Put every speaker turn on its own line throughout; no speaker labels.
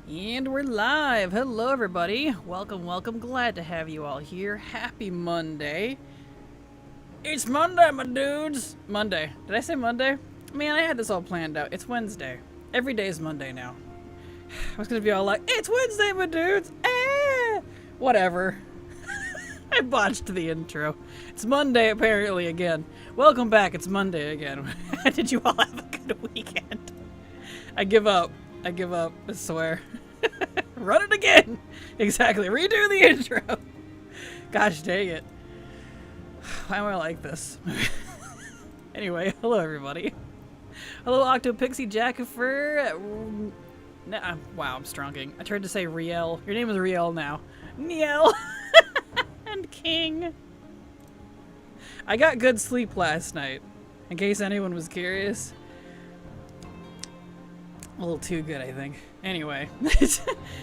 And we're live! Hello everybody! Welcome, welcome. Glad to have you all here. Happy Monday. It's Monday, my dudes! Monday. Did I say Monday? Man, I had this all planned out. It's Wednesday. Every day is Monday now. I was gonna be all like, it's Wednesday, my dudes! Ah! Whatever. I botched the intro. It's Monday, apparently, again. Welcome back, it's Monday again. Did you all have a good weekend? I give up. I give up, I swear. Run it again! Exactly, redo the intro! Gosh dang it. Why am I like this? Anyway, hello everybody. Hello Octopixie Jackifer. Wow, I'm stronging. I tried to say Riel. Your name is Riel now. Niel! And King. I got good sleep last night, in case anyone was curious. A little too good, I think. Anyway,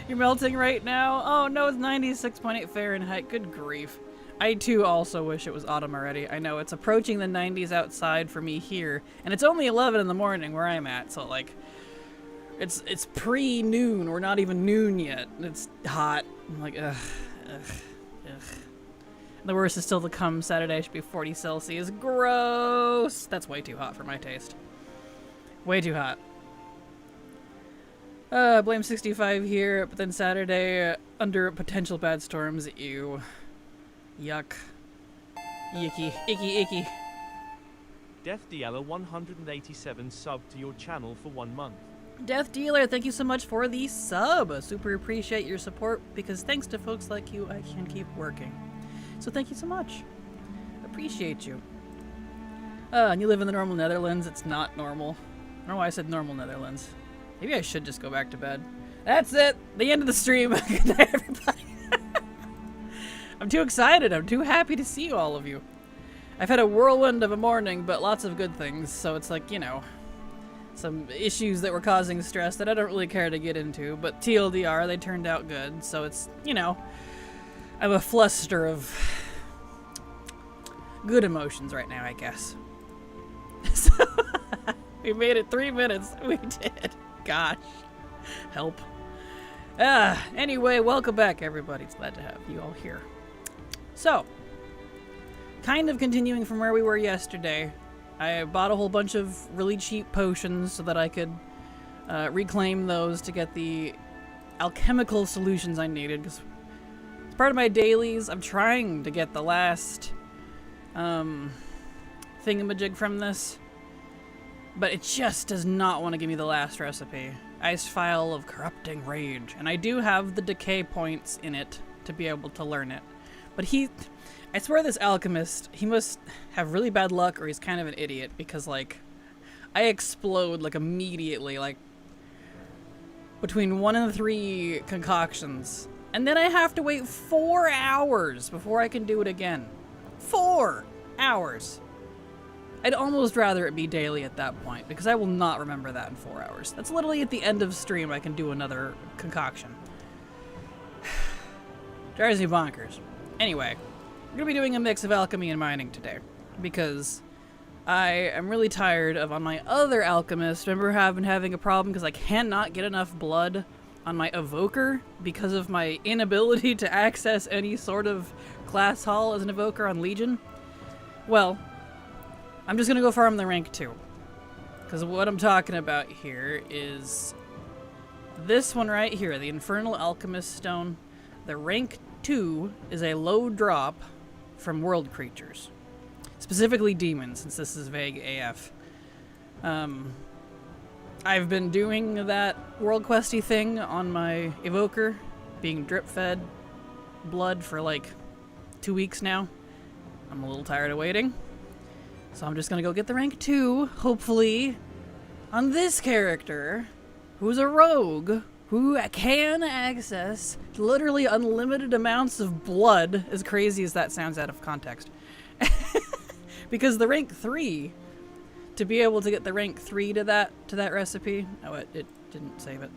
you're melting right now? Oh no, it's 96.8 Fahrenheit. Good grief. I too also wish it was autumn already. I know, it's approaching the 90s outside for me here, and it's only 11 in the morning where I'm at, so like, it's pre-noon. We're not even noon yet. It's hot. I'm like, ugh. The worst is still to come. Saturday should be 40 Celsius. Gross! That's way too hot for my taste. Way too hot. Blame 65 here, but then Saturday, under potential bad storms, ew. Yuck. Yicky. Icky, icky.
Death Dealer 187 sub to your channel for 1 month.
Death Dealer, thank you so much for the sub. I super appreciate your support, because thanks to folks like you, I can keep working. So thank you so much. Appreciate you. And you live in the normal Netherlands. It's not normal. I don't know why I said normal Netherlands. Maybe I should just go back to bed. That's it! The end of the stream. Good night, everybody. I'm too excited. I'm too happy to see all of you. I've had a whirlwind of a morning, but lots of good things. So it's like, you know, some issues that were causing stress that I don't really care to get into. But TLDR, they turned out good. So it's, you know, I'm a fluster of good emotions right now, I guess. So, we made it 3 minutes. We did. Gosh. Help. Anyway, welcome back, everybody. It's glad to have you all here. So, kind of continuing from where we were yesterday, I bought a whole bunch of really cheap potions so that I could reclaim those to get the alchemical solutions I needed, because as part of my dailies, I'm trying to get the last thingamajig from this. But it just does not want to give me the last recipe. Ice Phial of Corrupting Rage. And I do have the decay points in it to be able to learn it. But I swear this alchemist, he must have really bad luck or he's kind of an idiot. Because, like, I explode, like, immediately, like, between 1 and 3 concoctions. And then I have to wait 4 hours before I can do it again. 4 hours. I'd almost rather it be daily at that point, because I will not remember that in 4 hours. That's literally at the end of stream I can do another concoction. Drives me bonkers. Anyway, we're going to be doing a mix of alchemy and mining today, because I am really tired of, on my other alchemist, remember I've been having a problem because I cannot get enough blood on my evoker because of my inability to access any sort of class hall as an evoker on Legion? Well, I'm just gonna go farm the rank 2. Because what I'm talking about here is this one right here, the Infernal Alchemist Stone. The rank 2 is a low drop from world creatures. Specifically demons, since this is vague AF. I've been doing that world questy thing on my evoker, being drip fed blood for like 2 weeks now. I'm a little tired of waiting. So I'm just gonna go get the rank 2, hopefully, on this character, who's a rogue, who can access literally unlimited amounts of blood, as crazy as that sounds out of context. Because the rank 3, to be able to get the rank 3 to that recipe, oh, it didn't save it.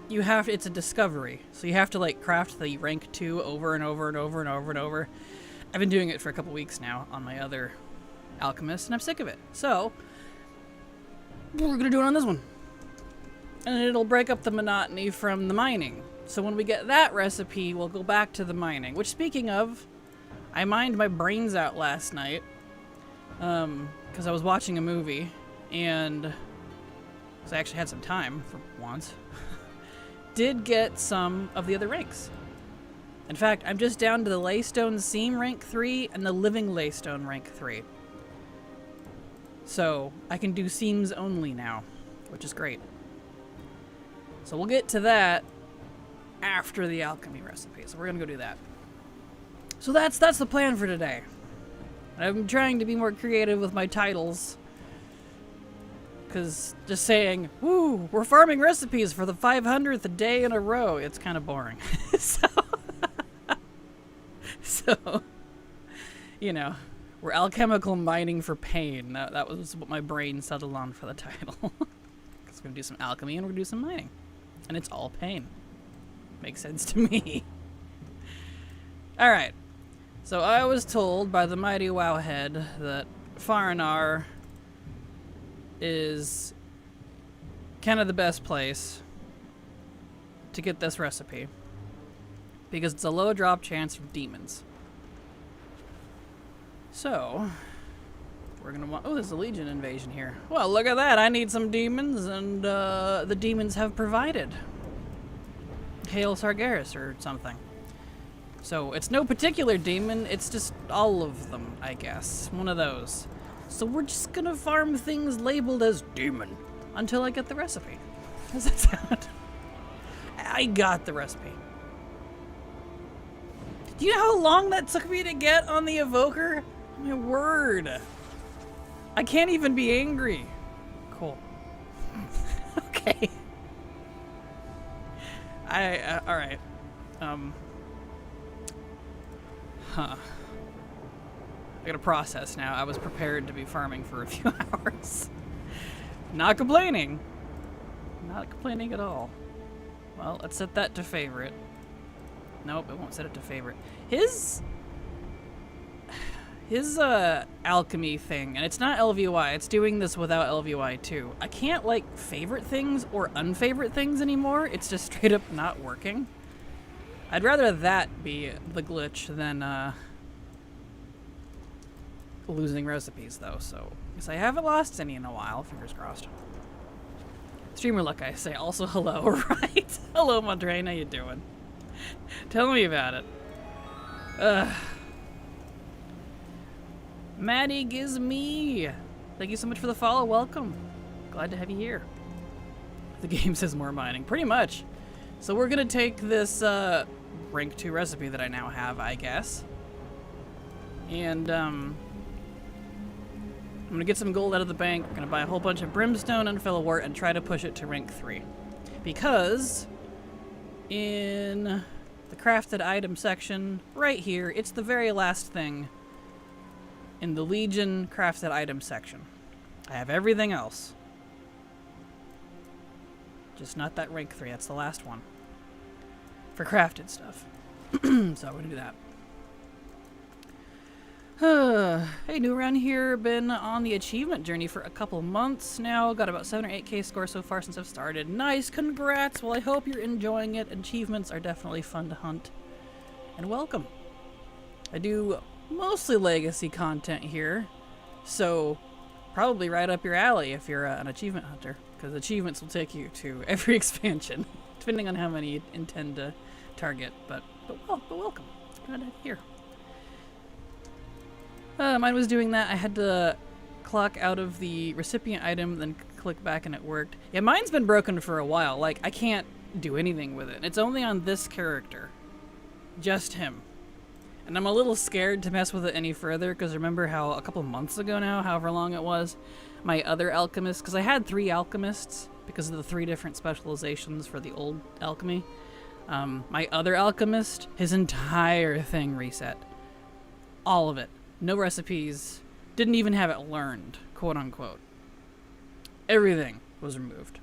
You have, it's a discovery, so you have to like craft the rank 2 over and over and over and over and over. I've been doing it for a couple weeks now on my other alchemist, and I'm sick of it. So, we're gonna do it on this one. and it'll break up the monotony from the mining. So when we get that recipe, we'll go back to the mining. Which, speaking of, I mined my brains out last night because I was watching a movie, and because I actually had some time for once, did get some of the other ranks. In fact, I'm just down to the Laystone Seam rank 3 and the Living Laystone rank 3. So I can do seams only now, which is great. So we'll get to that after the alchemy recipe. So we're gonna go do that. So that's the plan for today. I'm trying to be more creative with my titles, because just saying, "Woo, we're farming recipes for the 500th day in a row," it's kind of boring. So, you know, we're alchemical mining for pain. That was what my brain settled on for the title. Because we're gonna do some alchemy and we're gonna do some mining, and it's all pain. Makes sense to me. All right. So I was told by the mighty Wowhead that Faranar is kind of the best place to get this recipe because it's a low drop chance from demons. So we're gonna want. Oh, there's a Legion invasion here. Well, look at that. I need some demons, and the demons have provided. Hail Sargeras or something. So it's no particular demon, it's just all of them, I guess. One of those. So we're just gonna farm things labeled as demon until I get the recipe. How's that sound? I got the recipe. Do you know how long that took me to get on the evoker? My word. I can't even be angry. Cool. Okay. Alright. I gotta process now. I was prepared to be farming for a few hours. Not complaining. Not complaining at all. Well, let's set that to favorite. Nope, it won't set it to favorite. His alchemy thing, and it's not LVY, it's doing this without LVY too. I can't like favorite things or unfavorite things anymore. It's just straight up not working. I'd rather that be the glitch than losing recipes though, so because I haven't lost any in a while, fingers crossed. Streamer luck, I say. Also hello, right? Hello Mondrain, how you doing? Tell me about it. Maddie gives me. Thank you so much for the follow. Welcome. Glad to have you here. The game says more mining. Pretty much. So we're gonna take this rank 2 recipe that I now have, I guess. And I'm gonna get some gold out of the bank. We're gonna buy a whole bunch of brimstone and fellowwort and try to push it to rank 3. Because in the crafted item section right here, it's the very last thing in the Legion crafted item section. I have everything else. Just not that rank 3. That's the last one. For crafted stuff. So we're gonna do that. Hey, new around here. Been on the achievement journey for a couple months now. Got about 7 or 8k score so far since I've started. Nice, congrats. Well, I hope you're enjoying it. Achievements are definitely fun to hunt. And welcome. I do mostly legacy content here, so probably right up your alley if you're an achievement hunter, because achievements will take you to every expansion, depending on how many you intend to target. But welcome. Glad to have you here. Mine was doing that. I had to clock out of the recipient item, then click back and it worked. Yeah, mine's been broken for a while. Like, I can't do anything with it. It's only on this character. Just him. And I'm a little scared to mess with it any further, because remember how a couple months ago now, however long it was, my other alchemist, because I had 3 alchemists because of the 3 different specializations for the old alchemy. My other alchemist, his entire thing reset. All of it. No recipes. Didn't even have it learned, quote unquote. Everything was removed.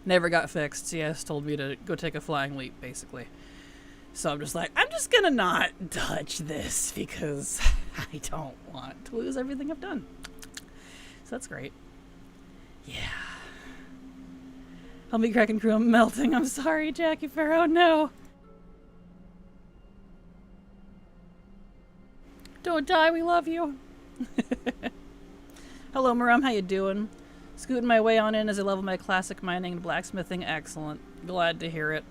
Never got fixed. CS told me to go take a flying leap, basically. So I'm just like, I'm just gonna not touch this because I don't want to lose everything I've done. So that's great. Yeah. Help me, Kraken crew, I'm melting. I'm sorry, Jackie Farrow, no. Don't die, we love you. Hello, Maram, how you doing? Scooting my way on in as I level my classic mining and blacksmithing. Excellent. Glad to hear it.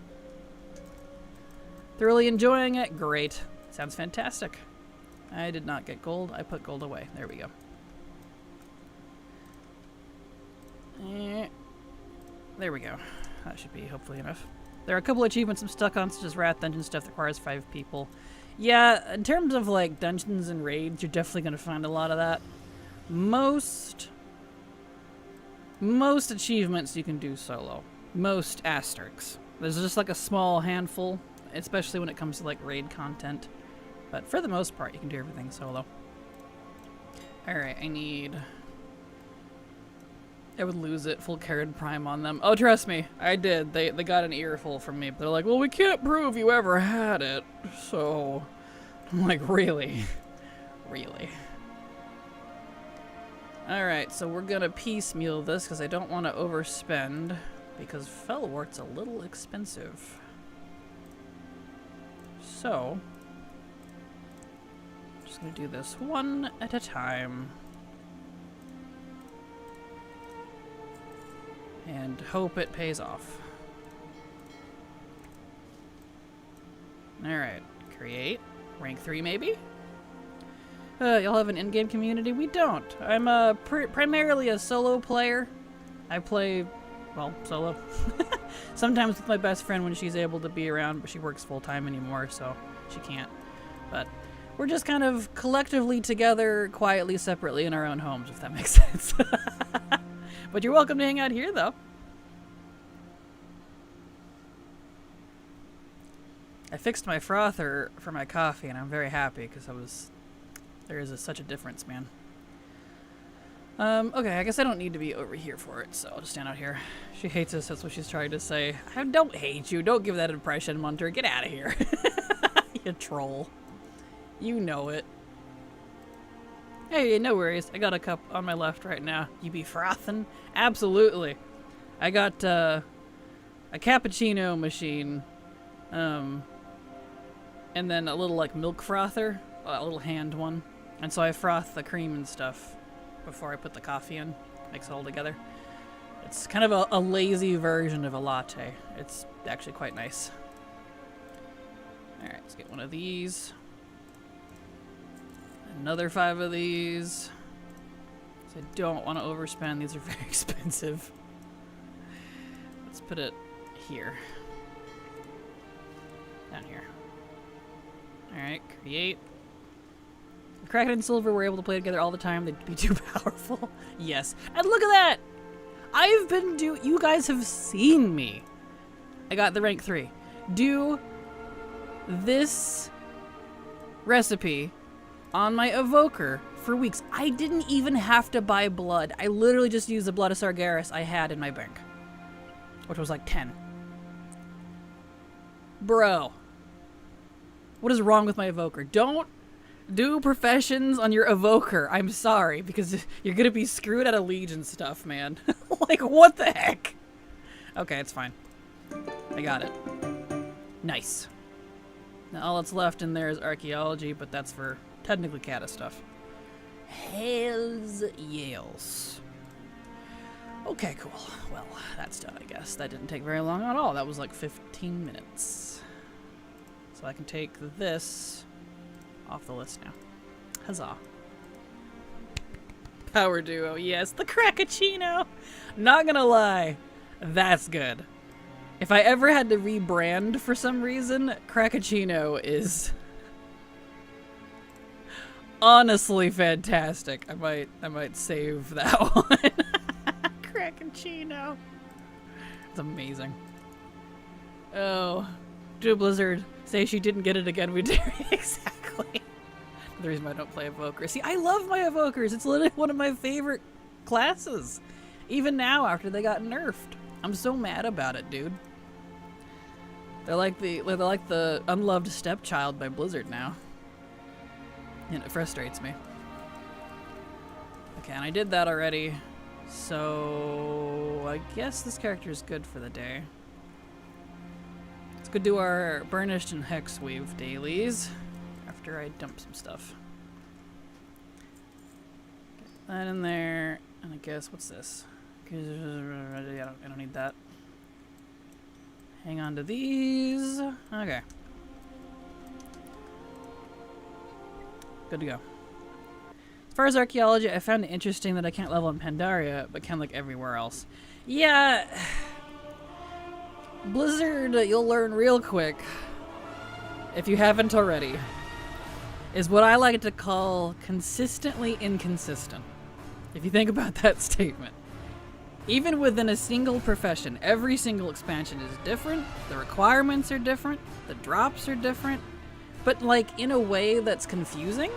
Thoroughly enjoying it? Great. Sounds fantastic. I did not get gold. I put gold away. There we go. There we go. That should be hopefully enough. There are a couple of achievements I'm stuck on, such as Wrath Dungeon stuff that requires 5 people. Yeah, in terms of like dungeons and raids, you're definitely going to find a lot of that. Most achievements you can do solo. Most asterisks. There's just like a small handful, especially when it comes to like raid content. But for the most part, you can do everything solo. Alright, I would lose it. Full Carrot Prime on them. Oh, trust me, I did. They got an earful from me. They're like, well, we can't prove you ever had it. So, I'm like, really? Really? Alright, so we're gonna piecemeal this because I don't want to overspend. Because Fellwart's a little expensive. So, just gonna do this one at a time. And hope it pays off. Alright, create. Rank 3 maybe? Y'all have an in-game community? We don't. I'm primarily a solo player. I play, well, solo. Sometimes with my best friend when she's able to be around, but she works full-time anymore, so she can't. But we're just kind of collectively together, quietly, separately in our own homes, if that makes sense. But you're welcome to hang out here, though. I fixed my frother for my coffee, and I'm very happy because there is such a difference, man. Okay, I guess I don't need to be over here for it, so I'll just stand out here. She hates us, that's what she's trying to say. I don't hate you. Don't give that impression, Munter. Get out of here. You troll. You know it. Hey, no worries. I got a cup on my left right now. You be frothing? Absolutely. I got a cappuccino machine, and then a little like milk frother, a little hand one. And so I froth the cream and stuff before I put the coffee in. Mix it all together. It's kind of a lazy version of a latte. It's actually quite nice. Alright, let's get one of these. Another 5 of these. I don't want to overspend. These are very expensive. Let's put it here. Down here. Alright, create. If Kraken and Silver were able to play together all the time, they'd be too powerful. Yes. And look at that! I've been you guys have seen me. I got the rank 3. Do this recipe on my evoker for weeks. I didn't even have to buy blood. I literally just used the blood of Sargeras I had in my bank, which was like 10. Bro, what is wrong with my evoker? Don't do professions on your evoker. I'm sorry, because you're gonna be screwed out of Legion stuff, man. Like, what the heck? Okay, it's fine. I got it. Nice. Now all that's left in there is archaeology, but that's for technically Kata stuff. Hells yes. Okay, cool. Well, that's done, I guess. That didn't take very long at all. That was like 15 minutes. So I can take this off the list now. Huzzah. Power duo, yes. The Crackaccino! Not gonna lie. That's good. If I ever had to rebrand for some reason, Crackaccino is honestly fantastic. I might save that one. Crackaccino. It's amazing. Oh, do Blizzard say she didn't get it again? We did. Exactly. The reason why I don't play Evoker. See, I love my Evokers. It's literally one of my favorite classes. Even now, after they got nerfed. I'm so mad about it, dude. They're like the unloved stepchild by Blizzard now. And it frustrates me. Okay, and I did that already. So I guess this character is good for the day. Let's go do our Burnished and Hexweave dailies after I dump some stuff. Get that in there, and I guess, what's this? I don't need that. Hang on to these. Okay. Good to go. As far as archaeology, I found it interesting that I can't level in Pandaria, but can like everywhere else. Yeah. Blizzard, you'll learn real quick, if you haven't already, is what I like to call consistently inconsistent. If you think about that statement. Even within a single profession, every single expansion is different, the requirements are different, the drops are different, but like in a way that's confusing.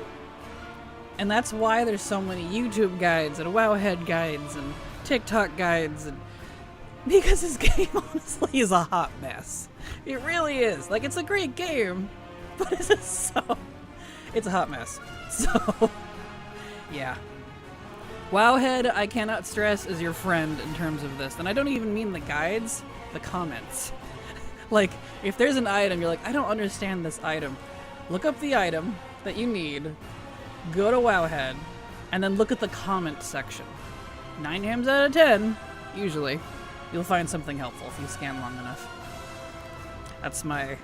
And that's why there's so many YouTube guides and Wowhead guides and TikTok guides, and because this game honestly is a hot mess. It really is. Like, it's a great game, but it's just it's a hot mess. So, yeah. Wowhead, I cannot stress, is your friend in terms of this. And I don't even mean the guides, the comments. Like, if there's an item, you're like, I don't understand this item. Look up the item that you need, go to Wowhead, and then look at the comment section. 9 times out of 10, usually, you'll find something helpful if you scan long enough. That's my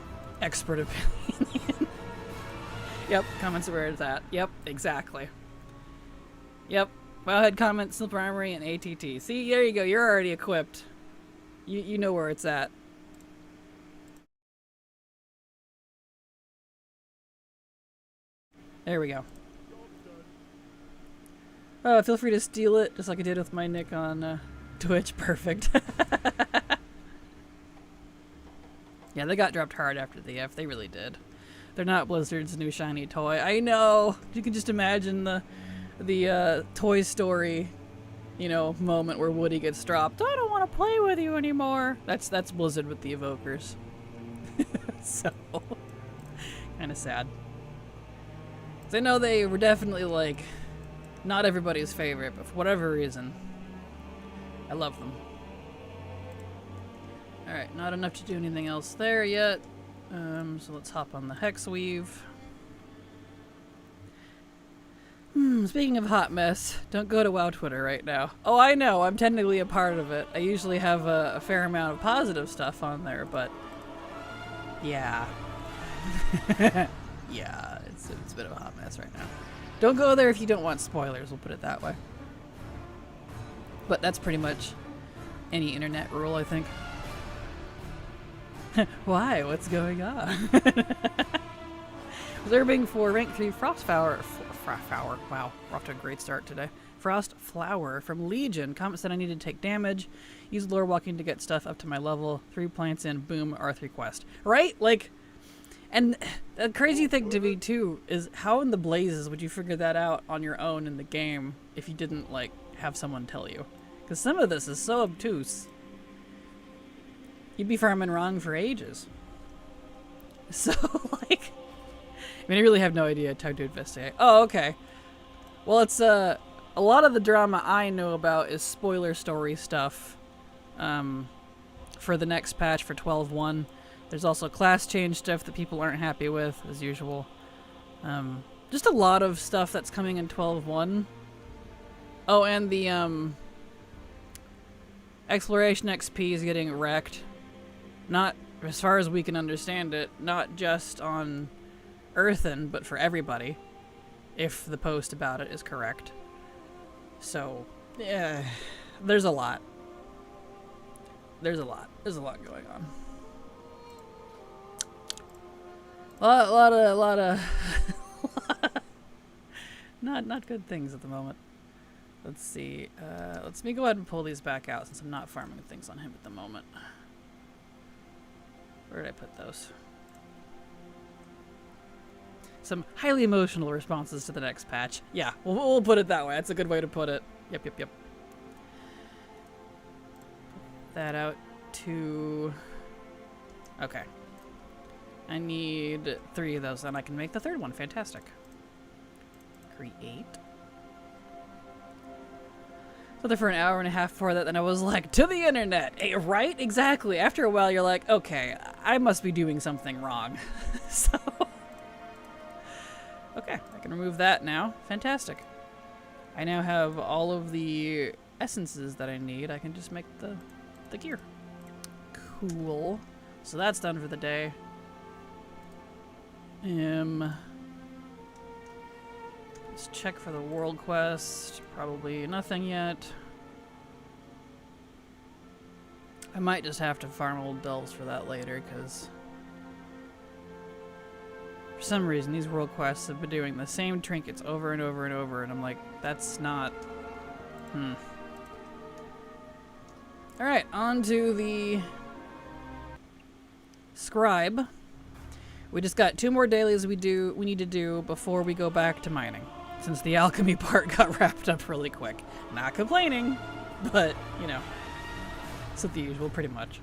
expert opinion. Yep, comments are where it's at. Yep, exactly. Yep, Wowhead comments, Silver Armory, and ATT. See, there you go, you're already equipped. You know where it's at. There we go. Oh, feel free to steal it, just like I did with my nick on Twitch. Perfect. Yeah, they got dropped hard after the F. They really did. They're not Blizzard's new shiny toy. I know. You can just imagine the Toy Story, you know, moment where Woody gets dropped. I don't want to play with you anymore. That's Blizzard with the Evokers. So, kind of sad. 'Cause I know they were definitely like not everybody's favorite, but for whatever reason, I love them. Alright, not enough to do anything else there yet. So let's hop on the Hexweave. Speaking of hot mess, don't go to WoW Twitter right now. Oh, I know, I'm technically a part of it. I usually have a fair amount of positive stuff on there, but yeah. Yeah, it's a bit of a hot mess right now. Don't go there if you don't want spoilers, we'll put it that way. But that's pretty much any internet rule, I think. Why? What's going on? Observing for rank 3 Frostflower. Wow, we're off to a great start today. Frostflower from Legion. Comment said I need to take damage. Use lore walking to get stuff up to my level. 3 plants in, boom, R3 quest. Right? Like, and the crazy thing to me too is how in the blazes would you figure that out on your own in the game if you didn't like have someone tell you? Because some of this is so obtuse. You'd be farming wrong for ages. So like, I mean, I really have no idea how to investigate. Oh, okay. Well, it's a lot of the drama I know about is spoiler story stuff. For the next patch for 12.1. There's also class change stuff that people aren't happy with, as usual. Just a lot of stuff that's coming in 12.1. Oh, and the exploration XP is getting wrecked. Not, as far as we can understand it, not just on Earthen, but for everybody, if the post about it is correct. So, yeah, there's a lot. There's a lot going on. A lot of not good things at the moment. Let's see. Let me go ahead and pull these back out since I'm not farming things on him at the moment. Where did I put those? Some highly emotional responses to the next patch. Yeah, we'll put it that way. That's a good way to put it. Yep. Put that out to... Okay. I need 3 of those, then I can make the 3rd one. Fantastic. Create. So But there for an hour and a half before that, then I was like, to the internet! Right? Exactly. After a while, you're like, okay, I must be doing something wrong. So... Okay, I can remove that now. Fantastic. I now have all of the essences that I need. I can just make the gear. Cool. So that's done for the day. Let's check for the world quest. Probably nothing yet. I might just have to farm old delves for that later, because for some reason these world quests have been doing the same trinkets over and over and over, and I'm like, that's not... Alright, on to the scribe. We just got 2 more dailies we need to do before we go back to mining, since the alchemy part got wrapped up really quick. Not complaining, but, you know, it's the usual pretty much.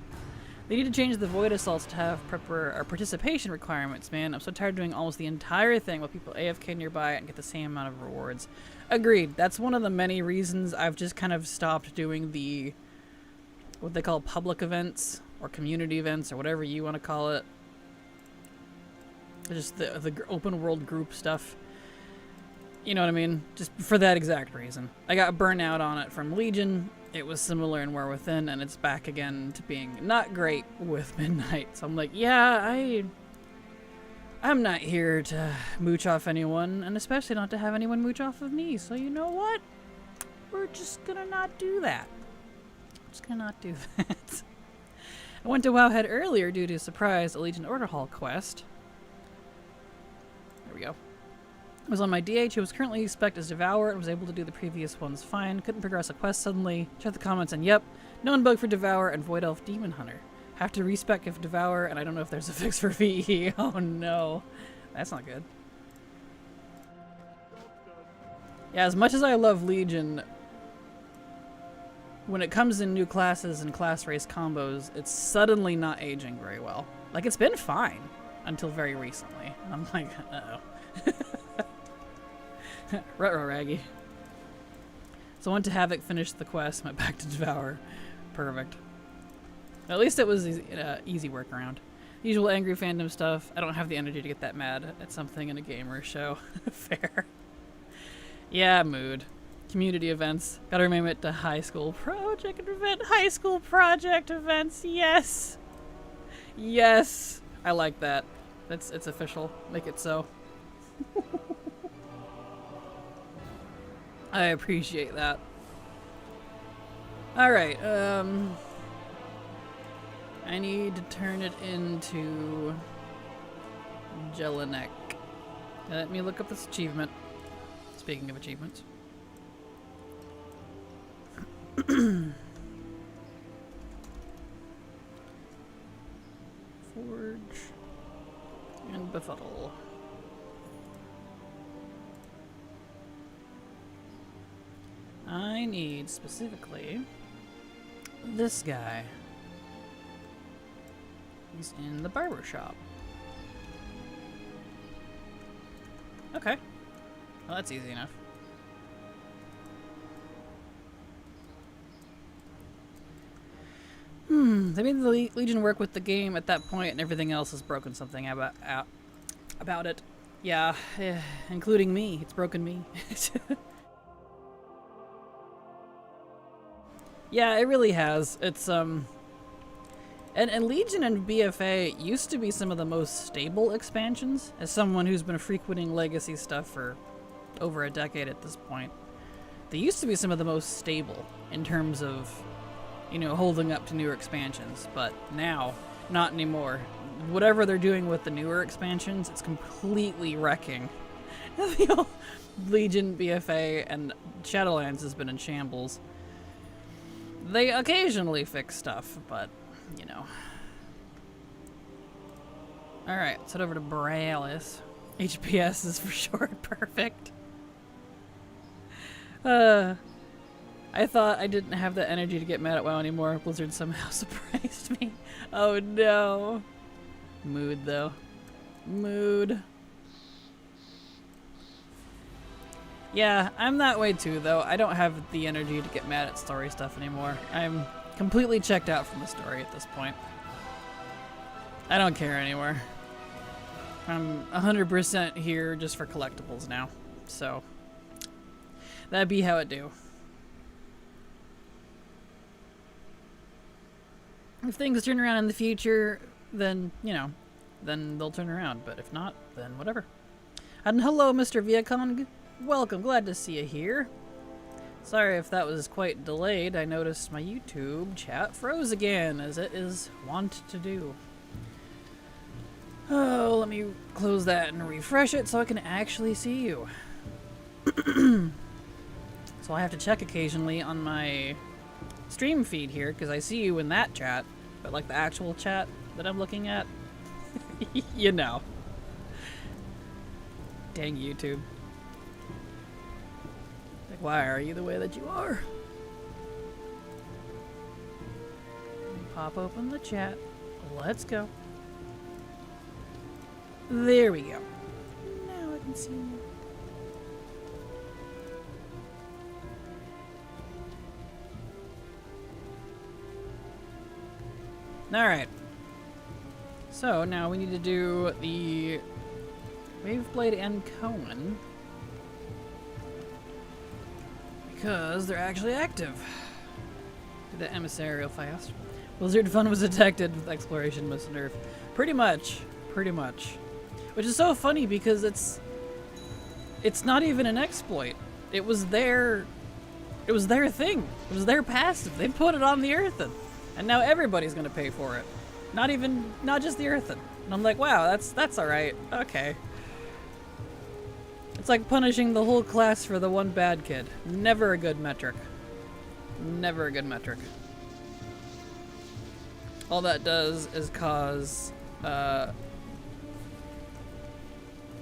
They need to change the void assaults to have participation requirements, man. I'm so tired of doing almost the entire thing while people AFK nearby and get the same amount of rewards. Agreed. That's one of the many reasons I've just kind of stopped doing the, what they call public events, or community events, or whatever you want to call it. Just the open world group stuff. You know what I mean? Just for that exact reason. I got burnt out on it from Legion. It was similar in War Within, and it's back again to being not great with Midnight. So I'm like, yeah, I'm not here to mooch off anyone, and especially not to have anyone mooch off of me. So you know what? We're just gonna not do that. Just gonna not do that. I went to Wowhead earlier due to a surprise Legion Order Hall quest. There we go. I was on my DH, who was currently spec'd as Devour, and was able to do the previous ones fine. Couldn't progress a quest suddenly. Check the comments, and yep, known bug for Devour and Void Elf Demon Hunter. Have to respec if Devour, and I don't know if there's a fix for VE. Oh no. That's not good. Yeah, as much as I love Legion, when it comes in new classes and class race combos, it's suddenly not aging very well. Like, it's been fine until very recently. I'm like, uh-oh. Retro Raggy. So I went to Havoc, finished the quest, went back to Devour. Perfect. At least it was easy workaround. Usual angry fandom stuff. I don't have the energy to get that mad at something in a gamer show. Fair. Yeah, mood. Community events. Gotta rename it to high school project event. High school project events. Yes. Yes. I like that. It's official. Make it so. I appreciate that. Alright, I need to turn it into Jelinek. Let me look up this achievement. Speaking of achievements. Forge and befuddle. I need specifically this guy. He's in the barber shop. Okay. Well, that's easy enough. They made the Legion work with the game at that point, and everything else has broken something about it. Yeah, including me. It's broken me. Yeah, it really has. It's and Legion and BFA used to be some of the most stable expansions. As someone who's been frequenting Legacy stuff for over a decade at this point, they used to be some of the most stable in terms of, you know, holding up to newer expansions. But now, not anymore. Whatever they're doing with the newer expansions, it's completely wrecking. Legion, BFA, and Shadowlands has been in shambles. They occasionally fix stuff, but, you know. Alright, let's head over to Borealis. HPS is for short. Perfect. I thought I didn't have the energy to get mad at WoW anymore. Blizzard somehow surprised me. Oh no. Mood, though. Mood. Yeah, I'm that way too, though. I don't have the energy to get mad at story stuff anymore. I'm completely checked out from the story at this point. I don't care anymore. I'm 100% here just for collectibles now. So, that'd be how it do. If things turn around in the future, then, you know, then they'll turn around. But if not, then whatever. And hello, Mr. Viacong. Welcome, glad to see you here. Sorry if that was quite delayed. I noticed my YouTube chat froze again, as it is wont to do. Oh, let me close that and refresh it so I can actually see you. So I have to check occasionally on my stream feed here, because I see you in that chat, but like the actual chat that I'm looking at, you know. Dang YouTube. Like, why are you the way that you are? Pop open the chat. Let's go. There we go. Now I can see you. Alright. So now we need to do the Waveblade and Cohen, because they're actually active. Do the emissarial fast. Blizzard fun was detected with exploration must nerf. Pretty much. Pretty much. Which is so funny because it's not even an exploit. It was their thing. It was their passive. They put it on the Earthen. And now everybody's gonna pay for it. Not just the Earthen. And I'm like, wow, that's alright. Okay. It's like punishing the whole class for the one bad kid. Never a good metric. Never a good metric. All that does is cause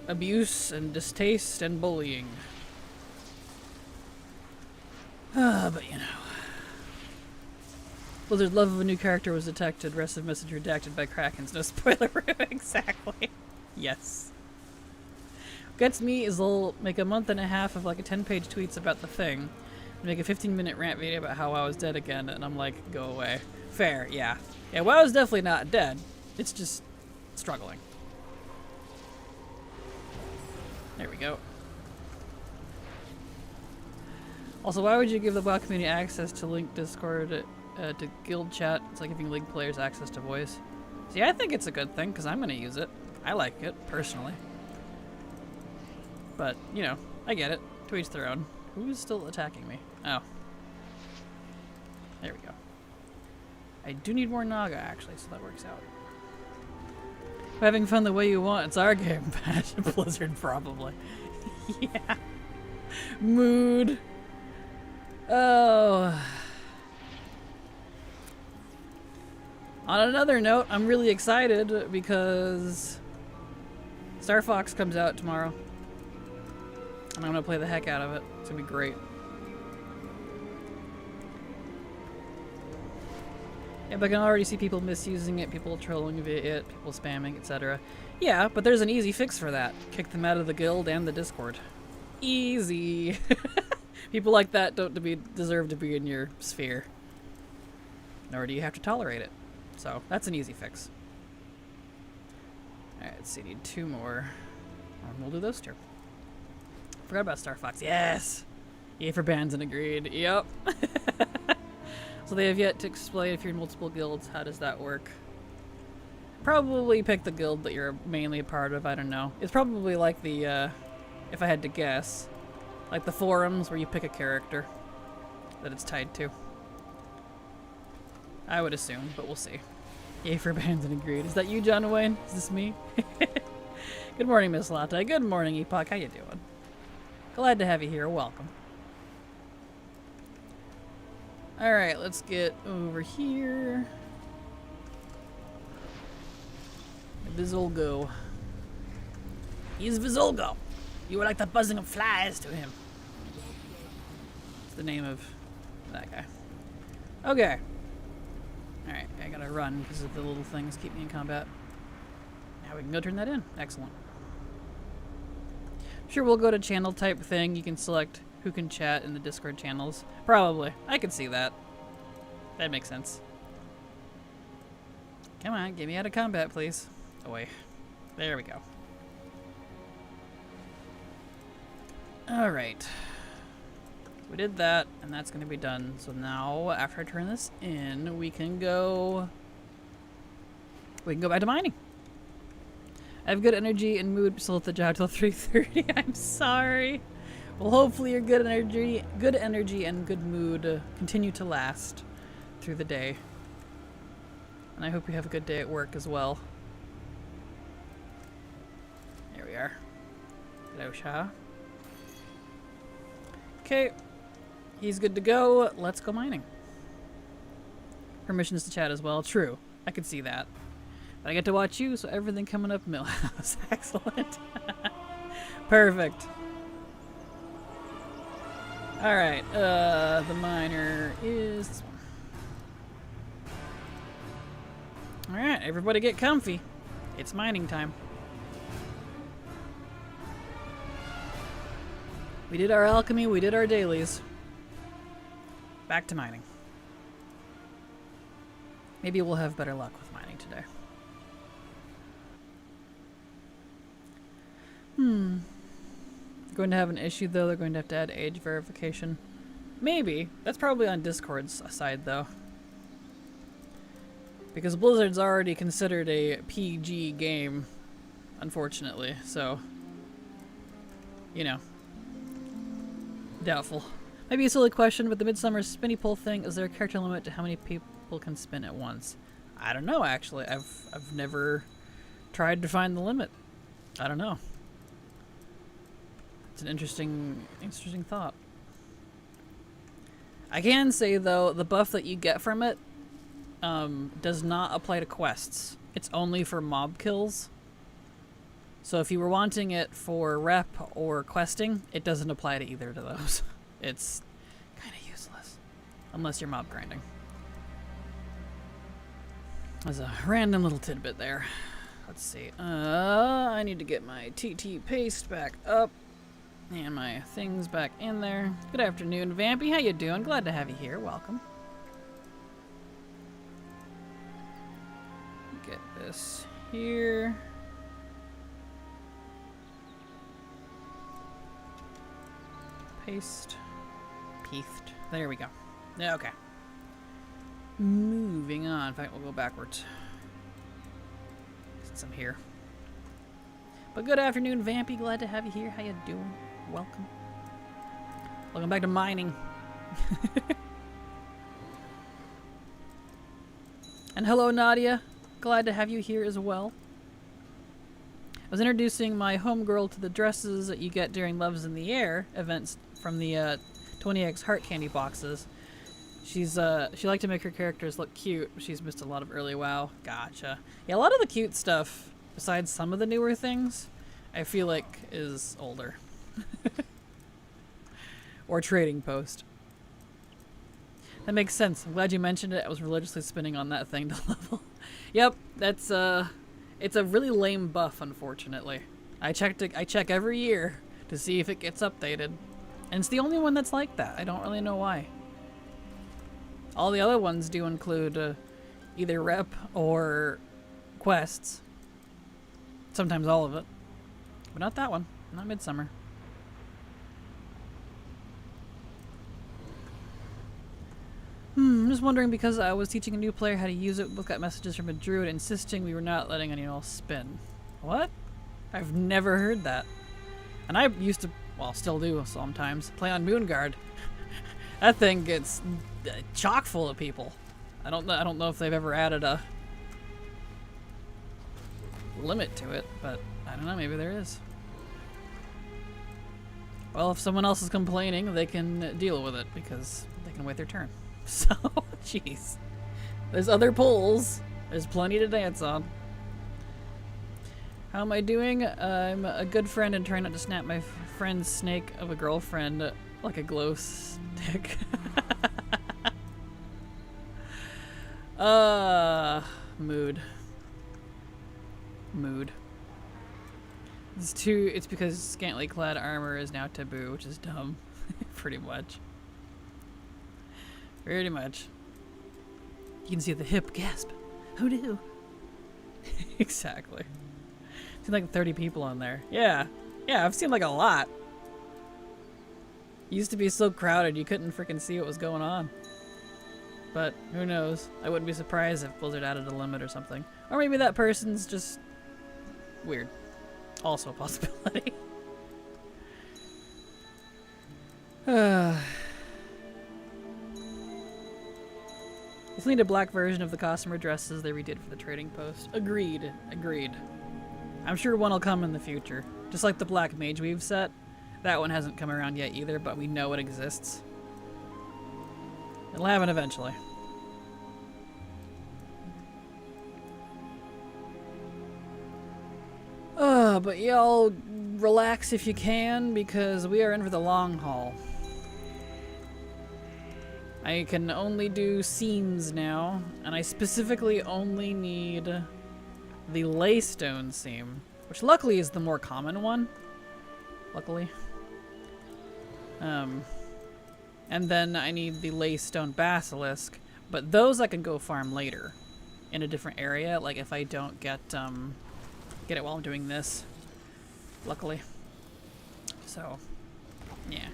abuse and distaste and bullying. But you know. Blizzard's love of a new character was detected. Rest of message redacted by Krakens. No spoiler room. Exactly. Yes. What gets me is they'll make a month and a half of like a 10-page tweets about the thing, and make a 15-minute rant video about how I was dead again, and I'm like, go away. Fair, yeah. Yeah, well, I was definitely not dead. It's just struggling. There we go. Also, why would you give the WoW community access to link Discord to guild chat? It's like giving League players access to voice. See, I think it's a good thing, because I'm going to use it. I like it, personally. But, you know, I get it. To each their own. Who's still attacking me? Oh. There we go. I do need more Naga, actually, so that works out. Having fun the way you want. It's our game, Patch. Blizzard, probably. Yeah. Mood. Oh. On another note, I'm really excited because Star Fox comes out tomorrow. And I'm going to play the heck out of it. It's going to be great. Yeah, but I can already see people misusing it, people trolling via it, people spamming, etc. Yeah, but there's an easy fix for that. Kick them out of the guild and the Discord. Easy. People like that don't deserve to be in your sphere. Nor do you have to tolerate it. So, that's an easy fix. Alright, let's see, need 2 more. And we'll do those 2. Forgot about Star Fox. Yes! Yay for bans and agreed. Yep. So they have yet to explain if you're in multiple guilds, how does that work? Probably pick the guild that you're mainly a part of, I don't know. It's probably like the, if I had to guess, like the forums where you pick a character that it's tied to. I would assume, but we'll see. Yay for bans and agreed. Is that you, John Wayne? Is this me? Good morning, Miss Latte. Good morning, Epoch. How you doing? Glad to have you here. Welcome. Alright, let's get over here. Vizolgo. He's Vizolgo. You were like the buzzing of flies to him. It's the name of that guy. Okay. Alright, I gotta run because the little things keep me in combat. Now we can go turn that in. Excellent. Sure, we'll go to channel type thing. You can select who can chat in the Discord channels. Probably. I could see that. That makes sense. Come on, get me out of combat, please. Away. There we go. Alright. We did that, and that's going to be done. So now, after I turn this in, we can go back to mining. I have good energy and mood, still at the job till 3:30. I'm sorry. Well, hopefully your good energy and good mood continue to last through the day. And I hope you have a good day at work as well. There we are. Hello, Shah. Okay. He's good to go. Let's go mining. Permissions to chat as well. True. I could see that. But I get to watch you, so everything coming up Millhouse. Excellent. Perfect. Alright, the miner is this one. Alright, everybody get comfy. It's mining time. We did our alchemy, we did our dailies. Back to mining. Maybe we'll have better luck with mining today. They're going to have an issue though. They're going to have to add age verification. Maybe. That's probably on Discord's side though. Because Blizzard's already considered a PG game, unfortunately, so, you know, doubtful. Maybe a silly question, but the Midsummer spinny pull thing, is there a character limit to how many people can spin at once? I don't know, actually. I've never tried to find the limit. I don't know. It's an interesting thought. I can say, though, the buff that you get from it does not apply to quests. It's only for mob kills. So if you were wanting it for rep or questing, it doesn't apply to either of those. It's kind of useless. Unless you're mob grinding. There's a random little tidbit there. Let's see. I need to get my TT paste back up. And my things back in there. Good afternoon, Vampy. How you doing? Glad to have you here. Welcome. Get this here. Paste. Peethed. There we go. Yeah, okay. Moving on. In fact, we'll go backwards. Since I'm here. But good afternoon, Vampy. Glad to have you here. How you doing? Welcome. Welcome back to mining. And hello, Nadia. Glad to have you here as well. I was introducing my homegirl to the dresses that you get during Loves in the Air events from the 20x heart candy boxes. She liked to make her characters look cute. She's missed a lot of early WoW. Gotcha. Yeah, a lot of the cute stuff, besides some of the newer things, I feel like is older. Or Trading Post. That makes sense. I'm glad you mentioned it. I was religiously spinning on that thing to level. Yep, that's it's a really lame buff, unfortunately. I check every year to see if it gets updated. And it's the only one that's like that. I don't really know why. All the other ones do include either rep or quests. Sometimes all of it. But not that one. Not Midsummer. I'm just wondering, because I was teaching a new player how to use it, both got messages from a druid insisting we were not letting anyone else spin. What? I've never heard that. And I used to, well, still do sometimes, play on Moonguard. That thing gets chock full of people. I don't know if they've ever added a limit to it, but I don't know, maybe there is. Well, if someone else is complaining, they can deal with it because they can wait their turn. So, jeez. There's other polls. There's plenty to dance on. How am I doing? I'm a good friend and trying not to snap my friend's snake of a girlfriend like a glow stick. Mood. It's because scantily clad armor is now taboo, which is dumb. Pretty much. Pretty much. You can see the hip gasp. Who knew? Exactly. Seen like 30 people on there. Yeah. Yeah, I've seen like a lot. It used to be so crowded you couldn't freaking see what was going on. But who knows? I wouldn't be surprised if Blizzard added a limit or something. Or maybe that person's just weird. Also a possibility. Just need a black version of the costume or dresses they redid for the trading post. Agreed. Agreed. I'm sure one will come in the future. Just like the black mage weave set. That one hasn't come around yet either, but we know it exists. It'll happen eventually. But y'all relax if you can, because we are in for the long haul. I can only do seams now, and I specifically only need the laystone seam, which luckily is the more common one. Luckily. And then I need the laystone basilisk, but those I can go farm later in a different area, like if I don't get it while I'm doing this, luckily. So, yeah.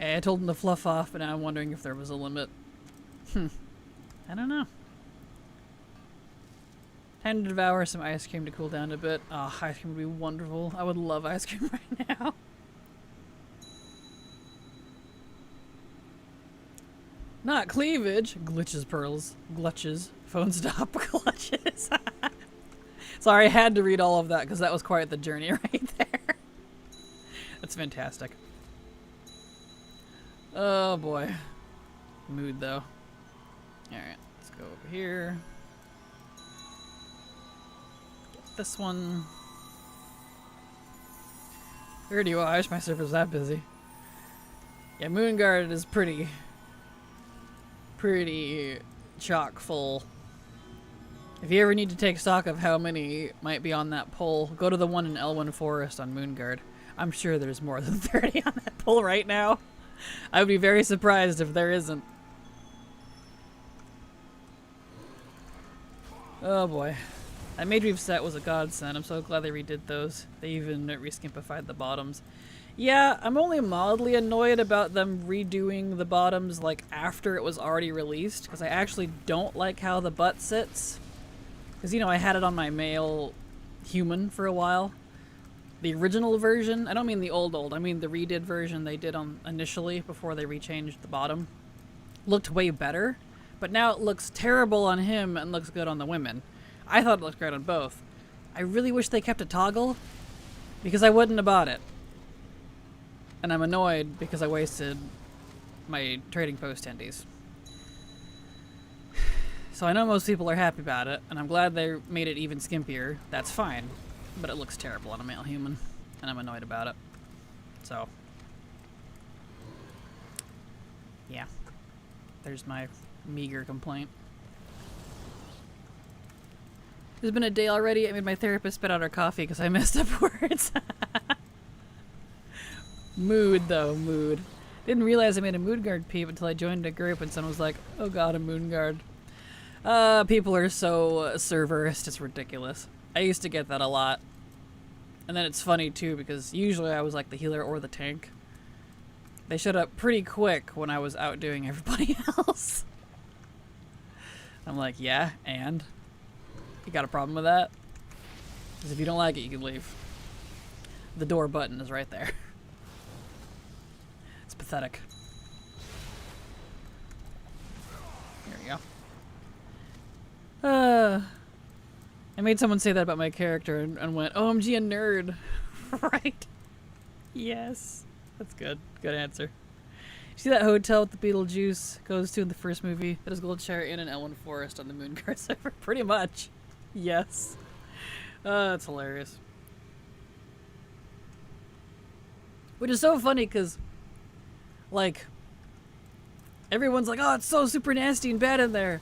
I told him to fluff off, but now I'm wondering if there was a limit. I don't know. Time to devour some ice cream to cool down a bit. Oh, ice cream would be wonderful. I would love ice cream right now. Not cleavage. Glitches, pearls. Glitches. Phone stop. Glitches. Sorry, I had to read all of that because that was quite the journey right there. That's fantastic. Oh boy. Mood though. Alright, let's go over here. Get this one. Where do you I wish my server's that busy. Yeah, Moonguard is pretty chock full. If you ever need to take stock of how many might be on that pole, go to the one in Elwyn Forest on Moonguard. I'm sure there's more than 30 on that pole right now. I would be very surprised if there isn't. Oh boy. That Mage Weave set was a godsend. I'm so glad they redid those. They even reskimpafied the bottoms. Yeah, I'm only mildly annoyed about them redoing the bottoms like after it was already released, because I actually don't like how the butt sits. Because, you know, I had it on my male human for a while. The original version, I don't mean the old, I mean the redid version they did on initially before they rechanged the bottom, looked way better, but now it looks terrible on him and looks good on the women. I thought it looked great on both. I really wish they kept a toggle, because I wouldn't have bought it. And I'm annoyed because I wasted my trading post tendies. So I know most people are happy about it, and I'm glad they made it even skimpier. That's fine. But it looks terrible on a male human, and I'm annoyed about it. So, yeah. There's my meager complaint. It's been a day already. I made my therapist spit out her coffee because I messed up words. Mood, though. Mood. Didn't realize I made a Moonguard peep until I joined a group and someone was like, oh god, a Moonguard. People are so serverist, it's ridiculous. I used to get that a lot. And then it's funny too because usually I was like the healer or the tank. They showed up pretty quick when I was outdoing everybody else. I'm like, yeah, and? You got a problem with that? Because if you don't like it, you can leave. The door button is right there. It's pathetic. There we go. I made someone say that about my character and went, OMG, a nerd. Right. Yes. That's good. Good answer. See that hotel with the Beetlejuice goes to in the first movie? That is Goldshire Inn in Elwyn Forest on the Moonguard server. Pretty much. Yes. That's hilarious. Which is so funny because, like, everyone's like, oh, it's so super nasty and bad in there.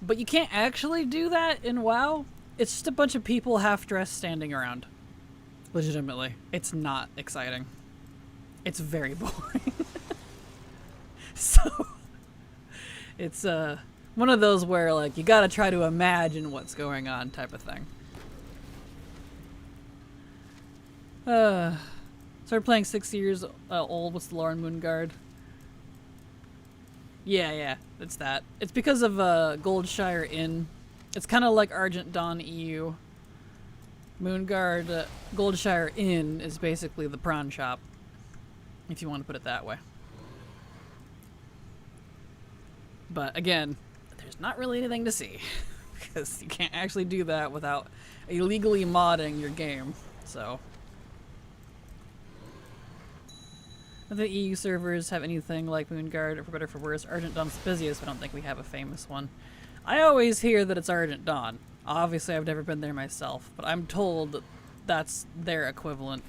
But you can't actually do that in WoW. It's just a bunch of people half-dressed standing around. Legitimately. It's not exciting. It's very boring. So, it's one of those where, like, you gotta try to imagine what's going on type of thing. Started playing 6 years old. What's the lore in Moonguard? Yeah, it's that. It's because of Goldshire Inn. It's kind of like Argent Dawn EU. Moonguard, Goldshire Inn is basically the prawn shop, if you want to put it that way. But again, there's not really anything to see, because you can't actually do that without illegally modding your game, so. None of the EU servers have anything like Moonguard, or for better or for worse. Argent Dawn's the busiest, but I don't think we have a famous one. I always hear that it's Argent Dawn. Obviously, I've never been there myself, but I'm told that that's their equivalent,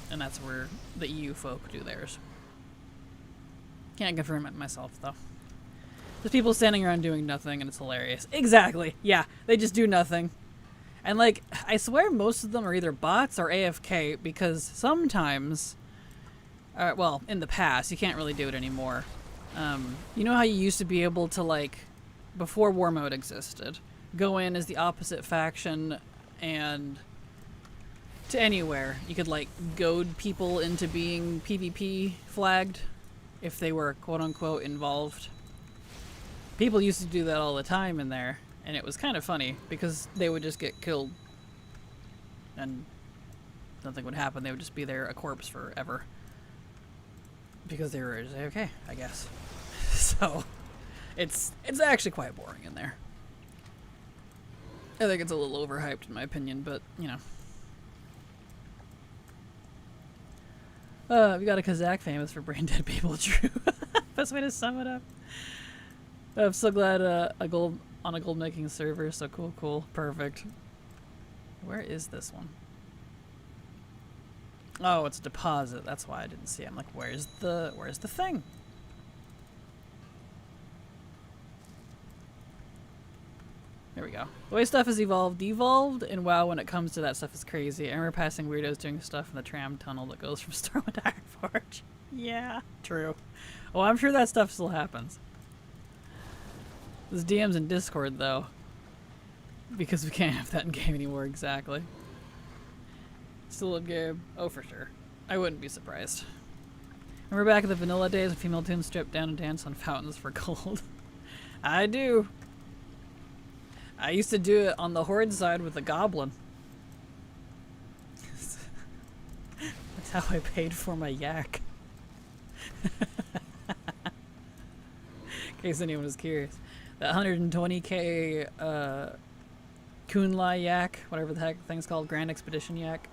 and that's where the EU folk do theirs. Can't confirm it myself, though. There's people standing around doing nothing, and it's hilarious. Exactly! Yeah, they just do nothing. And, like, I swear most of them are either bots or AFK, because sometimes... well, in the past, you can't really do it anymore. You know how you used to be able to, like, before war mode existed, go in as the opposite faction and to anywhere. You could, like, goad people into being PvP flagged if they were quote-unquote involved. People used to do that all the time in there, and it was kind of funny because they would just get killed and nothing would happen. They would just be there a corpse forever. Because they were just okay, I guess. So, it's actually quite boring in there. I think it's a little overhyped in my opinion, but, you know. We got a Kazakh famous for brain dead people, true. Best way to sum it up. I'm so glad on a gold making server, so cool, perfect. Where is this one? Oh, it's a deposit. That's why I didn't see it. I'm like, where's the thing? There we go. The way stuff has evolved, and WoW when it comes to that stuff is crazy. I remember passing weirdos doing stuff in the tram tunnel that goes from Stormwind to Ironforge. Yeah, true. Oh, I'm sure that stuff still happens. There's DMs in Discord, though. Because we can't have that in game anymore, exactly. Still in game. Oh, for sure. I wouldn't be surprised. Remember back in the vanilla days when female tunes stripped down and danced on fountains for gold? I do. I used to do it on the Horde side with the Goblin. That's how I paid for my yak. In case anyone was curious. That 120k Kunlai yak, whatever the heck the thing's called, Grand Expedition yak.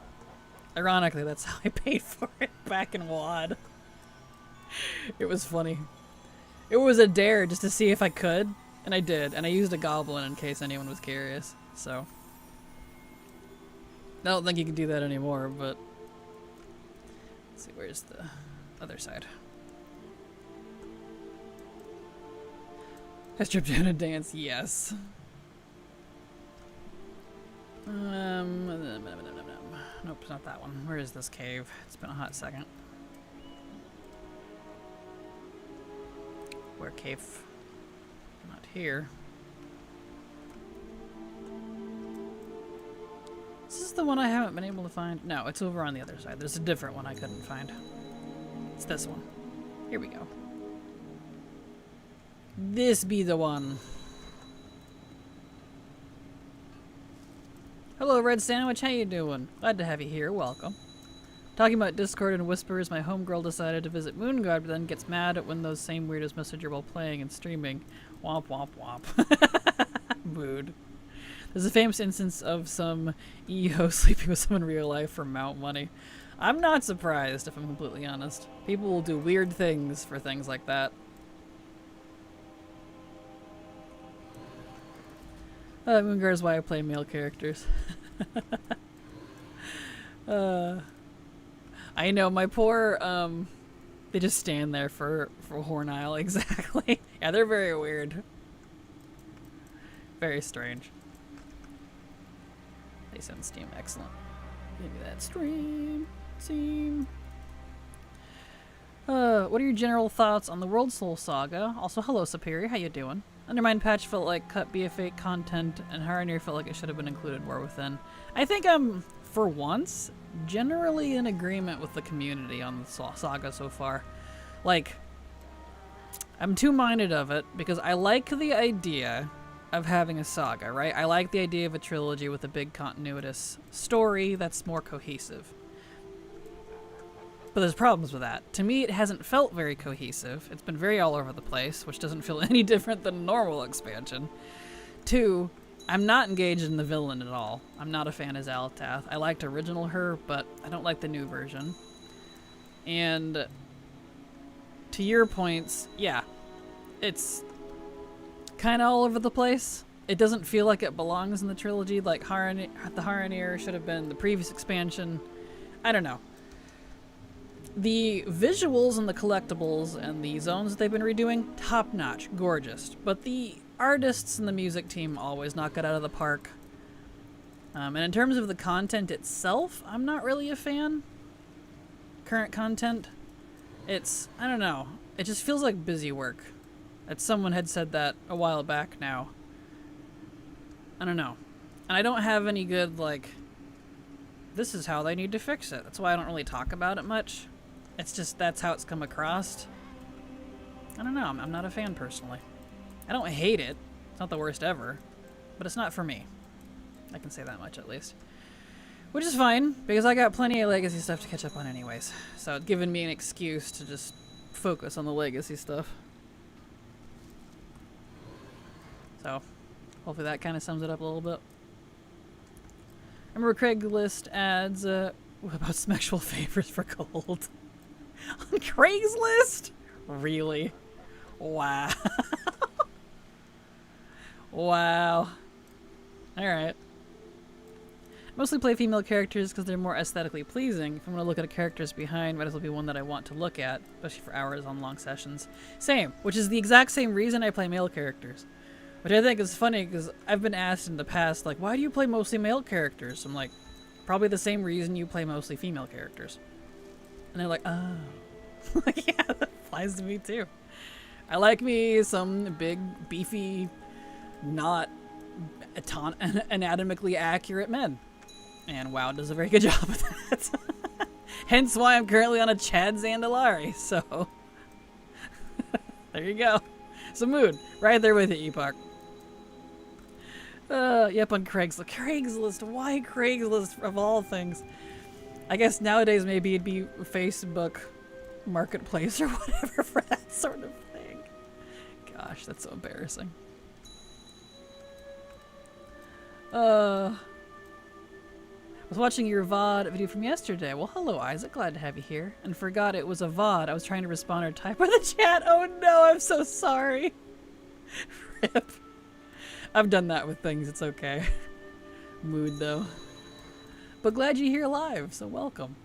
Ironically, that's how I paid for it back in WoD. It was funny. It was a dare just to see if I could, and I did. And I used a goblin in case anyone was curious, so. I don't think you can do that anymore, but. Let's see, where's the other side? I stripped down and dance, yes. Nope, it's not that one. Where is this cave? It's been a hot second. Where cave? Not here. Is this the one I haven't been able to find? No, it's over on the other side. There's a different one I couldn't find. It's this one. Here we go. This be the one. Hello, Red Sandwich. How you doing? Glad to have you here. Welcome. Talking about Discord and whispers, my homegirl decided to visit Moonguard, but then gets mad at when those same weirdos message her while playing and streaming. Womp womp womp. Mood. There's a famous instance of some EO sleeping with someone in real life for mount money. I'm not surprised, if I'm completely honest. People will do weird things for things like that. Moonguard is why I play male characters. I know, my poor, they just stand there for Horn Isle, exactly. Yeah, they're very weird. Very strange. They sound Steam, excellent. Give me that stream. What are your general thoughts on the World Soul Saga? Also, hello Superior, how you doing? Undermine patch felt like cut BFA content, and Haranier felt like it should have been included more within. I think I'm, for once, generally in agreement with the community on the saga so far. Like, I'm two-minded of it, because I like the idea of having a saga, right? I like the idea of a trilogy with a big continuous story that's more cohesive. But there's problems with that. To me, it hasn't felt very cohesive. It's been very all over the place, which doesn't feel any different than normal expansion. 2, I'm not engaged in the villain at all. I'm not a fan of Zalatath. I liked original her, but I don't like the new version. And to your points, yeah, it's kind of all over the place. It doesn't feel like it belongs in the trilogy. Like the Haranier should have been the previous expansion. I don't know. The visuals and the collectibles and the zones that they've been redoing, top-notch, gorgeous. But the artists and the music team always knock it out of the park. And in terms of the content itself, I'm not really a fan. Current content, it's, I don't know, it just feels like busy work. Someone had said that a while back now. I don't know. And I don't have any good, like, this is how they need to fix it. That's why I don't really talk about it much. It's just, that's how it's come across. I don't know, I'm not a fan personally. I don't hate it. It's not the worst ever. But it's not for me. I can say that much at least. Which is fine, because I got plenty of legacy stuff to catch up on anyways. So it's given me an excuse to just focus on the legacy stuff. So, hopefully that kind of sums it up a little bit. Remember Craigslist ads, what about sexual favors for gold? On Craigslist? Really? Wow. Wow. Alright. Mostly play female characters because they're more aesthetically pleasing. If I'm going to look at a character's behind, might as well be one that I want to look at, especially for hours on long sessions. Same, which is the exact same reason I play male characters. Which I think is funny because I've been asked in the past, like, why do you play mostly male characters? I'm like, probably the same reason you play mostly female characters. And they're like, oh. Like, yeah, that applies to me too. I like me some big, beefy, not anatomically accurate men. And WoW does a very good job of that. Hence why I'm currently on a Chad Zandalari, so. There you go. Some mood. Right there with it, Epoch. Yep, on Craigslist. Craigslist, why Craigslist of all things? I guess nowadays maybe it'd be Facebook Marketplace or whatever for that sort of thing. Gosh, that's so embarrassing. I was watching your VOD video from yesterday. Well, hello, Isaac. Glad to have you here. And forgot it was a VOD. I was trying to respond or type in the chat. Oh no, I'm so sorry. Rip. I've done that with things. It's okay. Mood, though. But glad you're here live, so welcome.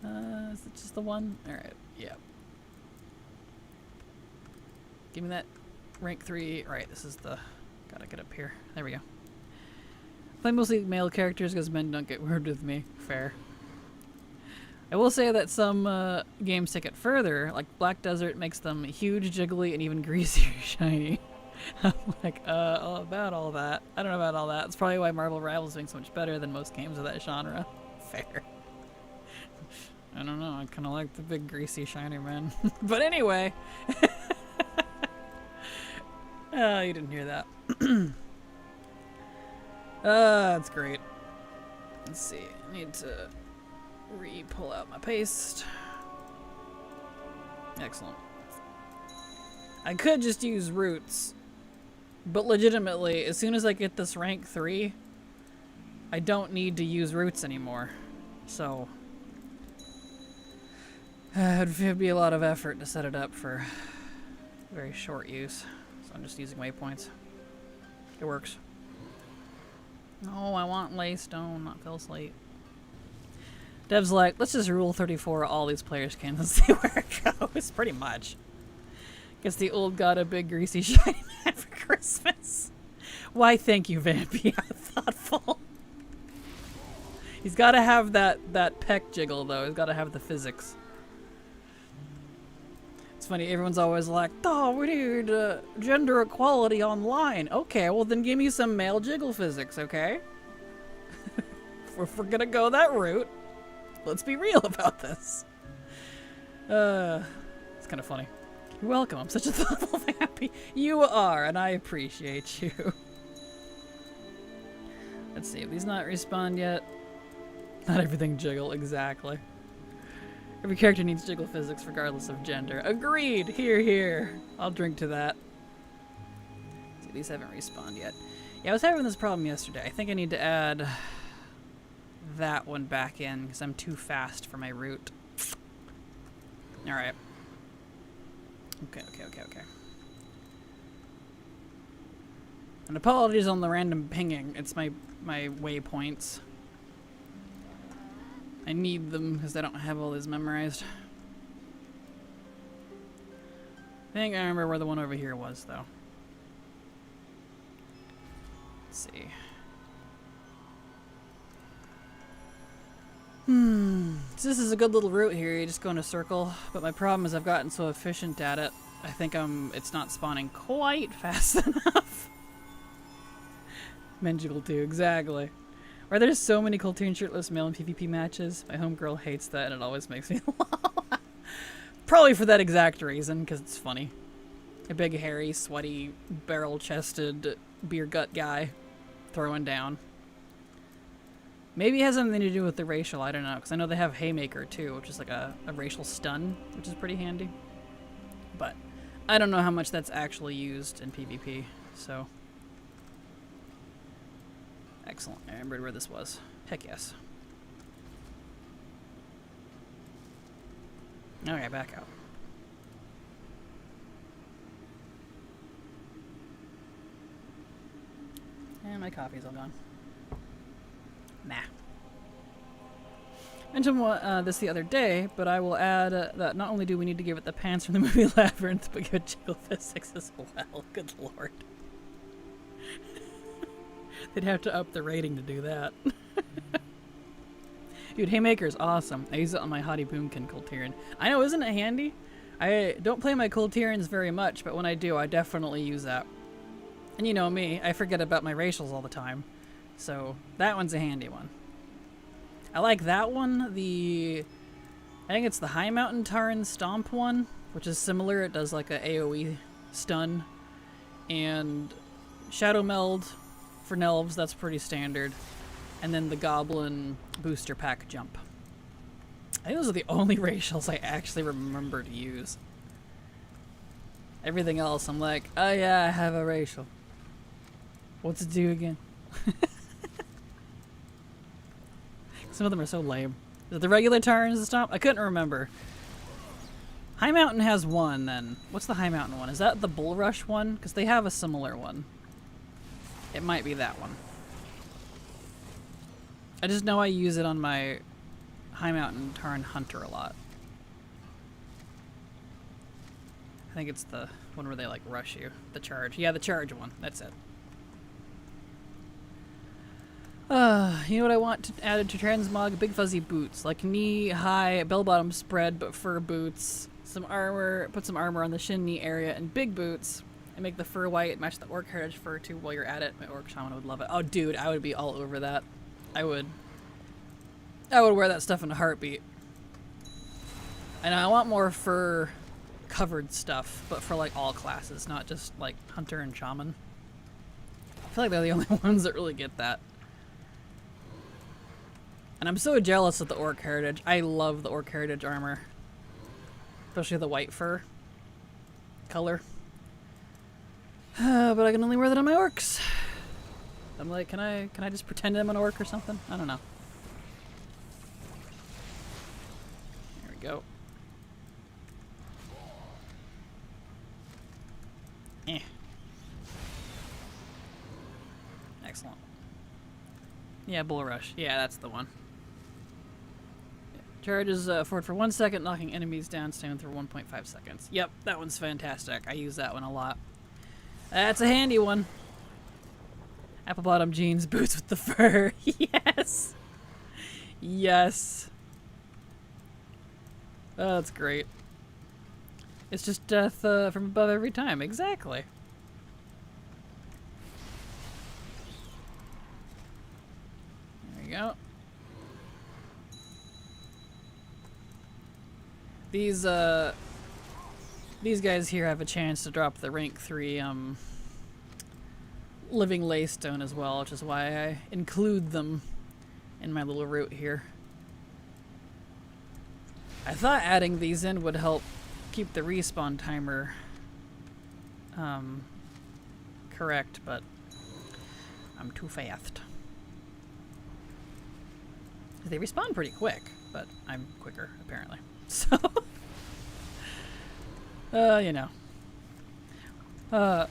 Is it just the one? Alright, yeah. Give me that rank 3. Right, this is the... Gotta get up here. There we go. Play mostly male characters because men don't get weird with me. Fair. I will say that some games take it further, like Black Desert makes them huge, jiggly, and even greasy or shiny. I'm like, all about all that. I don't know about all that. It's probably why Marvel Rivals is doing so much better than most games of that genre. Fair. I don't know, I kind of like the big, greasy, shiny man. But anyway. Oh, you didn't hear that. That's great. Let's see. I need to re-pull out my paste. Excellent. I could just use roots, but legitimately, as soon as I get this rank 3, I don't need to use roots anymore. So, it'd be a lot of effort to set it up for very short use. So I'm just using waypoints. It works. No, I want Laystone, not Phil Slate. Dev's like, let's just rule 34 all these players can and see where it goes, pretty much. Guess the old got a big greasy shiny man for Christmas. Why, thank you, Vampy. How thoughtful. He's got to have that peck jiggle, though. He's got to have the physics. It's funny, everyone's always like, oh, we need gender equality online. Okay, well then give me some male jiggle physics, okay? If we're gonna go that route, let's be real about this. It's kind of funny. You're welcome. I'm such a thoughtful happy. You are, and I appreciate you. Let's see if these not respawned yet. Not everything jiggle, exactly. Every character needs jiggle physics regardless of gender. Agreed! Here, here. I'll drink to that. See, these haven't respawned yet. Yeah, I was having this problem yesterday. I think I need to add that one back in because I'm too fast for my route. Alright. Okay. And apologies on the random pinging. It's my waypoints. I need them because I don't have all these memorized. I think I remember where the one over here was, though. Let's see. So this is a good little route here. You just go in a circle. But my problem is I've gotten so efficient at it. I think it's not spawning quite fast enough. Menjiggle too, exactly. Why there's so many Kulturian shirtless male in PvP matches. My homegirl hates that and it always makes me laugh. Probably for that exact reason, because it's funny. A big, hairy, sweaty, barrel-chested, beer gut guy throwing down. Maybe it has something to do with the racial, I don't know, because I know they have Haymaker too, which is like a racial stun, which is pretty handy. But I don't know how much that's actually used in PvP, so... Excellent. I remembered where this was. Heck yes. Okay, back out. And my coffee's all gone. Nah. I mentioned this the other day, but I will add that not only do we need to give it the pants from the movie Labyrinth, but give it jiggle physics as well. Good lord. They'd have to up the rating to do that. Dude, Haymaker is awesome. I use it on my Hottie Boomkin Kulturian. I know, isn't it handy? I don't play my Kulturians very much, but when I do, I definitely use that. And you know me, I forget about my racials all the time. So, that one's a handy one. I like that one, I think it's the High Mountain Taran Stomp one, which is similar. It does like a AoE stun. And Shadow Meld for Nelves, that's pretty standard. And then the Goblin Booster Pack Jump. I think those are the only racials I actually remember to use. Everything else, I'm like, oh yeah, I have a racial. What's it do again? Some of them are so lame. Is it the regular Tarans Stomp? I couldn't remember. High Mountain has one, then. What's the High Mountain one? Is that the Bull Rush one? Because they have a similar one. It might be that one. I just know I use it on my High Mountain Taran Hunter a lot. I think it's the one where they like rush you. The charge. Yeah, the charge one. That's it. You know what I want added to Transmog? Big fuzzy boots. Like knee-high, bell-bottom spread, but fur boots. Some armor, put some armor on the shin-knee area, and big boots. And make the fur white, match the Orc Heritage fur too while you're at it. My Orc Shaman would love it. Oh, dude, I would be all over that. I would wear that stuff in a heartbeat. And I want more fur-covered stuff, but for like all classes, not just like Hunter and Shaman. I feel like they're the only ones that really get that. And I'm so jealous of the Orc Heritage. I love the Orc Heritage armor. Especially the white fur color. But I can only wear that on my orcs. I'm like, can I just pretend I'm an orc or something? I don't know. There we go. Excellent. Yeah, Bull Rush. Yeah, that's the one. Charges forward for 1 second, knocking enemies down, staying for 1.5 seconds. Yep, that one's fantastic. I use that one a lot. That's a handy one. Apple bottom jeans, boots with the fur. Yes! Yes. Oh, that's great. It's just death from above every time. Exactly. There you go. These guys here have a chance to drop the rank 3 living laystone as well, which is why I include them in my little route here. I thought adding these in would help keep the respawn timer correct, but I'm too fast. They respawn pretty quick, but I'm quicker apparently. So, you know.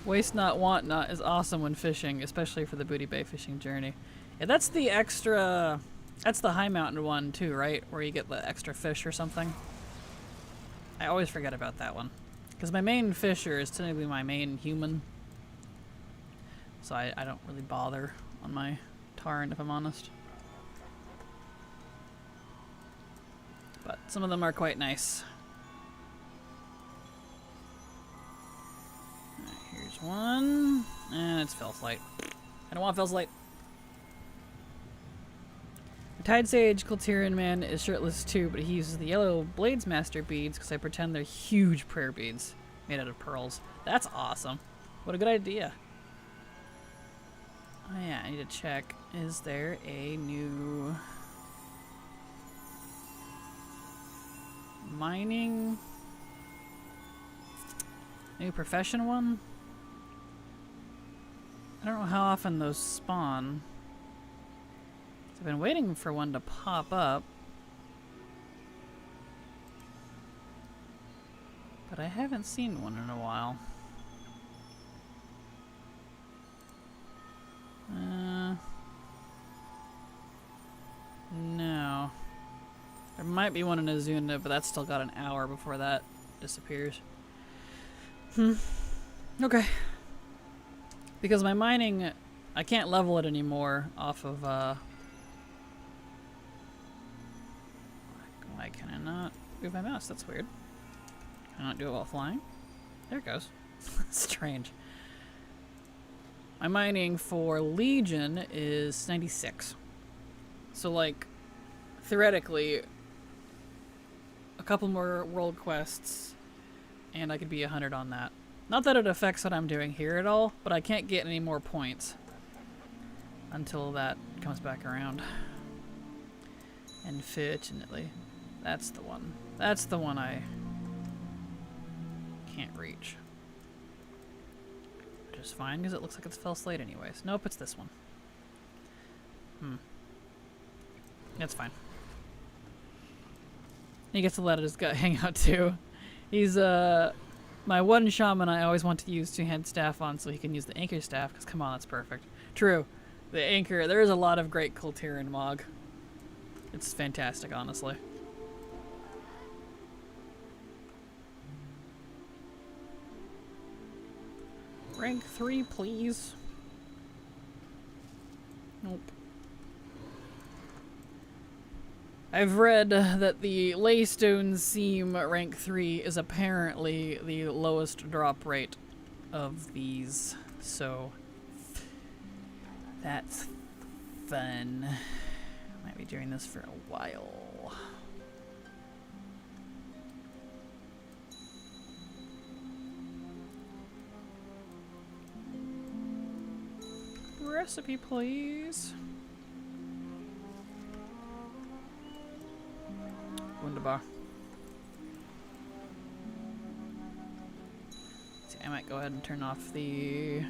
Waste not, want not is awesome when fishing, especially for the Booty Bay fishing journey. Yeah, that's the extra, that's the high mountain one too, right? Where you get the extra fish or something. I always forget about that one. Because my main fisher is technically my main human. So I don't really bother on my Tarn, if I'm honest. But some of them are quite nice. Alright, here's one. And it's Fellslight. I don't want Fellslight. The Tide Sage Kulturian man is shirtless too, but he uses the yellow Blades Master beads because I pretend they're huge prayer beads made out of pearls. That's awesome. What a good idea. Oh yeah, I need to check. Is there a new mining? New profession one? I don't know how often those spawn. I've been waiting for one to pop up. But I haven't seen one in a while. No. There might be one in Azunda, but that's still got an hour before that disappears. Okay. Because my mining, I can't level it anymore off of, why can I not move my mouse? That's weird. Can I not do it while flying? There it goes. Strange. My mining for Legion is 96. So, like, theoretically, a couple more world quests, and I could be 100 on that. Not that it affects what I'm doing here at all, but I can't get any more points until that comes back around. Unfortunately, that's the one. That's the one I can't reach. Which is fine, because it looks like it's Fell Slate anyways. Nope, it's this one. That's fine. He gets to let his gut hang out too. He's my one shaman I always want to use two-hand staff on so he can use the anchor staff, because come on, that's perfect. True. The anchor, there is a lot of great Kulturian Mog. It's fantastic, honestly. Rank 3, please. Nope. I've read that the Laystone Seam rank 3 is apparently the lowest drop rate of these, so that's fun. Might be doing this for a while. Recipe, please. Wunderbar. See, I might go ahead and turn off the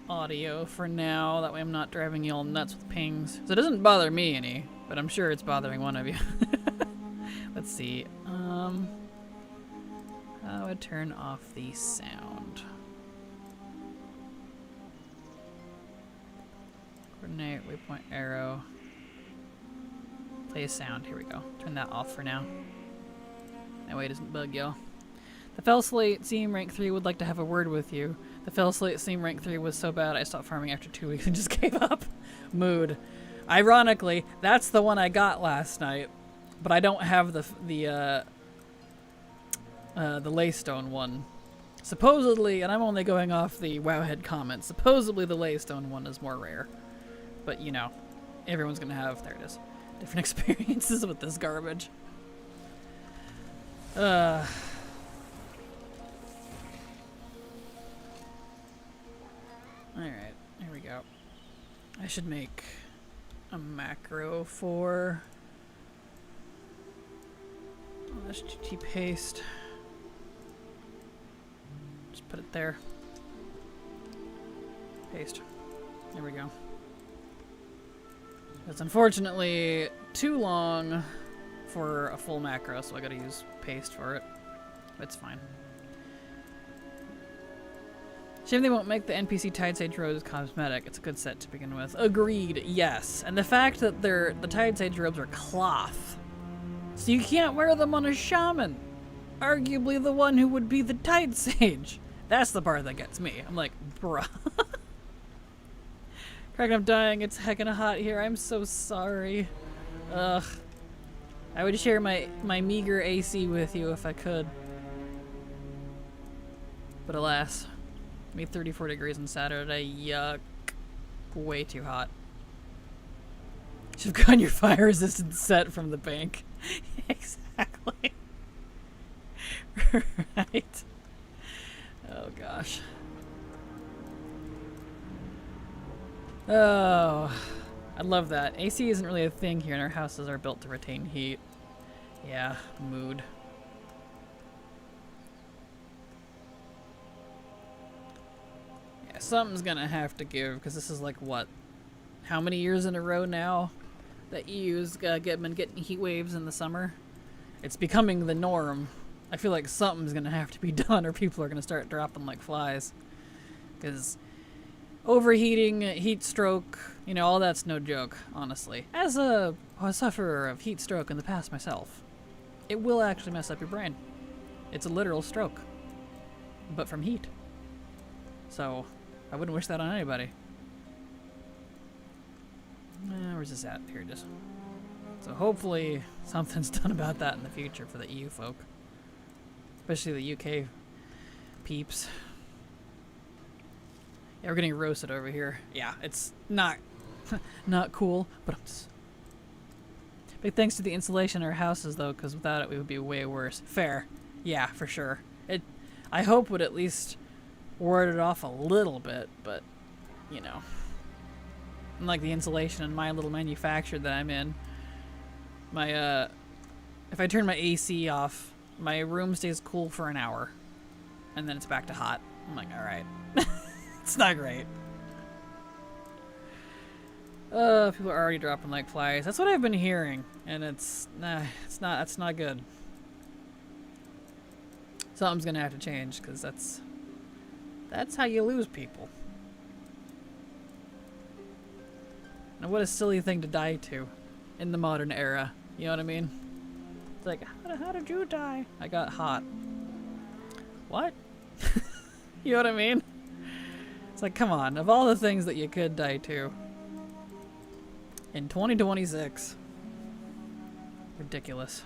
audio for now. That way I'm not driving you all nuts with pings. So it doesn't bother me any, but I'm sure it's bothering one of you. Let's see. How would turn off the sound? Coordinate, waypoint, arrow. Play a sound. Here we go. Turn that off for now. That way it doesn't bug y'all. The Fell Slate Seam rank 3 would like to have a word with you. The Fell Slate Seam rank 3 was so bad I stopped farming after 2 weeks and just gave up. Mood. Ironically, that's the one I got last night, but I don't have the Laystone one. Supposedly, and I'm only going off the Wowhead comments, supposedly the Laystone one is more rare. But, you know, everyone's gonna have, there it is, different experiences with this garbage. Alright, here we go. I should make a macro for HTTP paste. Just put it there. Paste. There we go. It's unfortunately too long for a full macro, so I gotta use paste for it. It's fine. Shame they won't make the NPC Tide Sage robes cosmetic. It's a good set to begin with. Agreed, yes. And the fact that the Tide Sage robes are cloth, so you can't wear them on a shaman. Arguably the one who would be the Tide Sage. That's the part that gets me. I'm like, bruh. Kraken, I'm dying. It's heckin' hot here. I'm so sorry. Ugh. I would share my meager AC with you if I could. But alas. Made 34 degrees on Saturday. Yuck. Way too hot. Should've gotten your fire resistant set from the bank. Exactly. Right. Oh gosh. Oh, I love that. AC isn't really a thing here, and our houses are built to retain heat. Yeah, mood. Yeah, something's gonna have to give, because this is like, what? How many years in a row now that EU's been getting heat waves in the summer? It's becoming the norm. I feel like something's gonna have to be done, or people are gonna start dropping like flies. Because overheating, heat stroke, you know, all that's no joke, honestly. As a sufferer of heat stroke in the past myself, it will actually mess up your brain. It's a literal stroke, but from heat. So, I wouldn't wish that on anybody. Where's this at? Here it is. So hopefully something's done about that in the future for the EU folk. Especially the UK peeps. Yeah, we're getting roasted over here. Yeah, it's not not cool, but big thanks to the insulation in our houses though, because without it we would be way worse. Fair. Yeah, for sure. I hope would at least ward it off a little bit, but you know. Unlike the insulation in my little manufacturer that I'm in, my if I turn my AC off, my room stays cool for an hour, and then it's back to hot. I'm like, all right. It's not great. People are already dropping like flies. That's what I've been hearing, and it's not good. Something's gonna have to change, because that's how you lose people. And what a silly thing to die to in the modern era. You know what I mean? It's like, how did you die? I got hot. What? You know what I mean? It's like, come on, of all the things that you could die to in 2026. Ridiculous.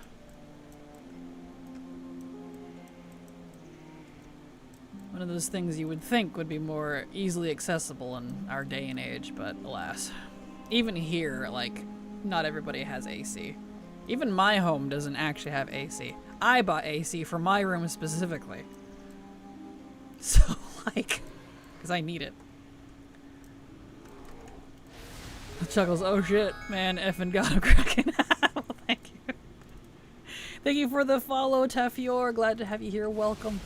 One of those things you would think would be more easily accessible in our day and age, but alas. Even here, like, not everybody has AC. Even my home doesn't actually have AC. I bought AC for my room specifically. So, like, because I need it. Chuckles, oh shit, man, effing got him, Kraken. Well, thank you. Thank you for the follow, Tafior. Glad to have you here. Welcome.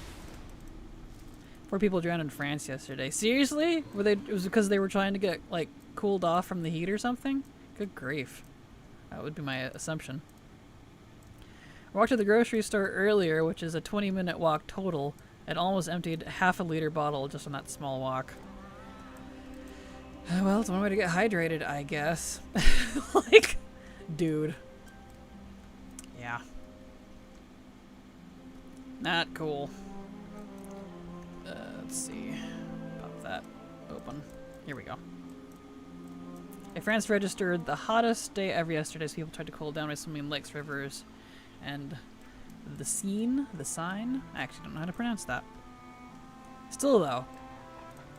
4 people drowned in France yesterday. Seriously? It was because they were trying to get, like, cooled off from the heat or something? Good grief. That would be my assumption. I walked to the grocery store earlier, which is a 20-minute walk total, and almost emptied half a liter bottle just on that small walk. Well, it's one way to get hydrated, I guess. Like, dude. Yeah. Not cool. Let's see. Pop that open. Here we go. France registered the hottest day ever yesterday as people tried to cool down by swimming in lakes, rivers, and the Seine, the Seine. I actually don't know how to pronounce that. Still though.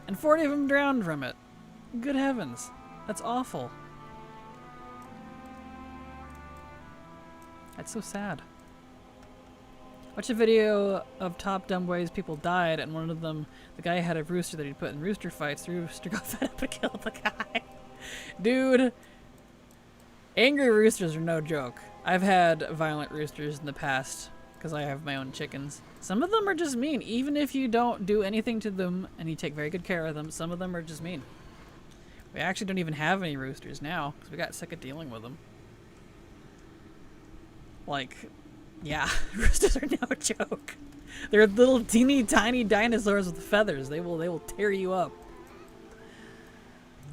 And 40 of them drowned from it. Good heavens. That's awful. That's so sad. Watched a video of top dumb ways people died, and one of them, the guy had a rooster that he'd put in rooster fights. The rooster got fed up and killed the guy. Dude. Angry roosters are no joke. I've had violent roosters in the past because I have my own chickens. Some of them are just mean. Even if you don't do anything to them and you take very good care of them, some of them are just mean. We actually don't even have any roosters now because we got sick of dealing with them. Like, yeah, roosters are no joke. They're little teeny tiny dinosaurs with feathers. They will tear you up.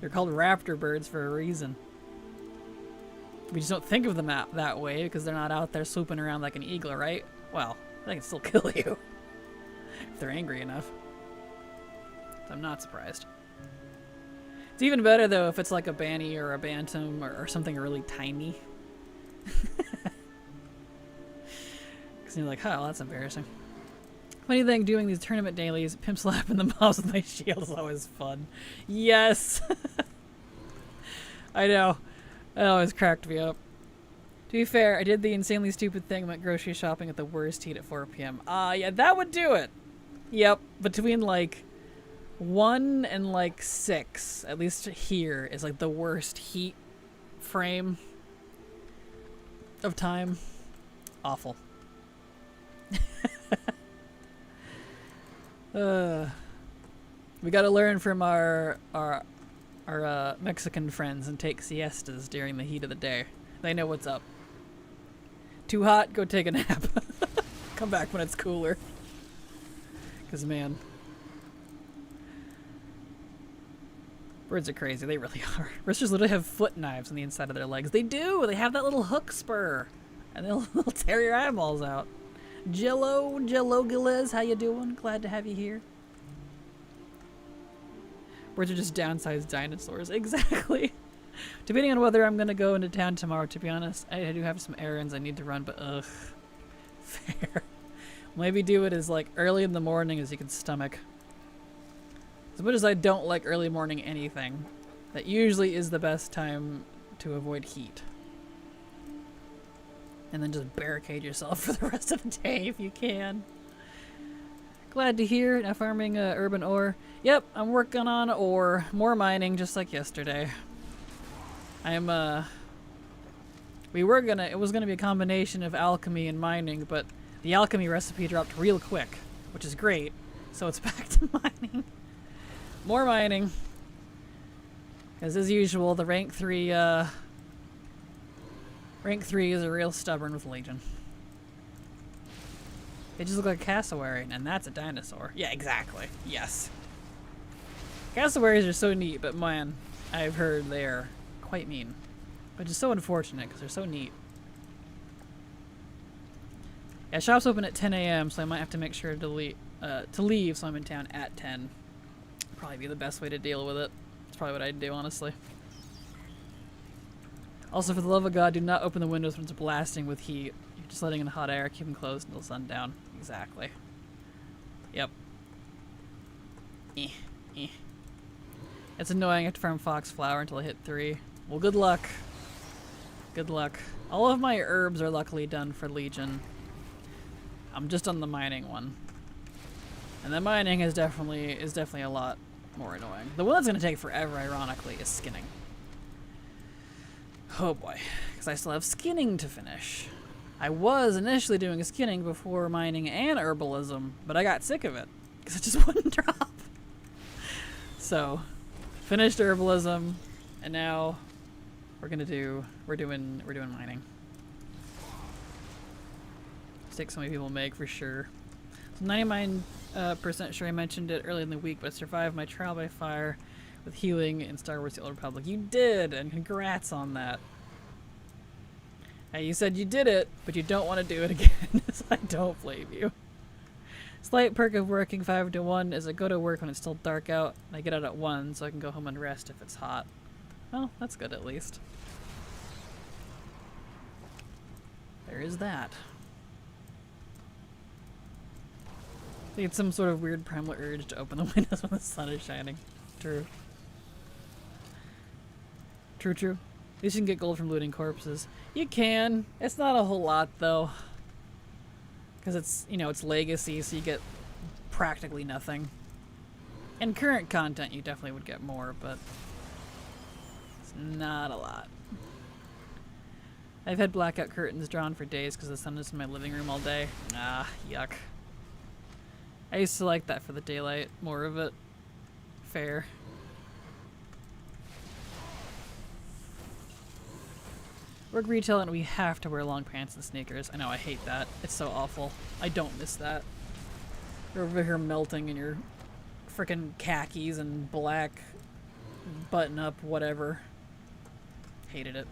They're called raptor birds for a reason. We just don't think of them that way because they're not out there swooping around like an eagle, right? Well, they can still kill you if they're angry enough. So I'm not surprised. It's even better though if it's like a banny or a bantam or something really tiny. Because you're like, oh, well, that's embarrassing. Funny thing, doing these tournament dailies, pimp slapping the mobs with my shield is always fun. Yes! I know. That always cracked me up. To be fair, I did the insanely stupid thing, went grocery shopping at the worst heat at 4 p.m. Yeah, that would do it! Yep, between like 1 and like 6, at least here, is like the worst heat frame of time. Awful. We gotta learn from our Mexican friends and take siestas during the heat of the day. They know what's up. Too hot, go take a nap. Come back when it's cooler. Because, man. Birds are crazy. They really are. Roosters literally have foot knives on the inside of their legs. They do! They have that little hook spur. And they'll tear your eyeballs out. Jello Gilles, how you doing? Glad to have you here. Birds are just downsized dinosaurs. Exactly. Depending on whether I'm going to go into town tomorrow, to be honest, I do have some errands I need to run, but ugh. Fair. Maybe do it as like early in the morning as you can stomach. As much as I don't like early morning anything, that usually is the best time to avoid heat. And then just barricade yourself for the rest of the day if you can. Glad to hear. Now farming urban ore. Yep, I'm working on ore. More mining, just like yesterday. I'm, it was gonna be a combination of alchemy and mining, but the alchemy recipe dropped real quick, which is great. So it's back to mining. More mining. Because as usual, the rank 3s are real stubborn with Legion. They just look like cassowary, and that's a dinosaur. Yeah, exactly. Yes. Cassowaries are so neat, but man, I've heard they're quite mean. Which is so unfortunate, because they're so neat. Yeah, shop's open at 10 a.m., so I might have to make sure to leave so I'm in town at 10. Probably be the best way to deal with it. That's probably what I'd do, honestly. Also, for the love of God, do not open the windows when it's blasting with heat. You're just letting in hot air. Keep them closed until sundown. Exactly. Yep. It's annoying. I have to farm foxflower until I hit 3. Well, good luck. Good luck. All of my herbs are luckily done for Legion. I'm just on the mining one. And the mining is definitely a lot more annoying. The one that's going to take forever, ironically, is skinning. Oh boy. Because I still have skinning to finish. I was initially doing a skinning before mining and herbalism, but I got sick of it. Because it just wouldn't drop. So, finished herbalism, and now we're doing mining. Mistake so many people make for sure. So 99% sure I mentioned it early in the week, but I survived my trial by fire with healing in Star Wars: The Old Republic. You did, and congrats on that. Hey, you said you did it, but you don't want to do it again, so I don't blame you. Slight perk of working 5 to 1 is I go to work when it's still dark out, and I get out at 1 so I can go home and rest if it's hot. Well, that's good at least. There is that. I think it's some sort of weird primal urge to open the windows when the sun is shining. True. True, true. At least you can get gold from looting corpses. You can. It's not a whole lot, though. Because it's, you know, it's legacy, so you get practically nothing. In current content, you definitely would get more, but it's not a lot. I've had blackout curtains drawn for days because the sun is in my living room all day. Ah, yuck. I used to like that for the daylight, more of it. Fair. Work retail and we have to wear long pants and sneakers. I know, I hate that. It's so awful. I don't miss that. You're over here melting in your frickin' khakis and black button-up whatever. Hated it.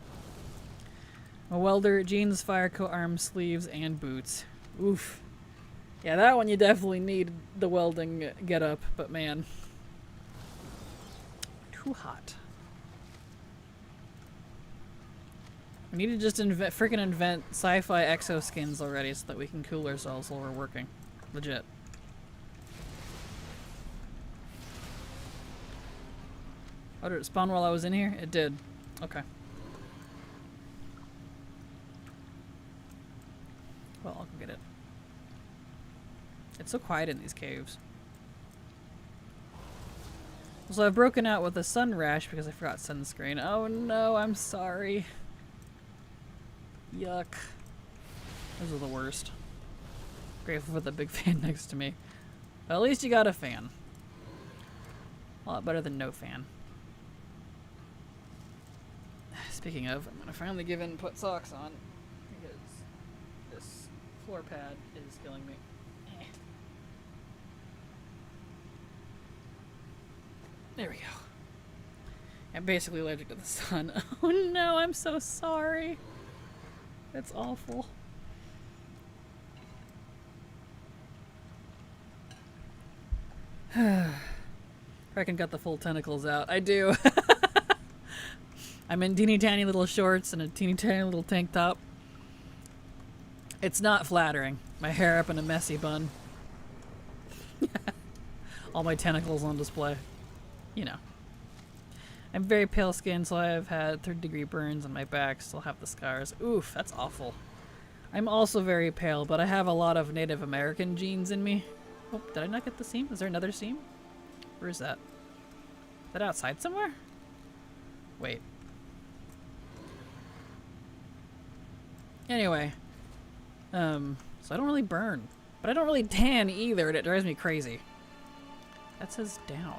A welder, jeans, fire coat, arm sleeves, and boots. Oof. Yeah, that one you definitely need the welding get-up, but man. Too hot. We need to just frickin' invent sci-fi exoskins already so that we can cool ourselves while we're working. Legit. Oh, did it spawn while I was in here? It did. Okay. Well, I'll go get it. It's so quiet in these caves. So I've broken out with a sun rash because I forgot sunscreen. Oh no, I'm sorry. Yuck. Those are the worst. Grateful for the big fan next to me. But at least you got a fan. A lot better than no fan. Speaking of, I'm gonna finally give in and put socks on because this floor pad is killing me. There we go. I'm basically allergic to the sun. Oh no, I'm so sorry. That's awful. Kraken got the full tentacles out. I do. I'm in teeny tiny little shorts and a teeny tiny little tank top. It's not flattering. My hair up in a messy bun. All my tentacles on display. You know. I'm very pale skinned, so I have had 3rd-degree burns on my back, still have the scars. Oof, that's awful. I'm also very pale, but I have a lot of Native American genes in me. Oh, did I not get the seam? Is there another seam? Where is that? Is that outside somewhere? Wait. Anyway. So I don't really burn. But I don't really tan either, and it drives me crazy. That says down.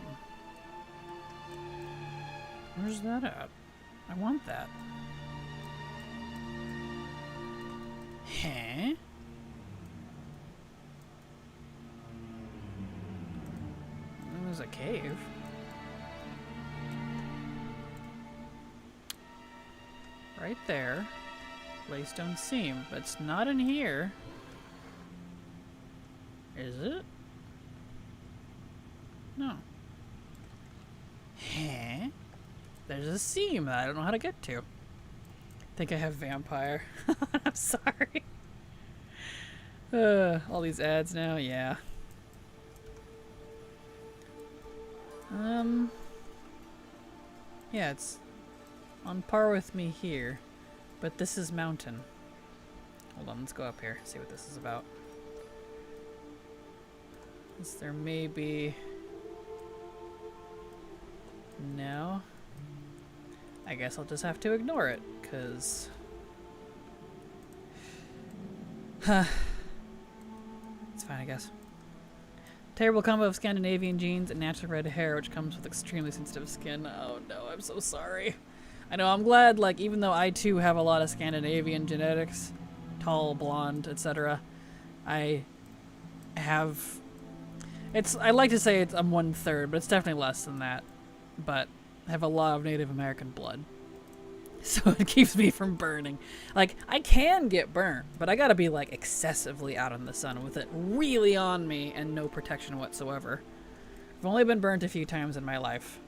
Where's that at? I want that. Huh? There's a cave. Right there. Laystone seam, but it's not in here. Is it? No. Huh? There's a seam that I don't know how to get to. I think I have vampire. I'm sorry. All these ads now, yeah. Yeah, it's on par with me here, but this is mountain. Hold on, let's go up here, see what this is about. There may be... No. I guess I'll just have to ignore it, because... Huh. It's fine, I guess. Terrible combo of Scandinavian genes and natural red hair, which comes with extremely sensitive skin. Oh no, I'm so sorry. I know, I'm glad, like, even though I too have a lot of Scandinavian genetics, tall, blonde, etc., I have... I like to say I'm 1/3, but it's definitely less than that. But I have a lot of Native American blood. So it keeps me from burning. Like, I can get burnt, but I gotta be, like, excessively out in the sun with it really on me and no protection whatsoever. I've only been burnt a few times in my life.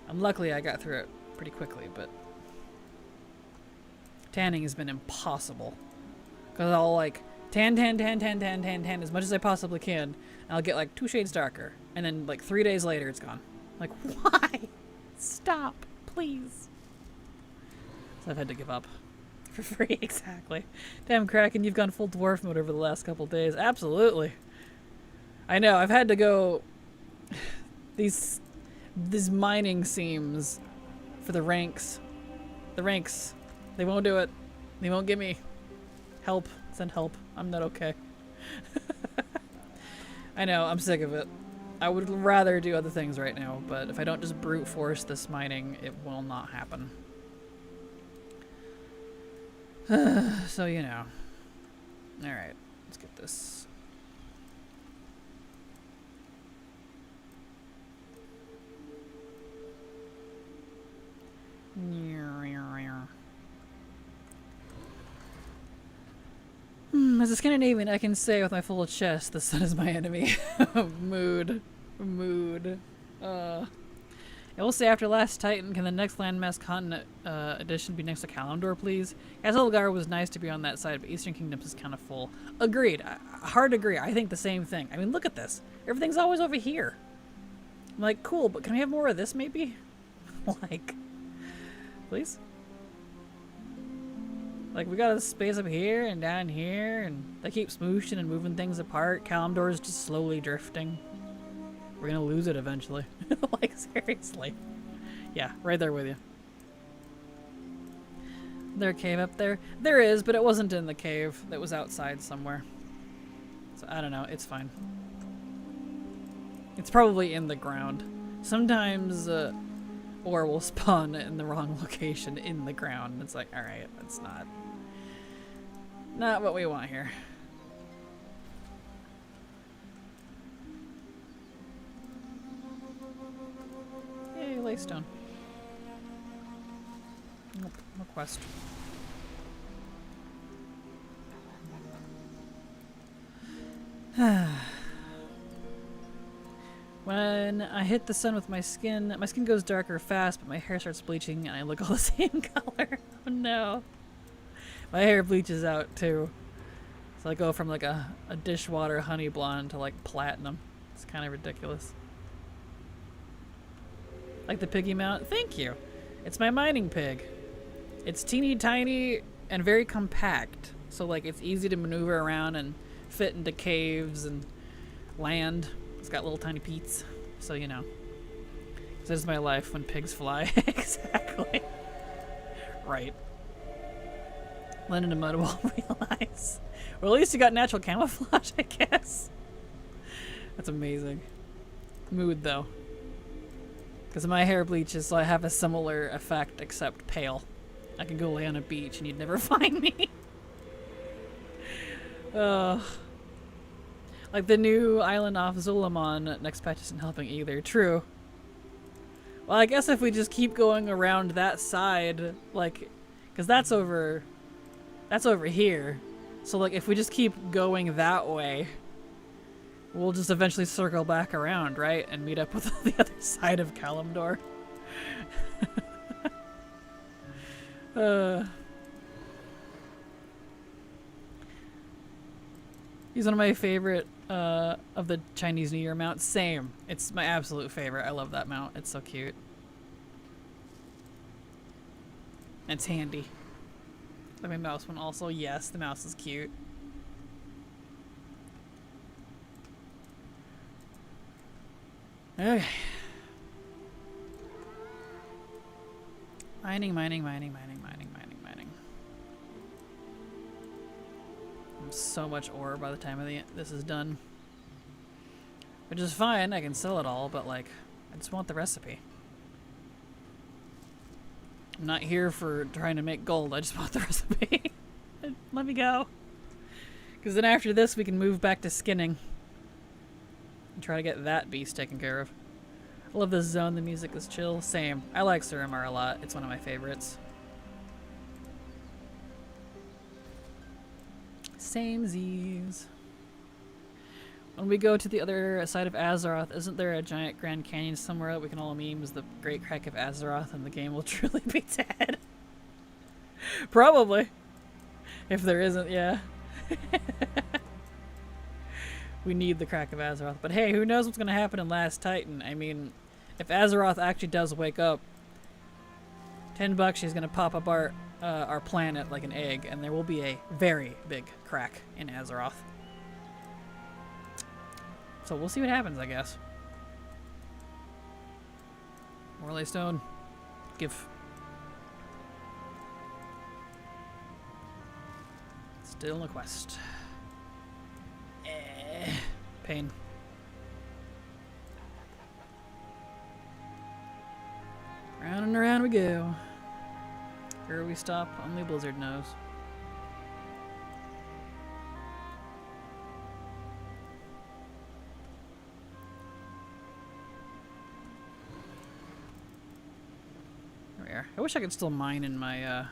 And luckily I got through it pretty quickly, but tanning has been impossible. Because I'll like tan as much as I possibly can, and I'll get like 2 shades darker, and then like 3 days later it's gone. Like, why? Stop, please. So I've had to give up. For free, exactly. Damn, Kraken, you've gone full dwarf mode over the last couple days. Absolutely. I know, I've had to go... These mining seams for the ranks. The ranks. They won't do it. They won't give me help. Send help. I'm not okay. I know, I'm sick of it. I would rather do other things right now, but if I don't just brute force this mining, it will not happen. So, you know. Alright, let's get this. As a Scandinavian, I can say with my full chest, the sun is my enemy. Mood. I will say, after Last Titan, can the next landmass continent edition be next to Kalimdor, please? Azulgar was nice to be on that side, but Eastern Kingdoms is kind of full. Agreed. Hard agree. I think the same thing. I mean, look at this. Everything's always over here. I'm like, cool, but can we have more of this, maybe? Like, please? Like, we got a space up here and down here, and they keep smooshing and moving things apart. Kalimdor is just slowly drifting. We're gonna lose it eventually. Like, seriously. Yeah, right there with you. Is there a cave up there? There is, but it wasn't in the cave. It was outside somewhere. So, I don't know. It's fine. It's probably in the ground. Sometimes, ore will spawn in the wrong location in the ground. It's like, alright, that's not what we want here. Yay, laystone. Nope, no quest. When I hit the sun with my skin goes darker fast, but my hair starts bleaching and I look all the same color. Oh no. My hair bleaches out too. So I go from like a dishwater honey blonde to like platinum. It's kind of ridiculous. Like the piggy mount? Thank you. It's my mining pig. It's teeny tiny and very compact. So like it's easy to maneuver around and fit into caves and land. It's got little tiny peats. So you know. This is my life when pigs fly. Exactly. Right. Land in a mud wall, realize. Well, at least you got natural camouflage, I guess. That's amazing. Mood though. Because my hair bleaches, so I have a similar effect, except pale. I can go lay on a beach and you'd never find me. Like the new island off Zulamon next patch isn't helping either. True. Well, I guess if we just keep going around that side, like, because that's over here. So like if we just keep going that way, we'll just eventually circle back around, right? And meet up with the other side of Kalimdor. He's one of my favorite of the Chinese New Year mounts. Same. It's my absolute favorite. I love that mount. It's so cute. And it's handy. Like my mouse one also. Yes, the mouse is cute. Okay. Mining. So much ore by the time this is done. Which is fine, I can sell it all, but like, I just want the recipe. I'm not here for trying to make gold, I just want the recipe. Let me go. Because then after this we can move back to skinning. And try to get that beast taken care of. I love this zone, the music is chill. Same. I like Suramar a lot, it's one of my favorites. Samesies. when we go to the other side of Azeroth, isn't there a giant Grand Canyon somewhere that we can all meme as the Great Crack of Azeroth and the game will truly be dead? Probably. If there isn't, yeah. We need the Crack of Azeroth. But hey, who knows what's going to happen in Last Titan? I mean, if Azeroth actually does wake up, $10 she's going to pop up our planet like an egg, and there will be a very big crack in Azeroth. So we'll see what happens, I guess. Morley Stone. Give. Still in a quest. Pain. Round and around we go. Where we stop, only Blizzard knows. There we are. I wish I could still mine in my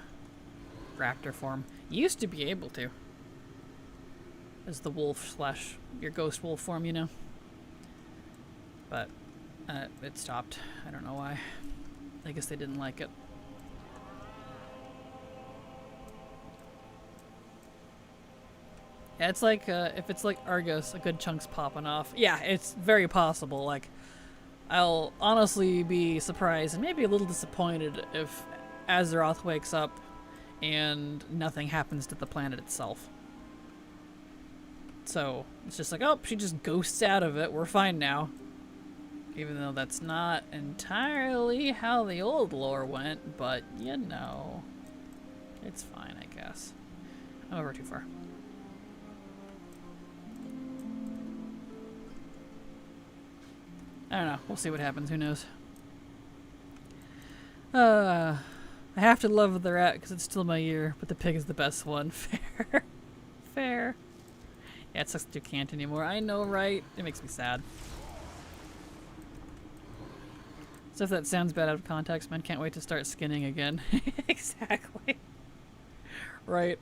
raptor form. Used to be able to. As the wolf slash your ghost wolf form, you know. But it stopped. I don't know why. I guess they didn't like it. Yeah, it's like if it's like Argus, a good chunk's popping off. Yeah, it's very possible. Like, I'll honestly be surprised and maybe a little disappointed if Azeroth wakes up and nothing happens to the planet itself. So it's just like, oh, she just ghosts out of it. We're fine now. Even though that's not entirely how the old lore went, but you know, it's fine, I guess. I'm over too far. I don't know. We'll see what happens. Who knows? I have to love the rat because it's still my year, but the pig is the best one. Fair. Fair. Yeah, it sucks that you can't anymore. I know, right? It makes me sad. So if that sounds bad out of context, man, can't wait to start skinning again. Exactly. Right.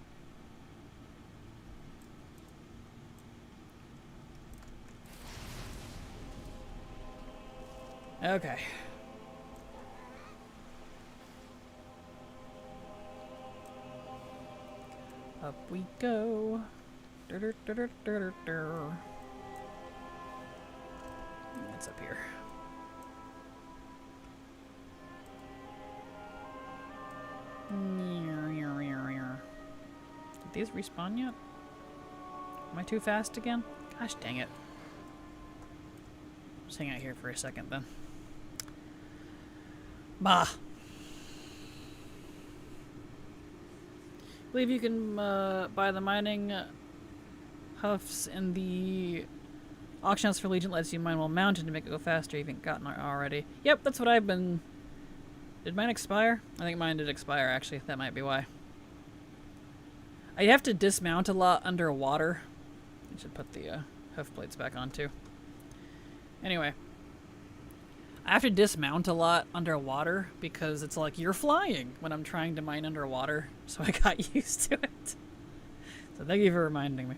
Okay. Up we go. What's up here? Did these respawn yet? Am I too fast again? Gosh dang it. Just hang out here for a second then. Bah! I believe you can buy the mining huffs in the auction house for Legion. Lets you mine while mounted to make it go faster. You haven't gotten it already. Yep, that's what I've been... Did mine expire? I think mine did expire, actually. That might be why. I have to dismount a lot underwater. I should put the hoof plates back on, too. Anyway. I have to dismount a lot underwater because it's like you're flying when I'm trying to mine underwater. So I got used to it. So thank you for reminding me.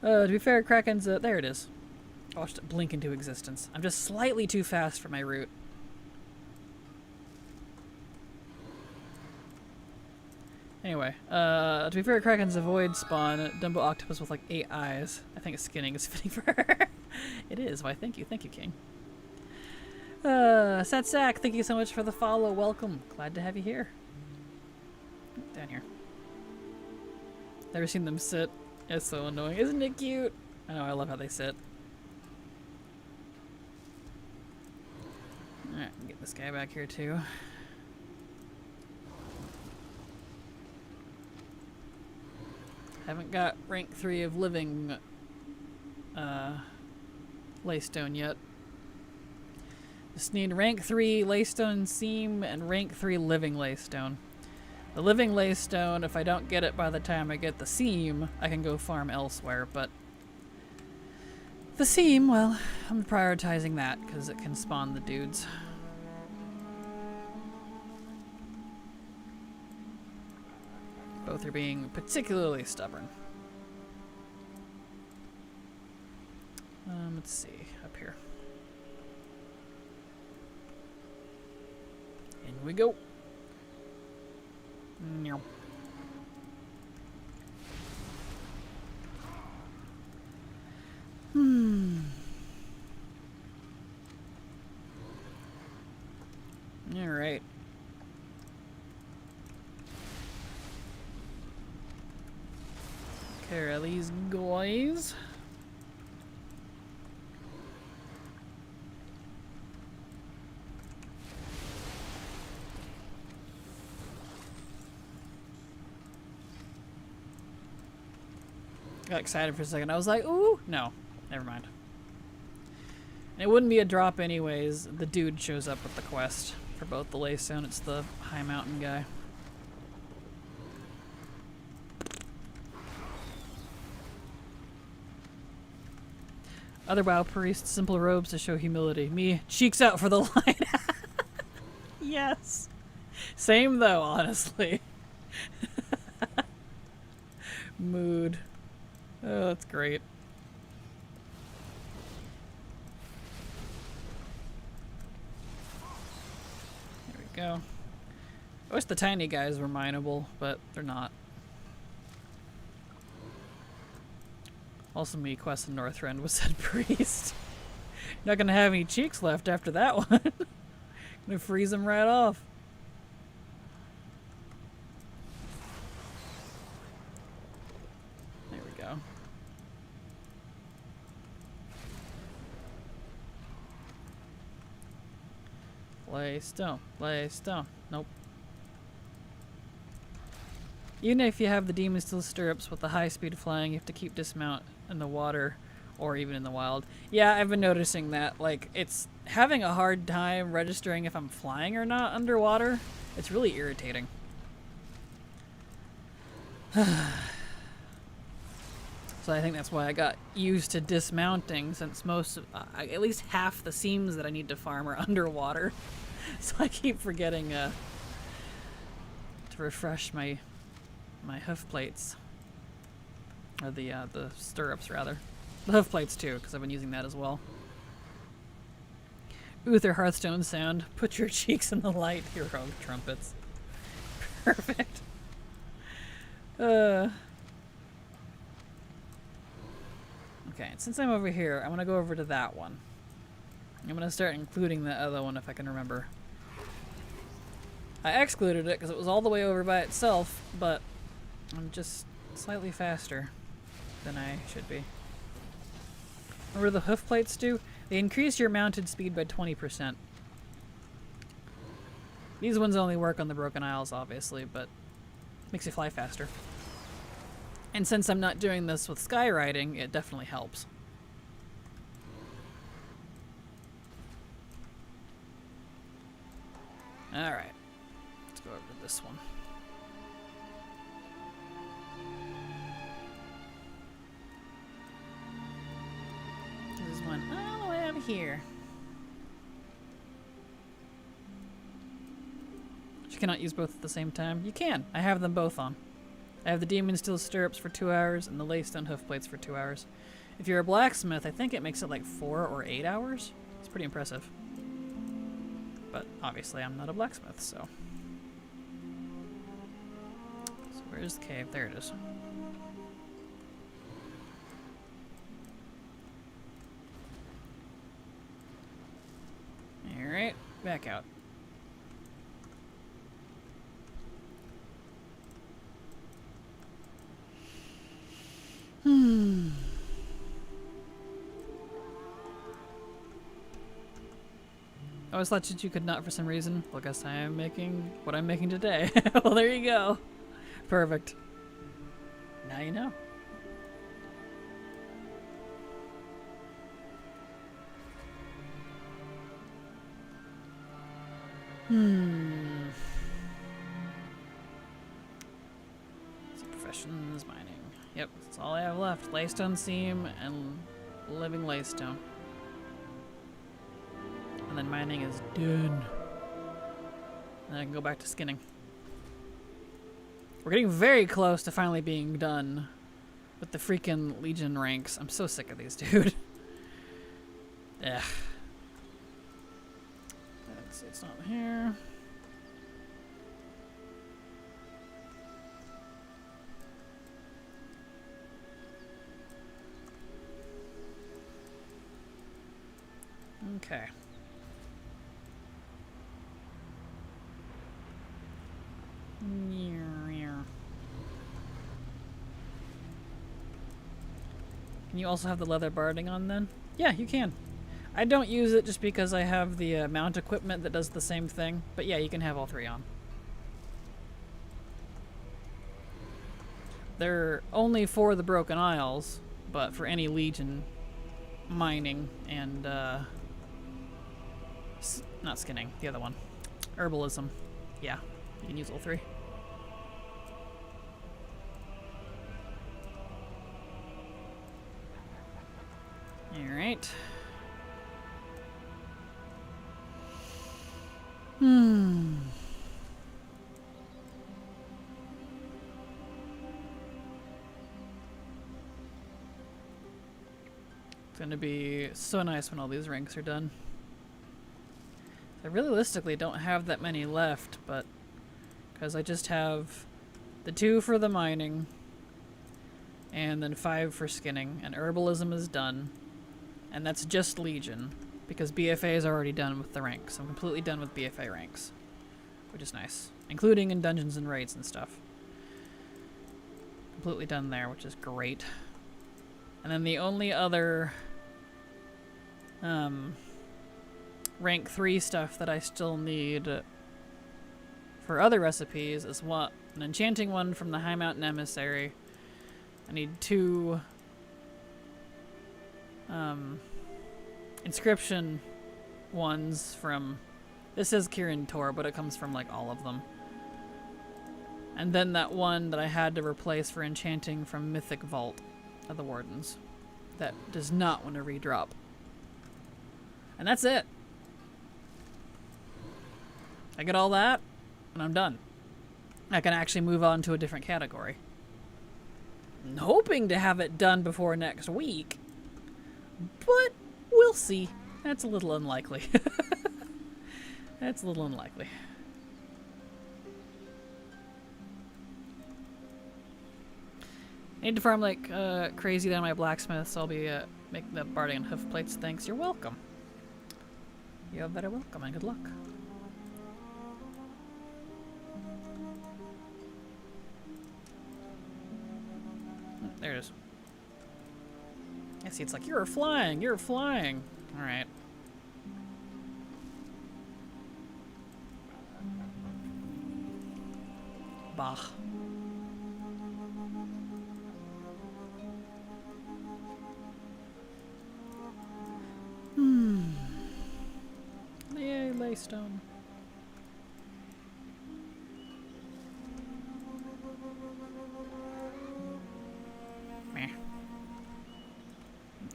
To be fair, Kraken's... there it is. I watched it blink into existence. I'm just slightly too fast for my route. Anyway, to be fair, Kraken's a void spawn, Dumbo octopus with like 8 eyes. I think skinning is fitting for her. It is. Why, thank you, King. Satsak, thank you so much for the follow. Welcome. Glad to have you here. Down here. Never seen them sit. It's so annoying. Isn't it cute? I know, I love how they sit. Alright, get this guy back here too. Haven't got rank 3 of living laystone yet. Just need rank 3 laystone seam and rank 3 living laystone. The living laystone, if I don't get it by the time I get the seam, I can go farm elsewhere, but the seam, well, I'm prioritizing that because it can spawn the dudes. Both are being particularly stubborn. Let's see, up here. In we go. Meow. All right. Care of these guys. Got excited for a second. I was like, ooh, no, never mind. And it wouldn't be a drop anyways. The dude shows up with the quest for both the Laystone. It's the high mountain guy. Other Bow Priest, simple robes to show humility. Me, cheeks out for the light. Yes. Same though, honestly. Mood. Oh, that's great. There we go. I wish the tiny guys were mineable, but they're not. Also, me quest in Northrend was said priest. Not gonna have any cheeks left after that one. Gonna freeze them right off. There we go. Lay stone. Lay stone. Nope. Even if you have the Demon Steel stirrups with the high speed flying, you have to keep dismount in the water or even in the wild. Yeah, I've been noticing that. Like, it's having a hard time registering if I'm flying or not underwater. It's really irritating. So I think that's why I got used to dismounting, since most of, at least half the seams that I need to farm are underwater. So I keep forgetting to refresh my hoof plates, or the stirrups rather. The hoof plates too, because I've been using that as well. Uther Hearthstone sound. Put your cheeks in the light, hero trumpets. Perfect. Okay, and since I'm over here, I'm gonna go over to that one. I'm gonna start including the other one if I can remember. I excluded it because it was all the way over by itself, but I'm just slightly faster than I should be. Remember the hoof plates do? They increase your mounted speed by 20%. These ones only work on the Broken Isles, obviously, but makes you fly faster. And since I'm not doing this with skywriting, it definitely helps. Alright. Let's go over to this one. This is one all the way over here. You cannot use both at the same time. You can. I have them both on. I have the Demon Steel stirrups for 2 hours and the Laystone hoof plates for 2 hours. If you're a blacksmith, I think it makes it like 4 or 8 hours. It's pretty impressive. But obviously I'm not a blacksmith, so. So where's the cave? There it is. Alright, back out. I always thought that you could not for some reason. Well, I guess I am making what I'm making today. Well, there you go. Perfect. Now you know. Professions mining. Yep, that's all I have left. Laystone seam and living laystone. And then mining is done. And I can go back to skinning. We're getting very close to finally being done with the freaking Legion ranks. I'm so sick of these, dude. Ugh. It's not here. Okay. Can you also have the leather barding on then? Yeah, you can. I don't use it just because I have the mount equipment that does the same thing. But yeah, you can have all three on. They're only for the Broken Isles, but for any Legion mining and, not skinning, the other one. Herbalism. Yeah, you can use all three. Alright. It's gonna be so nice when all these ranks are done. I realistically don't have that many left, but because I just have the 2 for the mining and then 5 for skinning, and herbalism is done, and that's just Legion because BFA is already done with the ranks. I'm completely done with BFA ranks, which is nice, including in dungeons and raids and stuff. Completely done there, which is great. And then the only other rank 3 stuff that I still need for other recipes is an enchanting one from the High Mountain Emissary. I need 2 inscription ones from, this says Kirin Tor, but it comes from like all of them. And then that one that I had to replace for enchanting from Mythic Vault of the Wardens that does not want to redrop. And that's it. I get all that, and I'm done. I can actually move on to a different category. I'm hoping to have it done before next week, but we'll see. That's a little unlikely. That's a little unlikely. I need to farm like crazy down my blacksmith, so I'll be making the barding and hoof plates. Thanks, you're welcome. You're very welcome, and good luck. There it is. I see, it's like, you're flying, you're flying. Alright. Bah. Yay, laystone. Meh.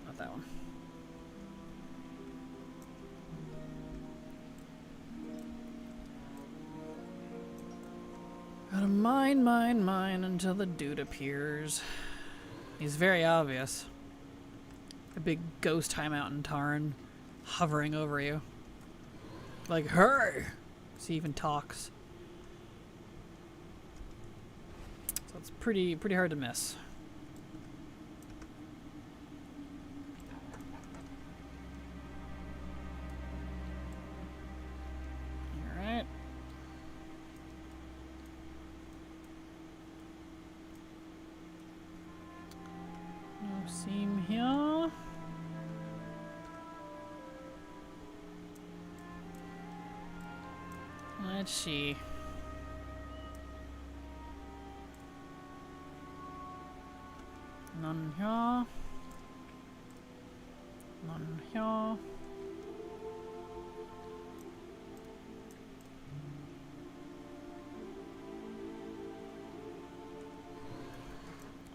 Not that one. Gotta mine until the dude appears. He's very obvious. A big ghost High Mountain Tarn hovering over you. Like, hey! So he even talks. So it's pretty hard to miss. Alright. No seam here. Let's see. None here. None here.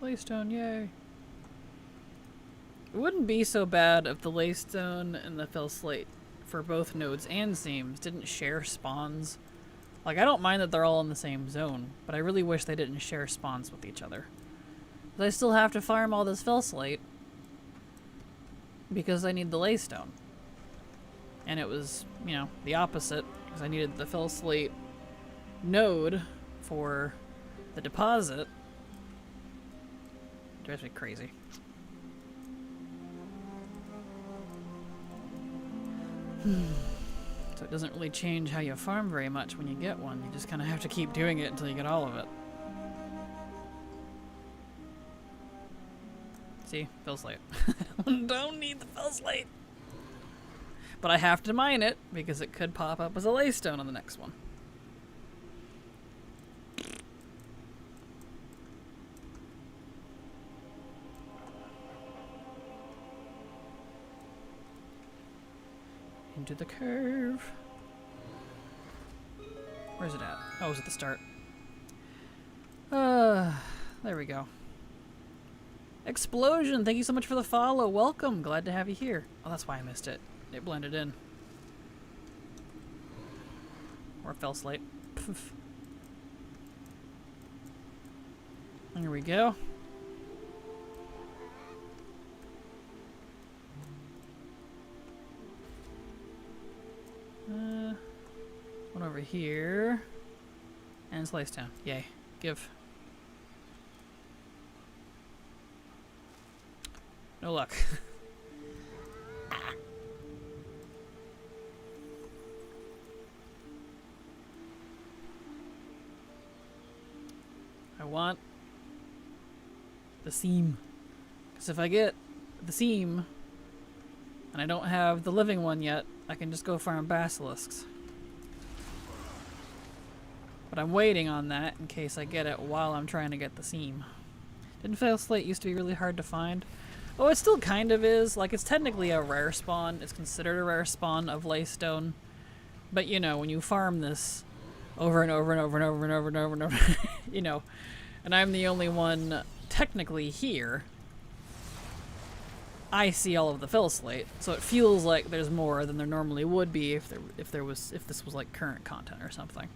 Laystone, yay. It wouldn't be so bad if the Laystone and the Fell Slate for both nodes and seams didn't share spawns. Like, I don't mind that they're all in the same zone, but I really wish they didn't share spawns with each other. But I still have to farm all this Fell Slate because I need the Laystone. and it was, you know, the opposite, because I needed the fill slate node for the deposit. It drives me crazy. So it doesn't really change how you farm very much when you get one. You just kind of have to keep doing it until you get all of it. See? Fill slate. Don't need the fill slate. But I have to mine it because it could pop up as a laystone on the next one. Into the curve. Where's it at? Oh, it's at the start. There we go. Explosion! Thank you so much for the follow. Welcome. Glad to have you here. Oh, that's why I missed it. It blended in. Or fell slate. Poof. There we go. One over here. And slice down. Yay. Give. No luck. I want the seam. Because if I get the seam and I don't have the living one yet, I can just go farm basilisks. But I'm waiting on that in case I get it while I'm trying to get the seam. Didn't fail slate used to be really hard to find? Oh, it still kind of is. Like, it's technically a rare spawn. It's considered a rare spawn of laystone. But, you know, when you farm this over and over and over and over and over and over and over, you know, and I'm the only one technically here, I see all of the fill slate, so it feels like there's more than there normally would be if this was like current content or something.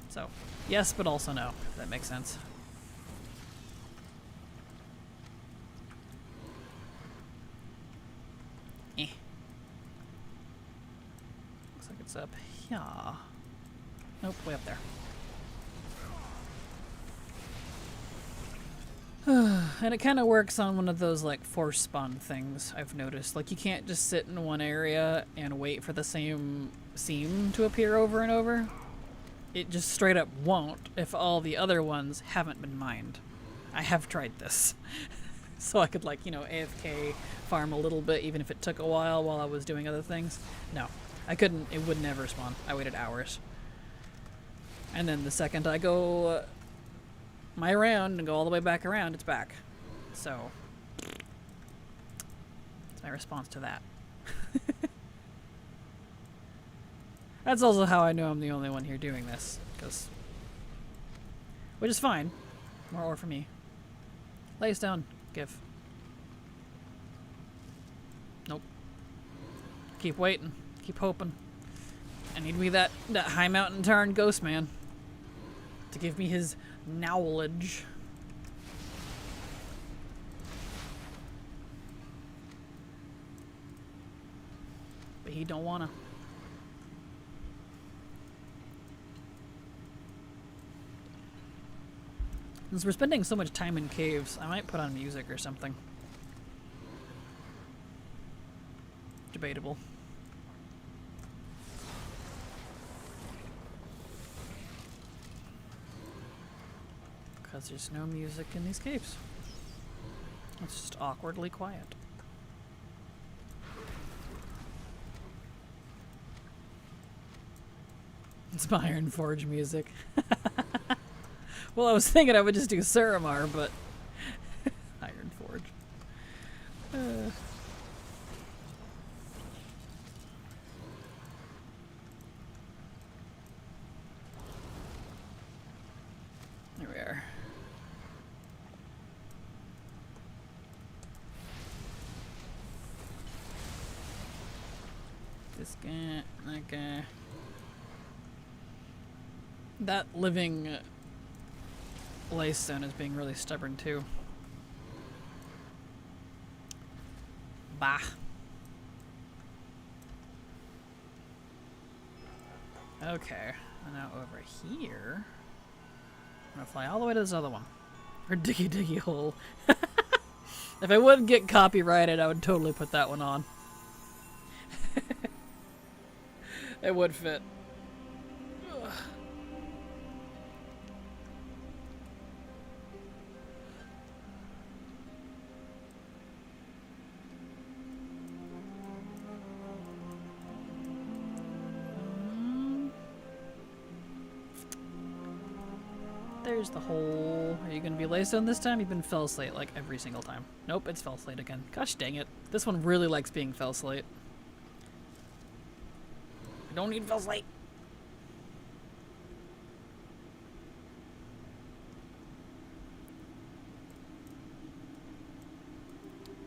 So, yes, but also no, if that makes sense. Eh. Looks like it's up here. Nope, way up there. And it kind of works on one of those like force spawn things I've noticed. Like, you can't just sit in one area and wait for the same seam to appear over and over. It just straight up won't if all the other ones haven't been mined. I have tried this. So I could, like, you know, AFK farm a little bit even if it took a while I was doing other things. No, I couldn't. It would never spawn. I waited hours. And then the second I go my round and go all the way back around, it's back. So that's my response to that. That's also how I know I'm the only one here doing this, which is fine. More ore for me. Lays down. Give. Nope. Keep waiting. Keep hoping. I need me that high mountain tarn ghost man to give me his knowledge. But he don't wanna. Since we're spending so much time in caves, I might put on music or something. Debatable. Because there's no music in these caves. It's just awkwardly quiet. It's my Iron Forge music. Well, I was thinking I would just do Suramar, but Iron Forge. There we are. This guy, that guy. That living Laystone is being really stubborn too. Bah. Okay, and now over here, I'm gonna fly all the way to this other one. Or diggy diggy hole. If I wouldn't get copyrighted, I would totally put that one on. It would fit. Ugh. There's the hole. Are you gonna be laced on this time? You've been fell slate like every single time. Nope, it's fell slate again. Gosh dang it. This one really likes being fell slate. I don't need fell slate.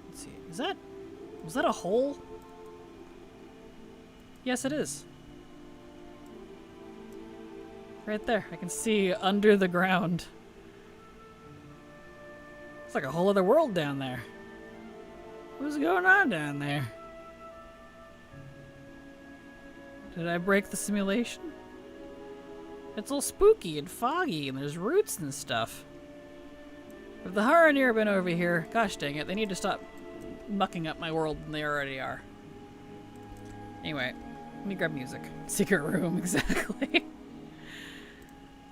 Let's see. Was that a hole? Yes, it is. Right there. I can see under the ground. It's like a whole other world down there. What's going on down there? Did I break the simulation? It's all spooky and foggy and there's roots and stuff. If the Haranir have been over here, gosh dang it, they need to stop mucking up my world than they already are. Anyway, let me grab music. Secret room, exactly.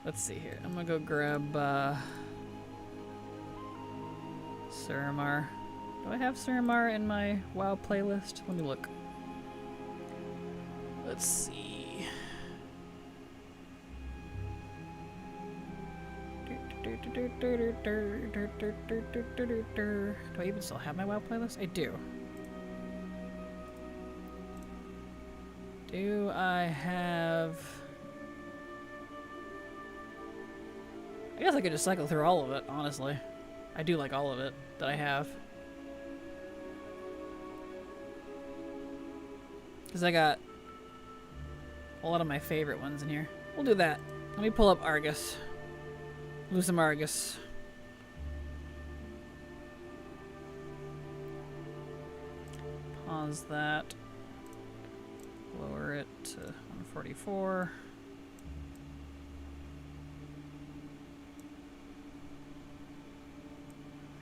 Let's see here. I'm gonna go grab Suramar. Do I have Suramar in my WoW playlist? Let me look. Let's see. Do I even still have my WoW playlist? I do. Do I have... I guess I could just cycle through all of it, honestly. I do like all of it that I have. Because I got a lot of my favorite ones in here. We'll do that. Let me pull up Argus. Lucem Argus. Pause that. Lower it to 144.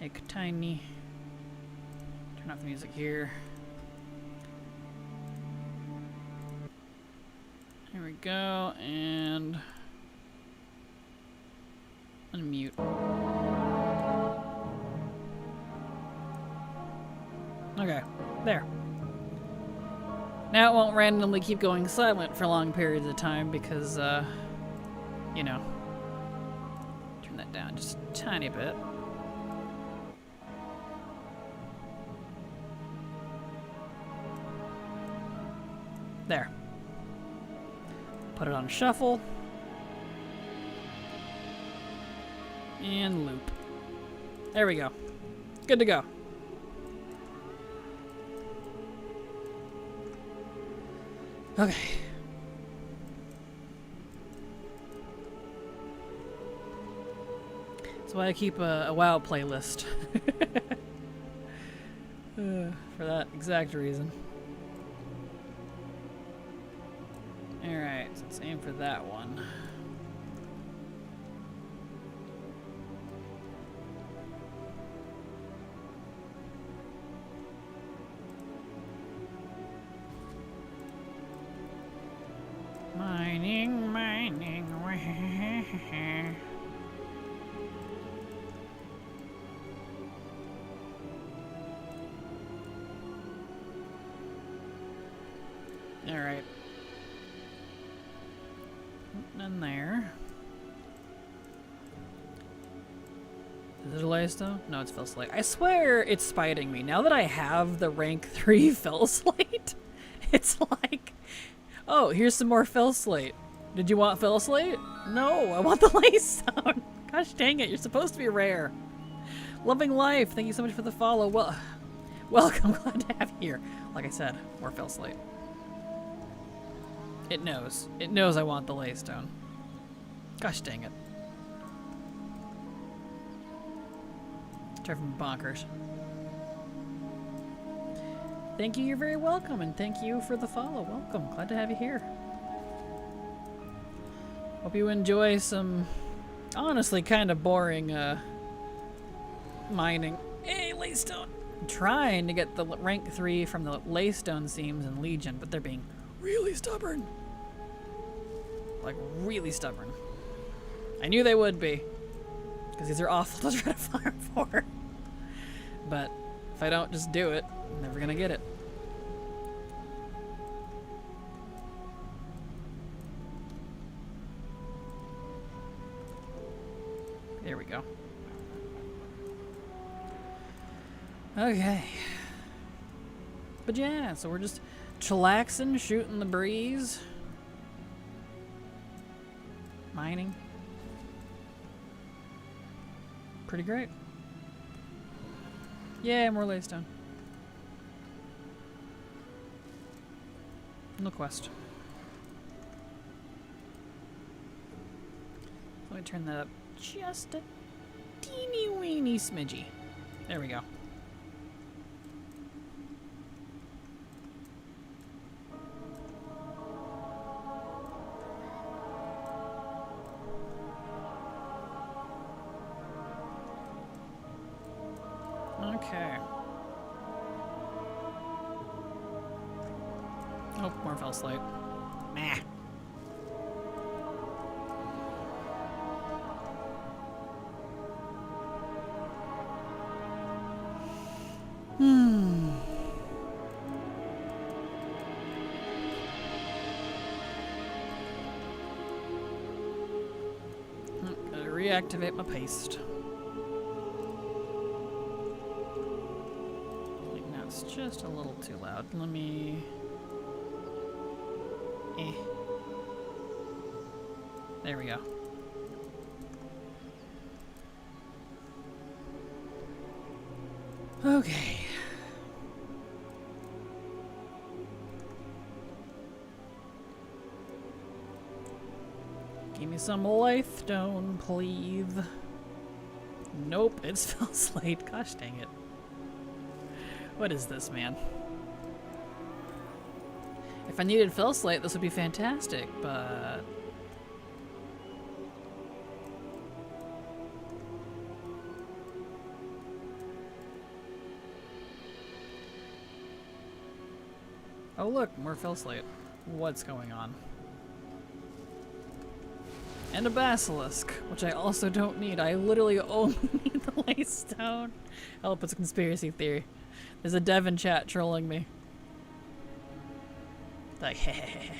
Make tiny. Turn off the music here. Here we go, and unmute. Okay, there. Now it won't randomly keep going silent for long periods of time because, you know, turn that down just a tiny bit. There. Put it on shuffle. And loop. There we go. Good to go. Okay. That's why I keep a WoW playlist. For that exact reason. Alright, so let's aim for that one. Mining, mining. Alright. In there. Is it a Lystone? No, it's Fell Slate. I swear it's spiting me. Now that I have the rank 3 Fell Slate, it's like, oh, here's some more Fell Slate. Did you want Fell Slate? No, I want the Lystone. Gosh dang it, you're supposed to be rare. Loving Life, thank you so much for the follow. Well, welcome, glad to have you here. Like I said, more Fell Slate. It knows. It knows I want the Laystone. Gosh dang it. Driving me bonkers. Thank you, you're very welcome, and thank you for the follow. Welcome, glad to have you here. Hope you enjoy some honestly kind of boring mining. Hey, Laystone! I'm trying to get the rank 3 from the Laystone seams in Legion, but they're being really stubborn. Like, really stubborn. I knew they would be, because these are awful to try to farm for. But if I don't just do it, I'm never gonna get it. There we go. Okay. But yeah, so we're just chillaxing, shooting the breeze. Mining. Pretty great. Yeah, more Laystone. No quest. Let me turn that up just a teeny weeny smidgy. There we go. Okay. Oh, more fell slate. Meh. Gotta reactivate my paste. It's just a little too loud. Let me... There we go. Okay. Give me some Laystone, please. Nope, it's fell slate. Gosh dang it. What is this, man? If I needed fell slate, this would be fantastic, but... Oh look, more fell slate. What's going on? And a basilisk, which I also don't need. I literally only need the Laystone. Help, it's a conspiracy theory. There's a dev in chat trolling me. Like, hehehe.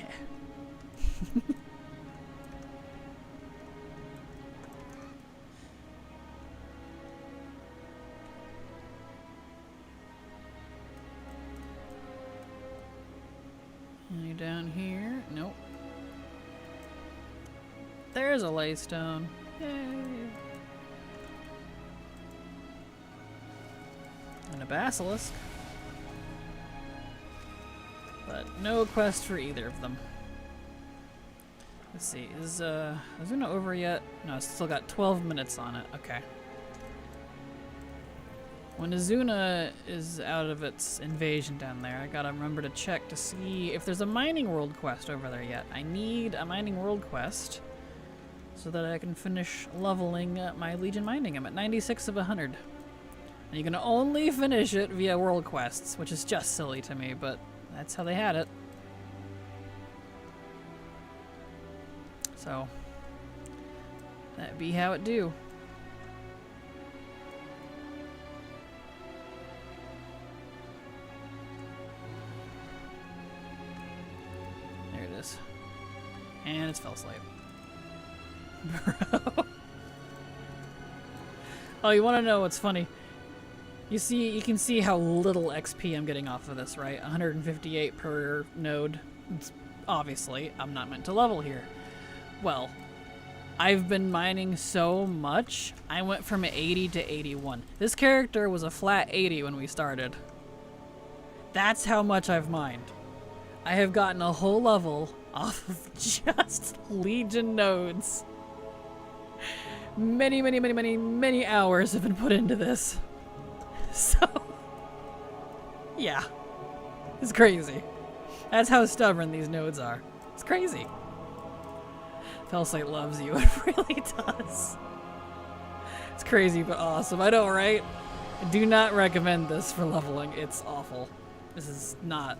Any down here? Nope. There's a Laystone. Yay. And a basilisk. But no quest for either of them. Let's see, is Azuna over yet? No, it's still got 12 minutes on it. Okay. When Azuna is out of its invasion down there, I gotta remember to check to see if there's a mining world quest over there yet. I need a mining world quest so that I can finish leveling my Legion mining. I'm at 96 of 100. And you can only finish it via world quests, which is just silly to me, but that's how they had it. So, that be how it do. There it is. And it's fell slate. Bro. Oh, you want to know what's funny? You can see how little XP I'm getting off of this, right? 158 per node. Obviously, I'm not meant to level here. Well, I've been mining so much, I went from 80 to 81. This character was a flat 80 when we started. That's how much I've mined. I have gotten a whole level off of just Legion nodes. Many hours have been put into this. So, yeah, it's crazy. That's how stubborn these nodes are. It's crazy. Felsight loves you. It really does. It's crazy but awesome. I know, right? I do not recommend this for leveling. It's awful. This is not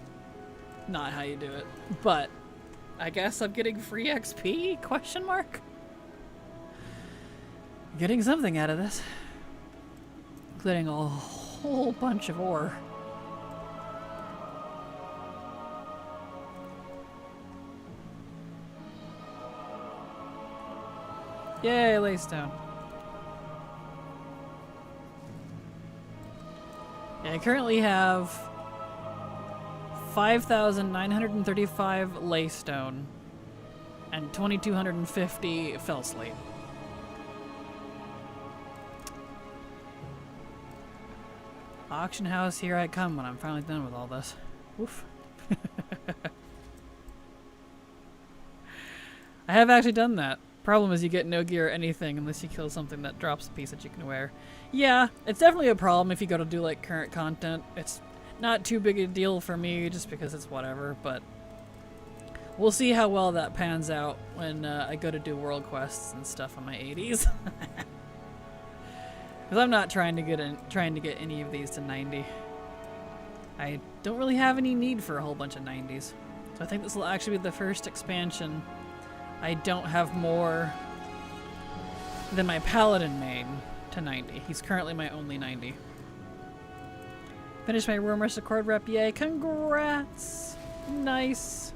how you do it. But I guess I'm getting free XP? Question mark? Getting something out of this. Including a whole bunch of ore. Yay, Laystone. Yeah, I currently have 5,935 Laystone and 2,250 Felslate. Auction house, here I come when I'm finally done with all this. Oof. I have actually done that. Problem is you get no gear or anything unless you kill something that drops a piece that you can wear. Yeah, it's definitely a problem if you go to do like current content. It's not too big a deal for me just because it's whatever, but we'll see how well that pans out when I go to do world quests and stuff on my 80s. Because I'm not trying to get any of these to 90. I don't really have any need for a whole bunch of 90s. So I think this will actually be the first expansion I don't have more than my Paladin main to 90. He's currently my only 90. Finished my Rumors Accord rep, yay, congrats! Nice.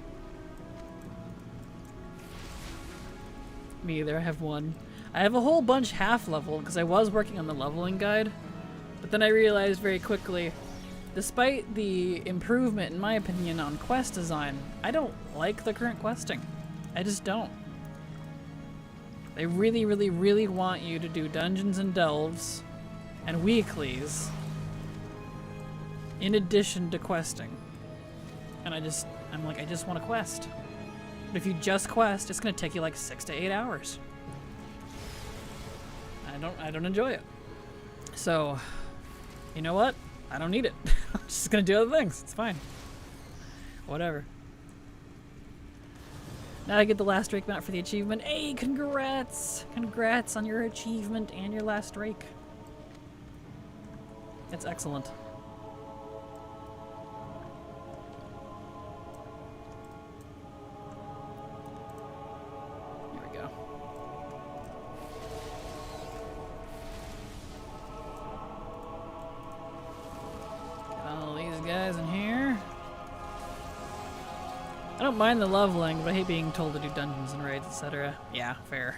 Me either, I have one. I have a whole bunch half level because I was working on the leveling guide, but then I realized very quickly, despite the improvement in my opinion on quest design, I don't like the current questing. I just don't. They really, really, really want you to do dungeons and delves and weeklies in addition to questing. And I'm like, I just want to quest. But if you just quest, it's going to take you like 6 to 8 hours. I don't enjoy it. So, you know what? I don't need it. I'm just going to do other things. It's fine. Whatever. Now I get the last Drake mount for the achievement. Hey, congrats! Congrats on your achievement and your last Drake. It's excellent. Here we go. Get all these guys in here. I don't mind the leveling, but I hate being told to do dungeons and raids, etc. Yeah, fair.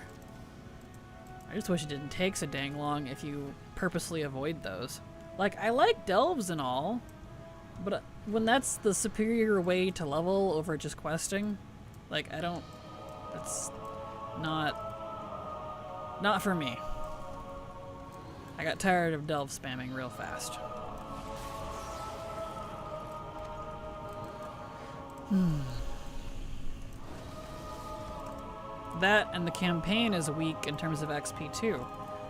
I just wish it didn't take so dang long if you purposely avoid those. Like, I like delves and all, but when that's the superior way to level over just questing, like, that's not for me. I got tired of delve spamming real fast. That and the campaign is weak in terms of XP too.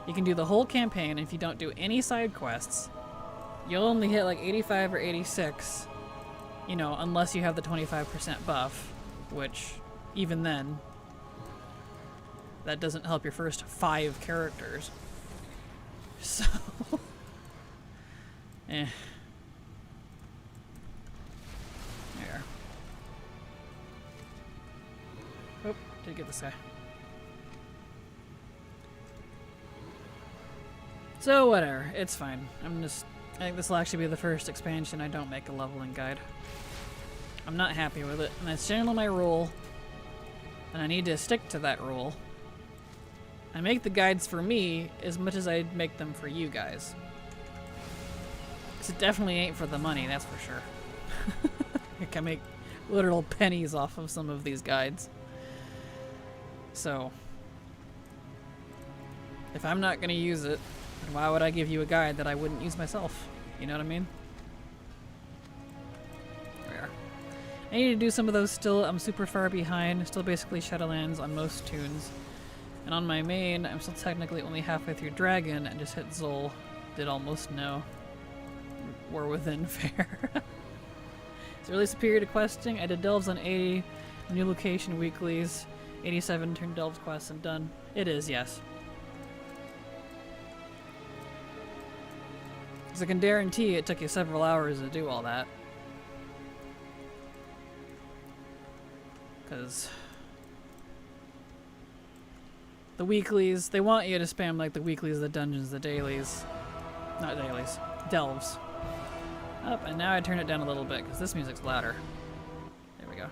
You can do the whole campaign, and if you don't do any side quests, you'll only hit like 85 or 86, you know, unless you have the 25% buff, which even then, that doesn't help your first 5 characters. So, eh. There. Oh, did get this guy. So whatever, it's fine. I think this will actually be the first expansion I don't make a leveling guide. I'm not happy with it, and that's generally my rule, and I need to stick to that rule. I make the guides for me as much as I make them for you guys. Because it definitely ain't for the money, that's for sure. I can make literal pennies off of some of these guides. So, if I'm not going to use it, then why would I give you a guide that I wouldn't use myself? You know what I mean? There. I need to do some of those still. I'm super far behind. Still basically Shadowlands on most tunes. And on my main, I'm still technically only halfway through Dragon and just hit Zol. Did almost no. We're within fair. It's really superior to questing. I did delves on 80, new location weeklies, 87 turned Delves quests and done. It is, yes. Because I can guarantee it took you several hours to do all that. Because the weeklies, they want you to spam like the weeklies, the dungeons, the dailies. Not dailies. Delves. Up, and now I turn it down a little bit because this music's louder. There we go.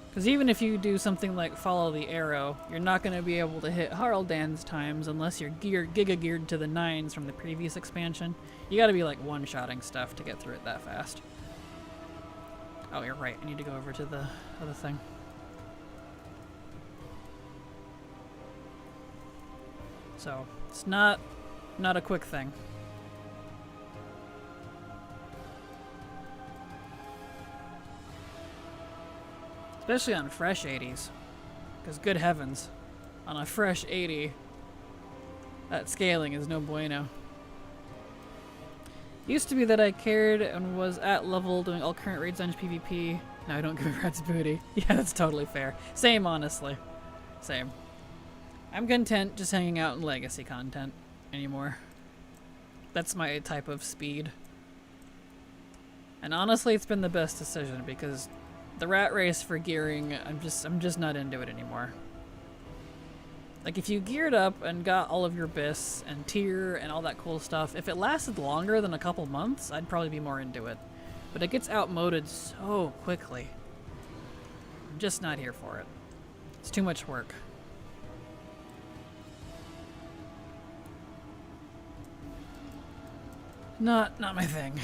Because even if you do something like follow the arrow, you're not going to be able to hit Haraldan's times unless you're giga geared to the 9s from the previous expansion. You got to be like one-shotting stuff to get through it that fast. Oh, you're right. I need to go over to the other thing. So, it's not a quick thing. Especially on fresh 80s. Because good heavens, on a fresh 80, that scaling is no bueno. Used to be that I cared and was at level doing all current raids on PvP. Now I don't give a rat's booty. Yeah, that's totally fair. Same, honestly. Same. I'm content just hanging out in legacy content anymore. That's my type of speed. And honestly, it's been the best decision because the rat race for gearing, I'm just not into it anymore. Like, if you geared up and got all of your bis and tier and all that cool stuff, if it lasted longer than a couple months, I'd probably be more into it. But it gets outmoded so quickly. I'm just not here for it. It's too much work. Not my thing.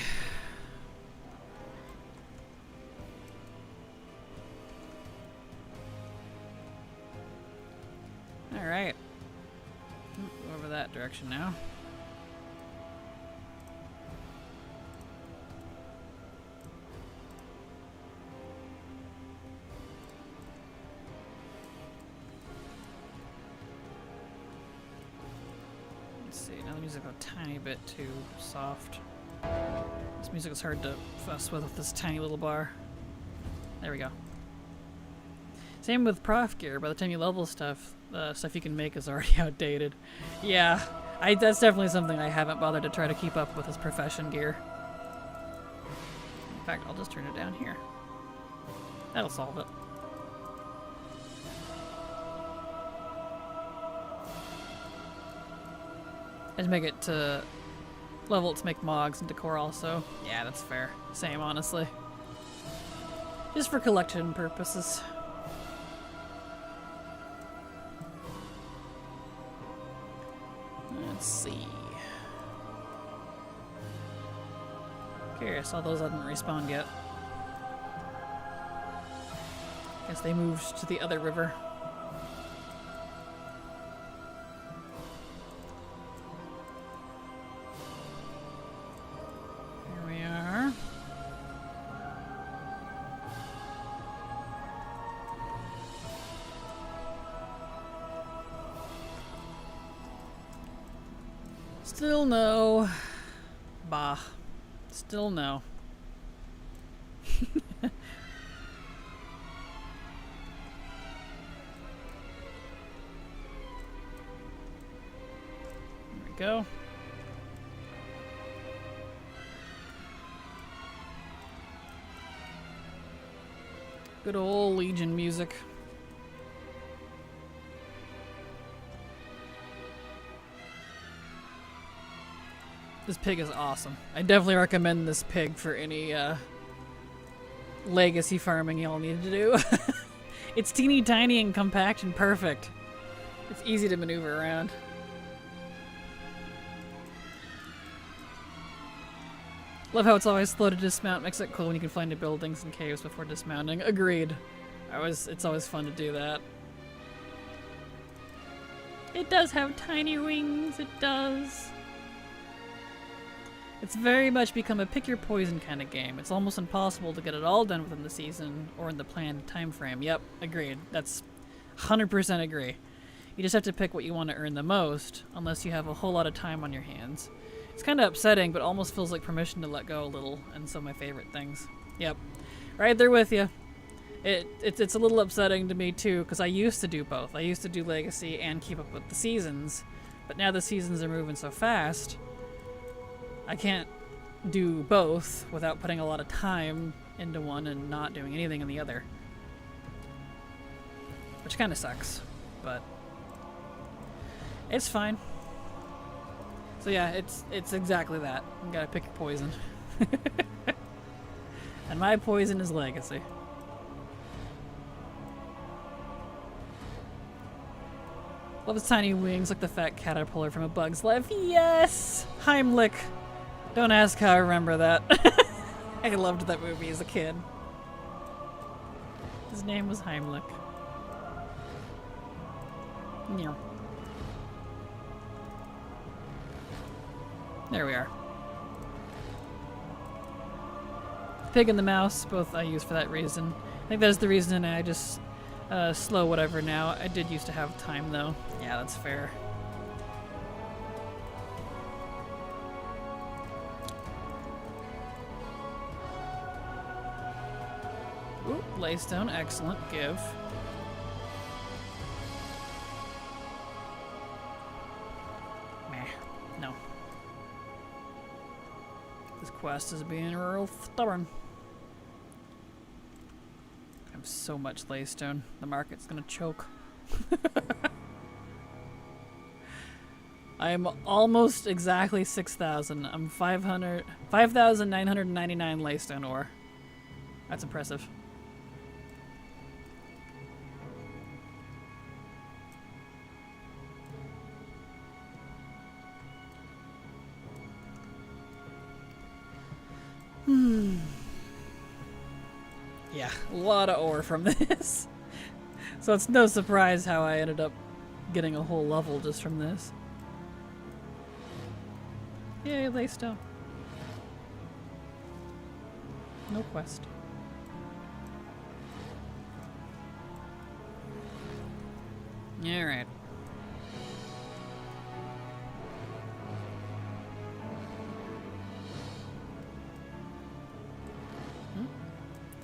Alright. Go over that direction now. Let's see, now the music a tiny bit too soft. This music is hard to fuss with this tiny little bar. There we go. Same with prof gear. By the time you level stuff, the stuff you can make is already outdated. Yeah, that's definitely something I haven't bothered to try to keep up with is profession gear. In fact, I'll just turn it down here. That'll solve it. I'd make it to level to make Mogs and Decor also. Yeah, that's fair. Same, honestly. Just for collection purposes. Let's see. Curious, all those hadn't respawned yet. Guess they moved to the other river. Here we are. Still no. Bah. Still no. There we go. Good old Legion music. This pig is awesome. I definitely recommend this pig for any legacy farming y'all need to do. It's teeny tiny and compact and perfect. It's easy to maneuver around. Love how it's always slow to dismount. Makes it cool when you can fly into buildings and caves before dismounting. Agreed. It's always fun to do that. It does have tiny wings. It does. It's very much become a pick your poison kind of game. It's almost impossible to get it all done within the season or in the planned time frame. Yep, agreed. That's 100% agree. You just have to pick what you want to earn the most, unless you have a whole lot of time on your hands. It's kind of upsetting, but almost feels like permission to let go a little, and some of my favorite things. Yep, right there with you. It's a little upsetting to me too, because I used to do both. I used to do Legacy and keep up with the seasons, but now the seasons are moving so fast, I can't do both without putting a lot of time into one and not doing anything in the other. Which kind of sucks, but it's fine. So yeah, it's exactly that. You gotta pick your poison. And my poison is Legacy. Love his tiny wings like the fat caterpillar from A Bug's Life. Yes! Heimlich. Don't ask how I remember that. I loved that movie as a kid. His name was Heimlich. Yeah. There we are. Pig and the mouse, both I use for that reason. I think that's the reason I just slow whatever now. I did used to have time though. Yeah, that's fair. Ooh, Laystone, excellent. Give. Meh. No. This quest is being real stubborn. I have so much Laystone. The market's gonna choke. I am almost exactly 6,000. I'm 5,999 Laystone ore. That's impressive. Yeah, a lot of ore from this. So it's no surprise how I ended up getting a whole level just from this. Yay, Laystone. No quest. Alright.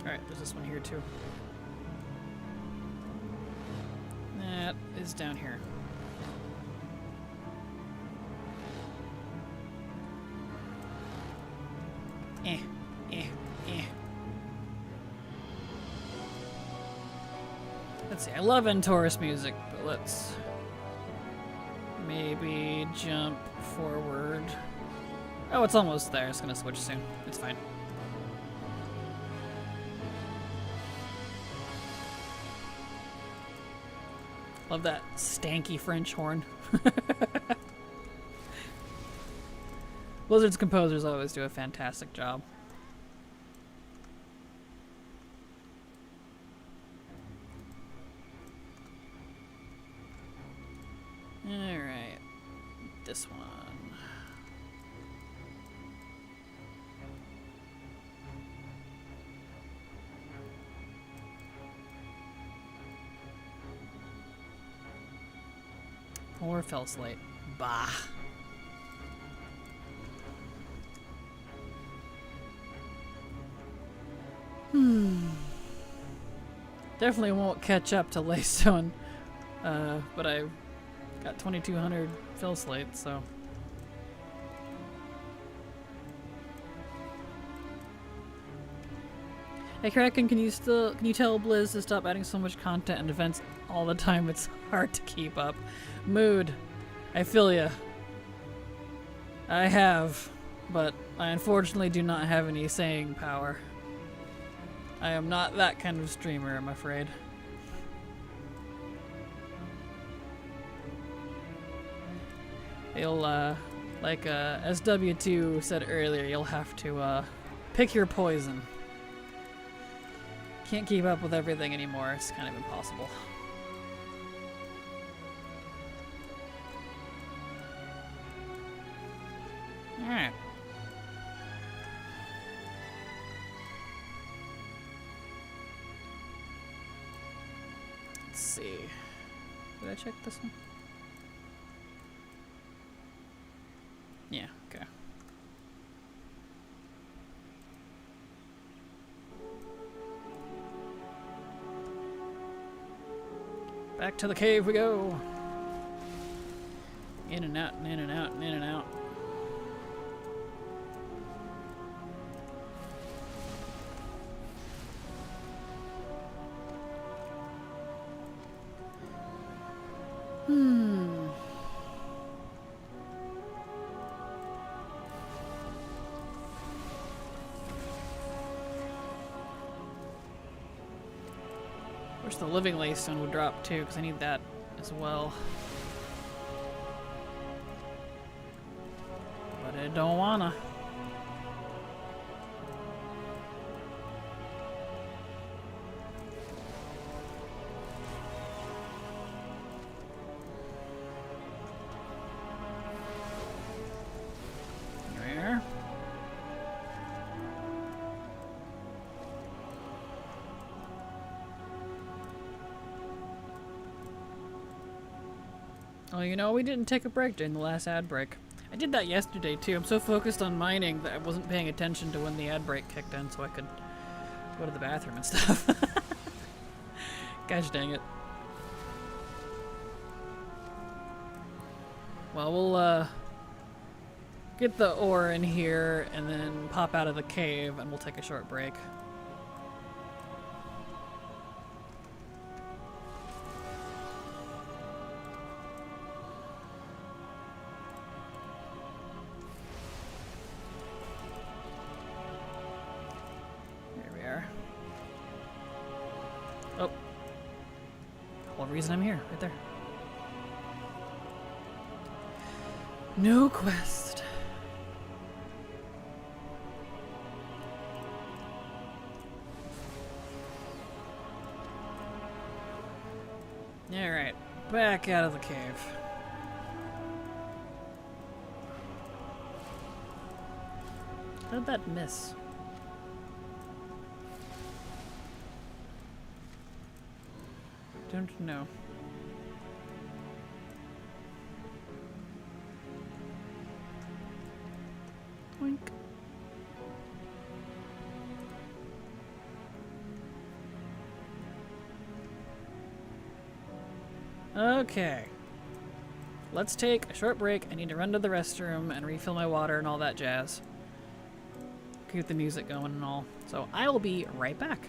Alright, there's this one here too. That is down here. Eh. Let's see, I love Taurus music, but let's maybe jump forward. Oh, it's almost there. It's gonna switch soon. It's fine. Love that stanky French horn. Blizzard's composers always do a fantastic job. Alright. This one. Or fell slate. Bah. Definitely won't catch up to Laystone, but I got 2,200 fill slate, so. Hey Kraken, can you tell Blizz to stop adding so much content and events all the time? It's hard to keep up. Mood. I feel ya. I have, but I unfortunately do not have any saying power. I am not that kind of streamer, I'm afraid. You'll, like SW2 said earlier, you'll have to pick your poison. Can't keep up with everything anymore, it's kind of impossible. Alright. Let's see. Did I check this one? Yeah, okay. Back to the cave we go. In and out and in and out and in and out. Wish the living laystone would drop too, because I need that as well. But I don't wanna. There. Oh, you know, we didn't take a break during the last ad break. I did that yesterday too. I'm so focused on mining that I wasn't paying attention to when the ad break kicked in so I could go to the bathroom and stuff. Gosh dang it. Well, we'll get the ore in here and then pop out of the cave and we'll take a short break. Oh. Whole reason I'm here, right there. No quest. Alright, back out of the cave. How'd that miss? Don't know. Oink. Okay. Let's take a short break. I need to run to the restroom and refill my water and all that jazz. Keep the music going and all. So I will be right back.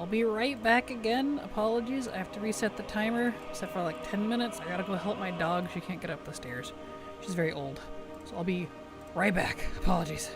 I'll be right back again. Apologies, I have to reset the timer. Set for like 10 minutes. I gotta go help my dog. She can't get up the stairs. She's very old. So I'll be right back. Apologies.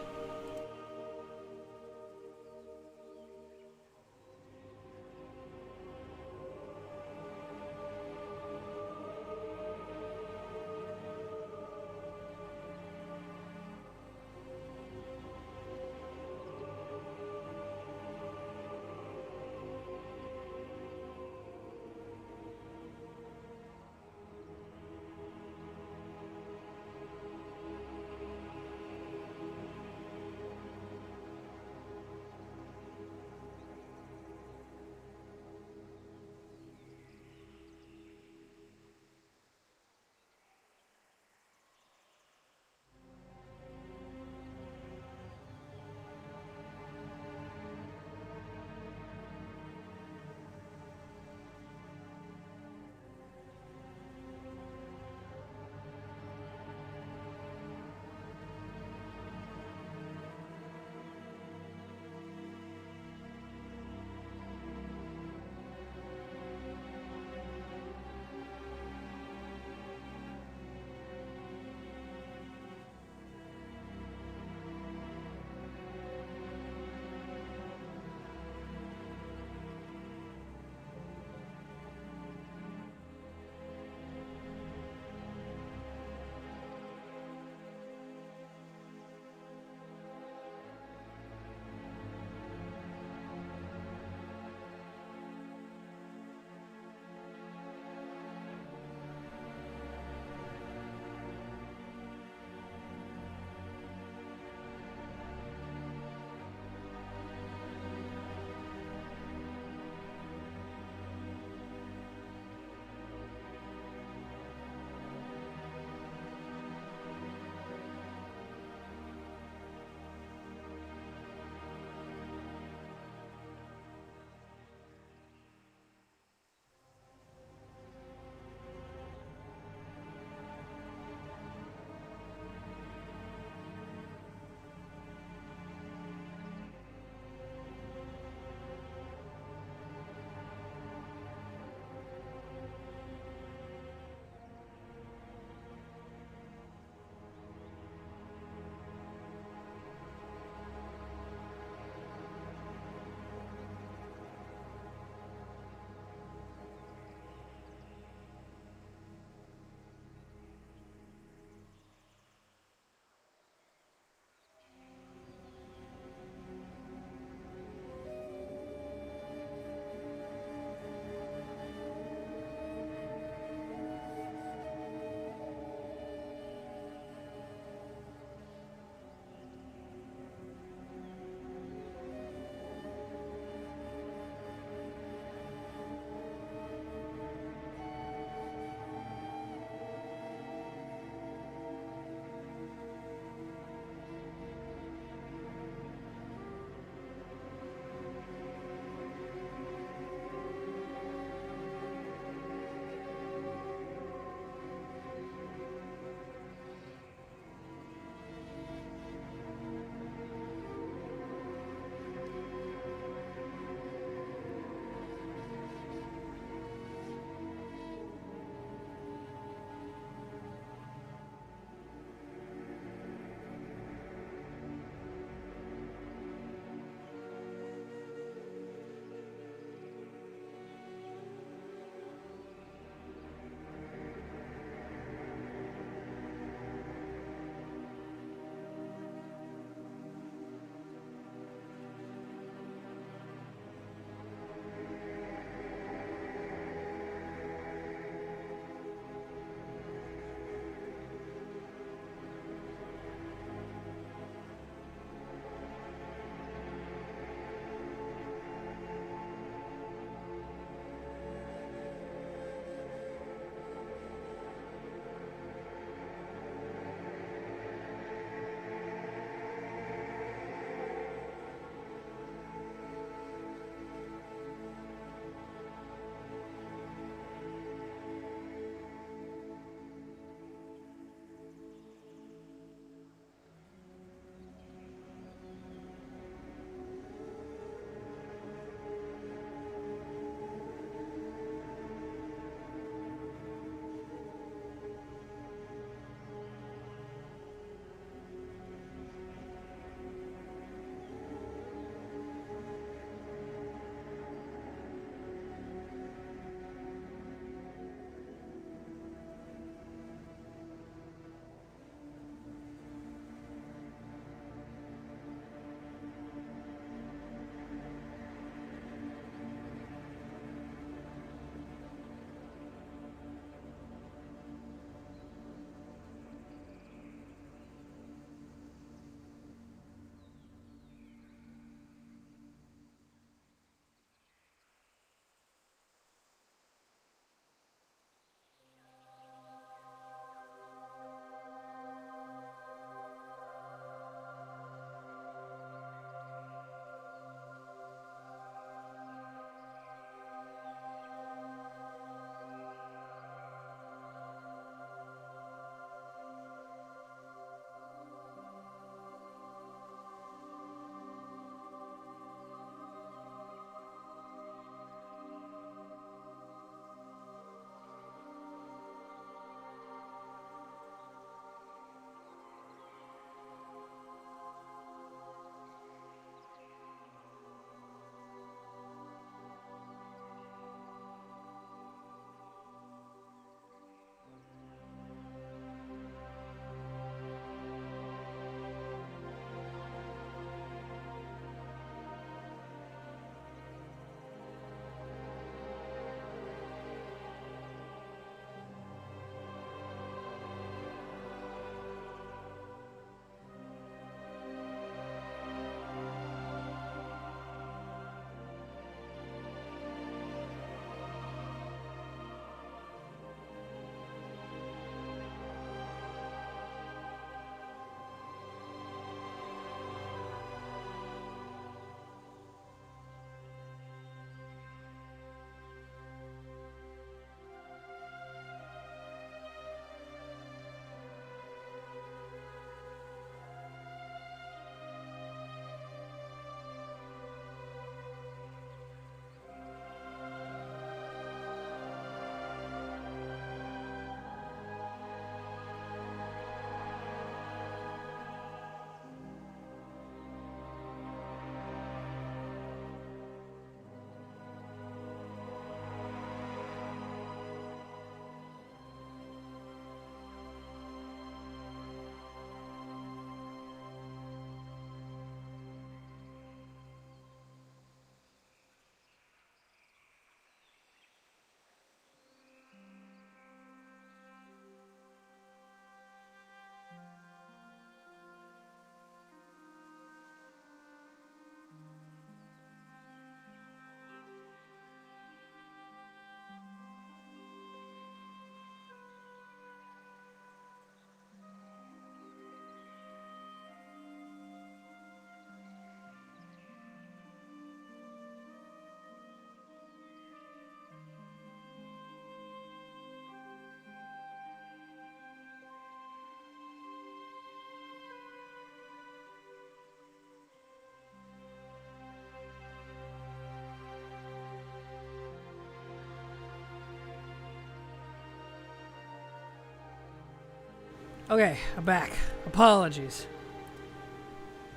Okay, I'm back. Apologies.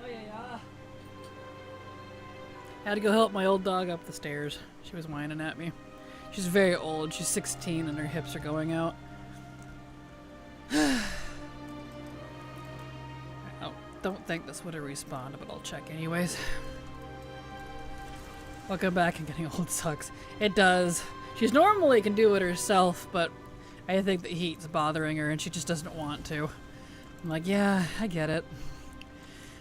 Oh yeah. Had to go help my old dog up the stairs. She was whining at me. She's very old. She's 16 and her hips are going out. I don't think this would have respawned, but I'll check anyways. Welcome back and getting old sucks. It does. She's normally can do it herself, but I think the heat's bothering her and she just doesn't want to. I'm like, yeah, I get it.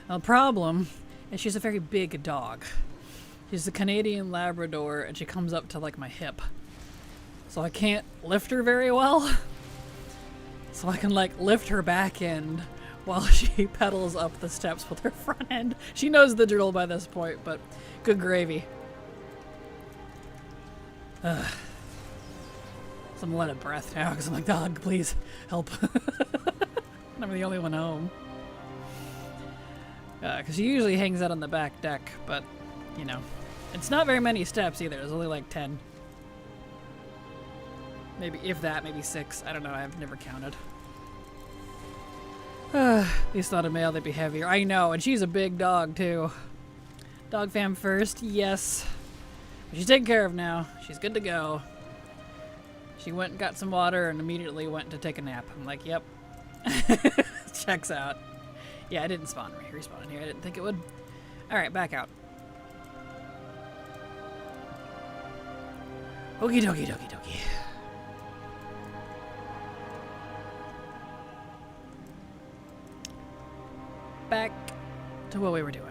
The problem is she's a very big dog. She's a Canadian Labrador and she comes up to like my hip. So I can't lift her very well. So I can like lift her back end while she pedals up the steps with her front end. She knows the drill by this point, but good gravy. So I'm gonna let it breath now because I'm like, dog, please help. I'm the only one home. Because she usually hangs out on the back deck, but you know, it's not very many steps either. There's only like 10. Maybe, if that, maybe 6. I don't know. I've never counted. At least not a male, they'd be heavier. I know, and she's a big dog too. Dog fam first, yes. But she's taken care of now. She's good to go. She went and got some water and immediately went to take a nap. I'm like, yep. Checks out. Yeah, I didn't respawn in here. I didn't think it would. Alright, back out. Okie dokie dokie dokie. Back to what we were doing.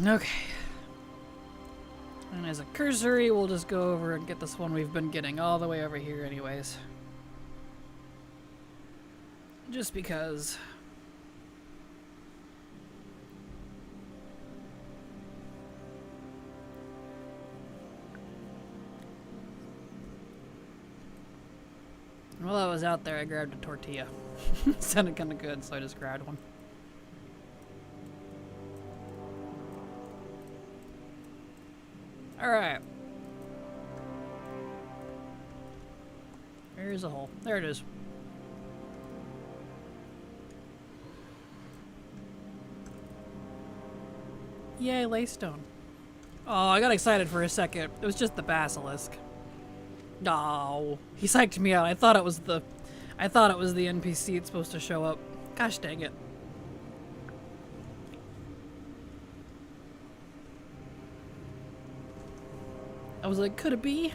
Okay. And as a cursory, we'll just go over and get this one we've been getting all the way over here anyways. Just because. While I was out there, I grabbed a tortilla. It sounded kind of good, so I just grabbed one. Alright. There's a hole. There it is. Yay, laystone. Oh, I got excited for a second. It was just the basilisk. No, he psyched me out. I thought it was the NPC it's supposed to show up. Gosh dang it. I was like, could it be?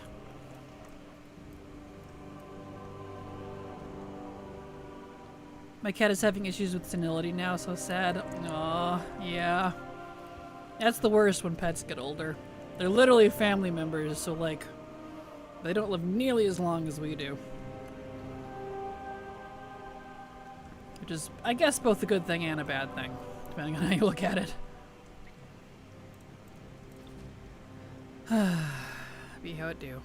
My cat is having issues with senility now, so sad. Aw, yeah. That's the worst when pets get older. They're literally family members, so like, they don't live nearly as long as we do. Which is, I guess, both a good thing and a bad thing, depending on how you look at it. Be how it do.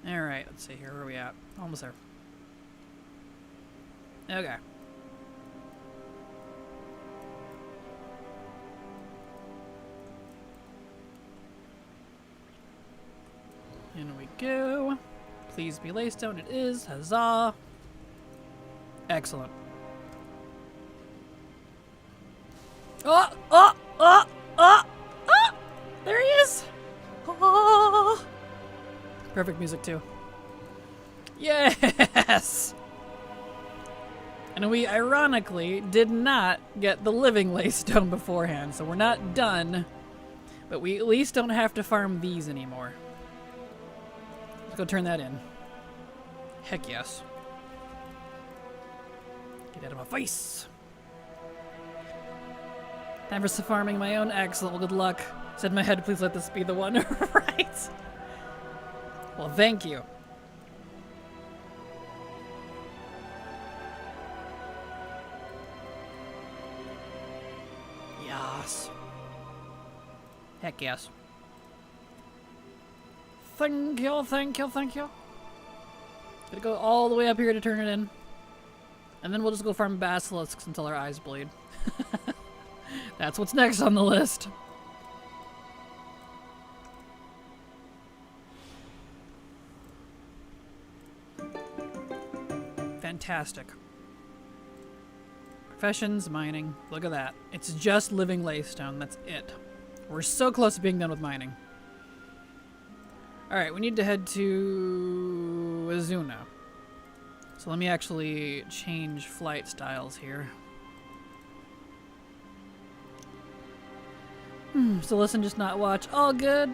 Alright, let's see here. Where are we at? Almost there. Okay. In we go. Please be laystone. It is. Huzzah. Excellent. Oh! Oh! Oh! Oh! Oh! There he is! Oh! Perfect music, too. Yes! And we, ironically, did not get the living laystone beforehand, so we're not done. But we at least don't have to farm these anymore. Let's go turn that in. Heck yes. Get out of my face! Time for some farming my own. Excellent. Well, good luck. Said in my head, please let this be the one. Right. Well, thank you. Yes. Heck yes. Thank you, thank you, thank you. Gonna go all the way up here to turn it in. And then we'll just go farm basilisks until our eyes bleed. That's what's next on the list. Fantastic. Professions, mining. Look at that. It's just living laystone. That's it. We're so close to being done with mining. Alright, we need to head to Azuna. So let me actually change flight styles here. So listen, just not watch. All good.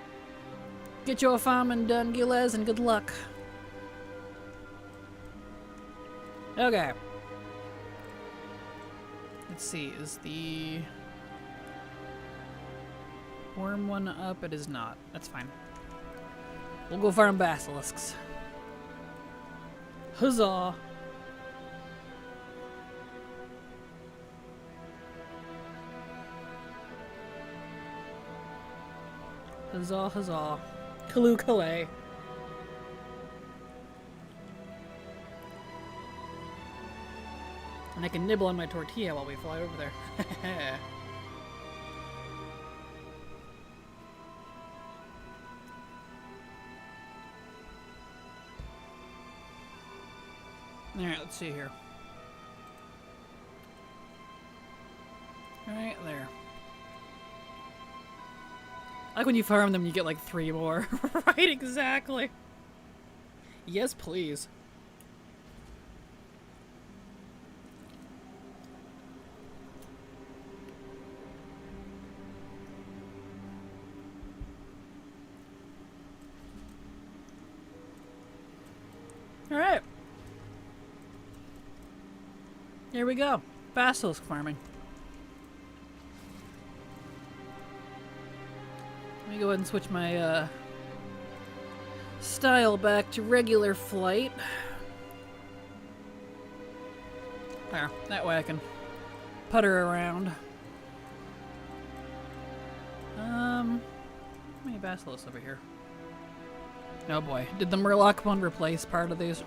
Get your farming done, Gilles, and good luck. Okay. Let's see, is the worm one up? It is not. That's fine. We'll go farm basilisks. Huzzah! Huzzah, huzzah. Kaloo Kalay. And I can nibble on my tortilla while we fly over there. Alright, let's see here. Right there. I like when you farm them, you get like 3 more. Right, exactly. Yes, please. Alright. Here we go. Basilisk farming. Let me go ahead and switch my style back to regular flight. There. That way I can putter around. How many basilisks over here? Oh boy. Did the Murloc one replace part of these?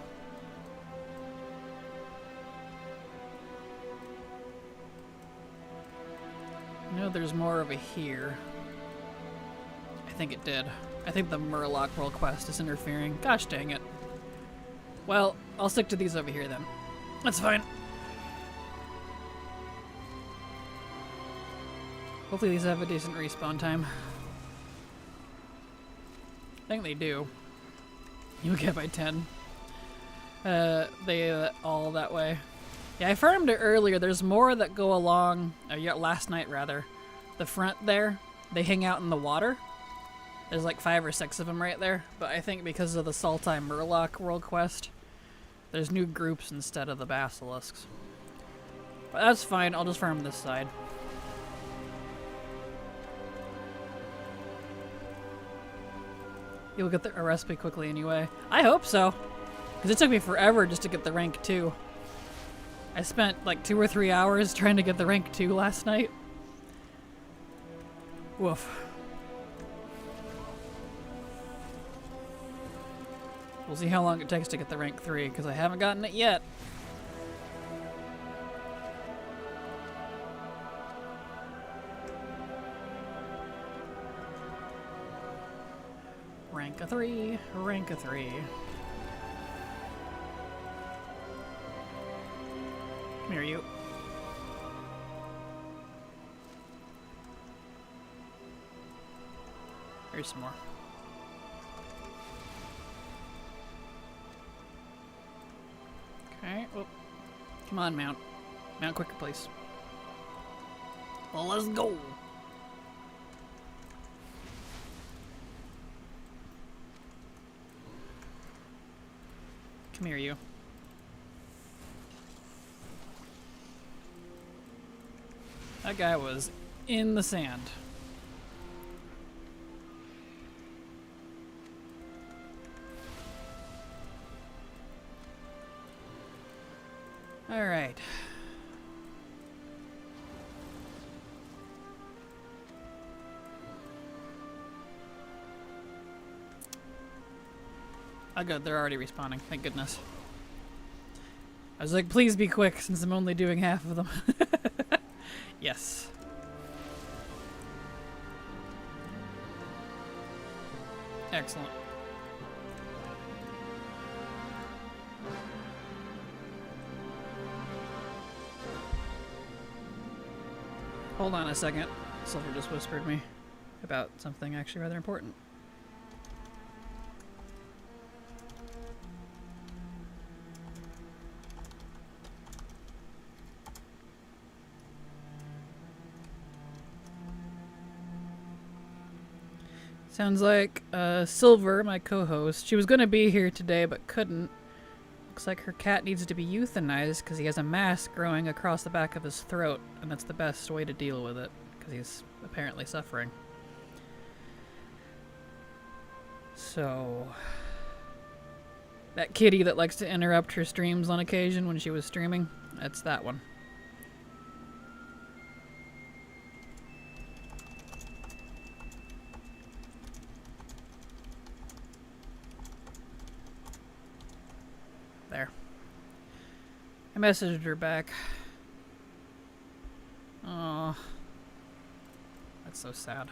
No, there's more over here. I think it did. I think the Murloc world quest is interfering. Gosh dang it. Well, I'll stick to these over here then. That's fine. Hopefully these have a decent respawn time. I think they do. You get by 10. They all that way. Yeah, I farmed it earlier. There's more that go along, yeah, last night rather. The front there, they hang out in the water. There's like 5 or 6 of them right there. But I think because of the Sultai Murloc world quest, there's new groups instead of the basilisks. But that's fine, I'll just farm this side. You'll get a recipe quickly anyway. I hope so. Because it took me forever just to get the rank 2. I spent like 2 or 3 hours trying to get the rank 2 last night. Woof. We'll see how long it takes to get the rank 3, because I haven't gotten it yet. Rank a 3, rank a 3. Come here, you. Here's some more. Okay, oh. Come on, mount. Mount quicker, please. Well, let's go. Come here, you. That guy was in the sand. All right. Oh good, they're already respawning, thank goodness. I was like, please be quick since I'm only doing half of them. Yes. Excellent. Hold on a second. Silver just whispered me about something actually rather important. Sounds like Silver, my co-host, she was going to be here today but couldn't. Looks like her cat needs to be euthanized because he has a mass growing across the back of his throat, and that's the best way to deal with it because he's apparently suffering. So, that kitty that likes to interrupt her streams on occasion when she was streaming, that's that one. There. I messaged her back. Oh, that's so sad.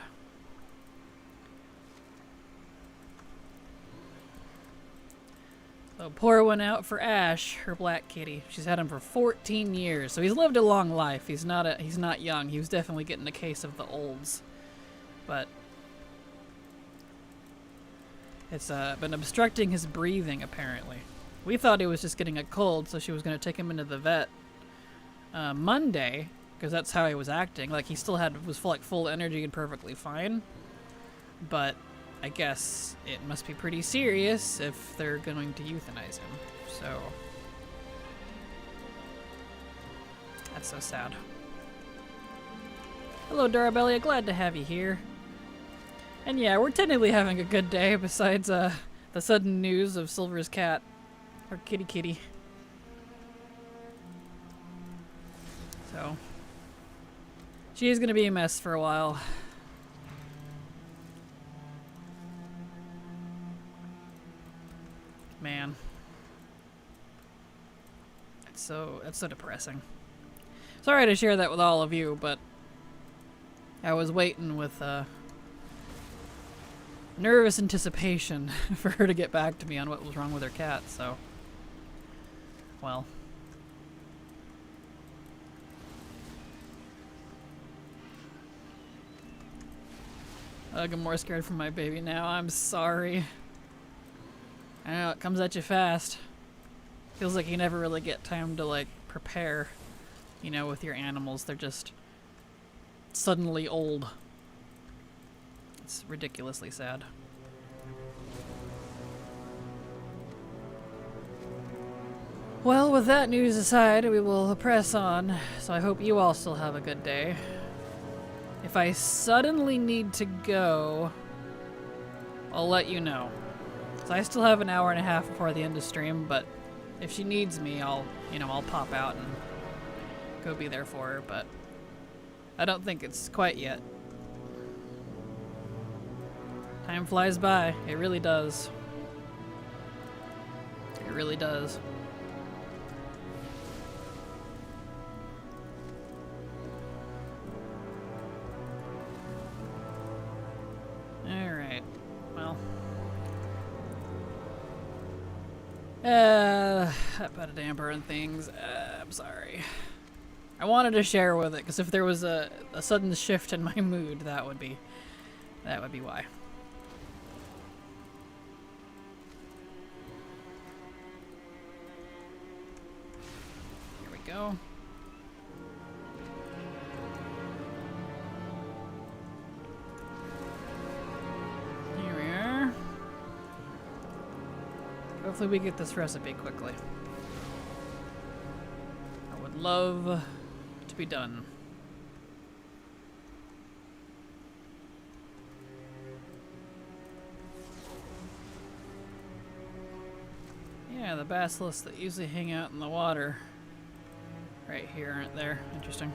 So pour one out for Ash, her black kitty. She's had him for 14 years, so he's lived a long life. He's not young. He was definitely getting a case of the olds, but it's been obstructing his breathing apparently. We thought he was just getting a cold, so she was going to take him into the vet Monday, because that's how he was acting. Like, he still was full energy and perfectly fine. But I guess it must be pretty serious if they're going to euthanize him. So that's so sad. Hello, Dorabellia. Glad to have you here. And yeah, we're technically having a good day, besides the sudden news of Silver's cat. Or kitty. So, she is going to be a mess for a while. Man. That's so depressing. Sorry to share that with all of you, but I was waiting with nervous anticipation for her to get back to me on what was wrong with her cat, so... Well. Ugh, I'm more scared for my baby now. I'm sorry. I know, it comes at you fast. Feels like you never really get time to, like, prepare. You know, with your animals. They're just suddenly old. It's ridiculously sad. Well, with that news aside, we will press on, so I hope you all still have a good day. If I suddenly need to go, I'll let you know. So I still have an hour and a half before the end of stream, but if she needs me, I'll pop out and go be there for her, but I don't think it's quite yet. Time flies by. It really does. It really does. Alright. Well. I put a damper on things. I'm sorry. I wanted to share with it, because if there was a sudden shift in my mood, that would be why. Here we go. Here we are. Hopefully we get this recipe quickly. I would love to be done. Yeah, the basilisks that usually hang out in the water right here aren't there. Interesting.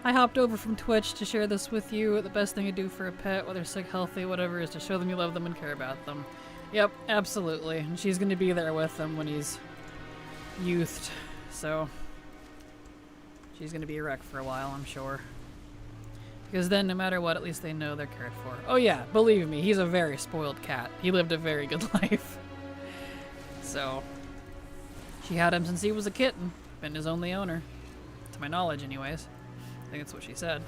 I hopped over from Twitch to share this with you. The best thing to do for a pet, whether sick, healthy, whatever, is to show them you love them and care about them. Yep, absolutely. And she's going to be there with him when he's youthed. So she's going to be a wreck for a while, I'm sure. Because then no matter what, at least they know they're cared for. Oh yeah, believe me, he's a very spoiled cat. He lived a very good life. So, she had him since he was a kitten. Been his only owner. To my knowledge, anyways. I think that's what she said.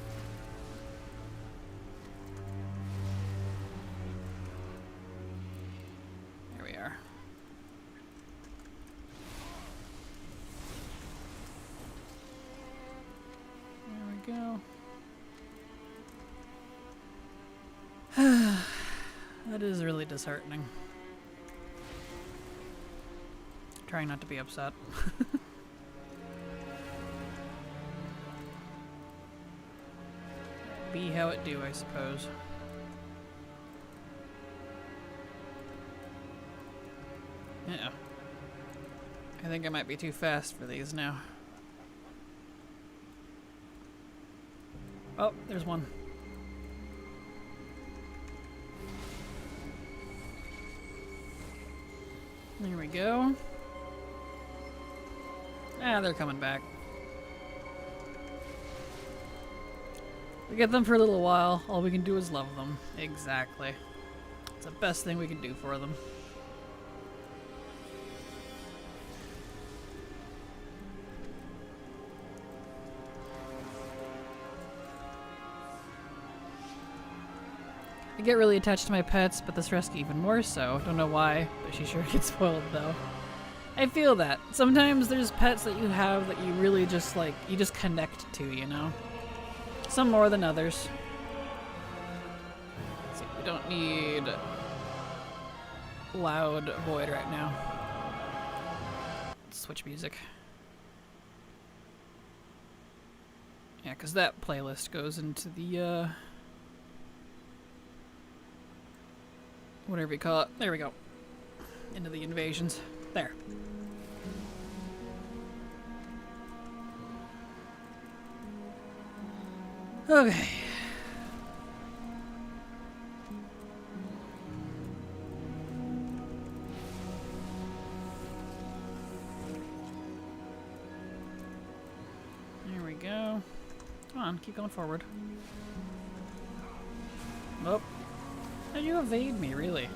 Here we are. There we go. That is really disheartening. Trying not to be upset. Be how it do, I suppose. Yeah. I think I might be too fast for these now. Oh, there's one. There we go. Ah, they're coming back. We get them for a little while. All we can do is love them. Exactly. It's the best thing we can do for them. I get really attached to my pets, but this rescue even more so. Don't know why, but she sure gets spoiled though. I feel that. Sometimes there's pets that you have that you really just like, you just connect to, you know? Some more than others. So we don't need loud void right now. Let's switch music. Yeah, because that playlist goes into the, whatever you call it. There we go. Into the invasions. There. Okay. There we go. Come on, keep going forward. Oh. How'd you evade me, really?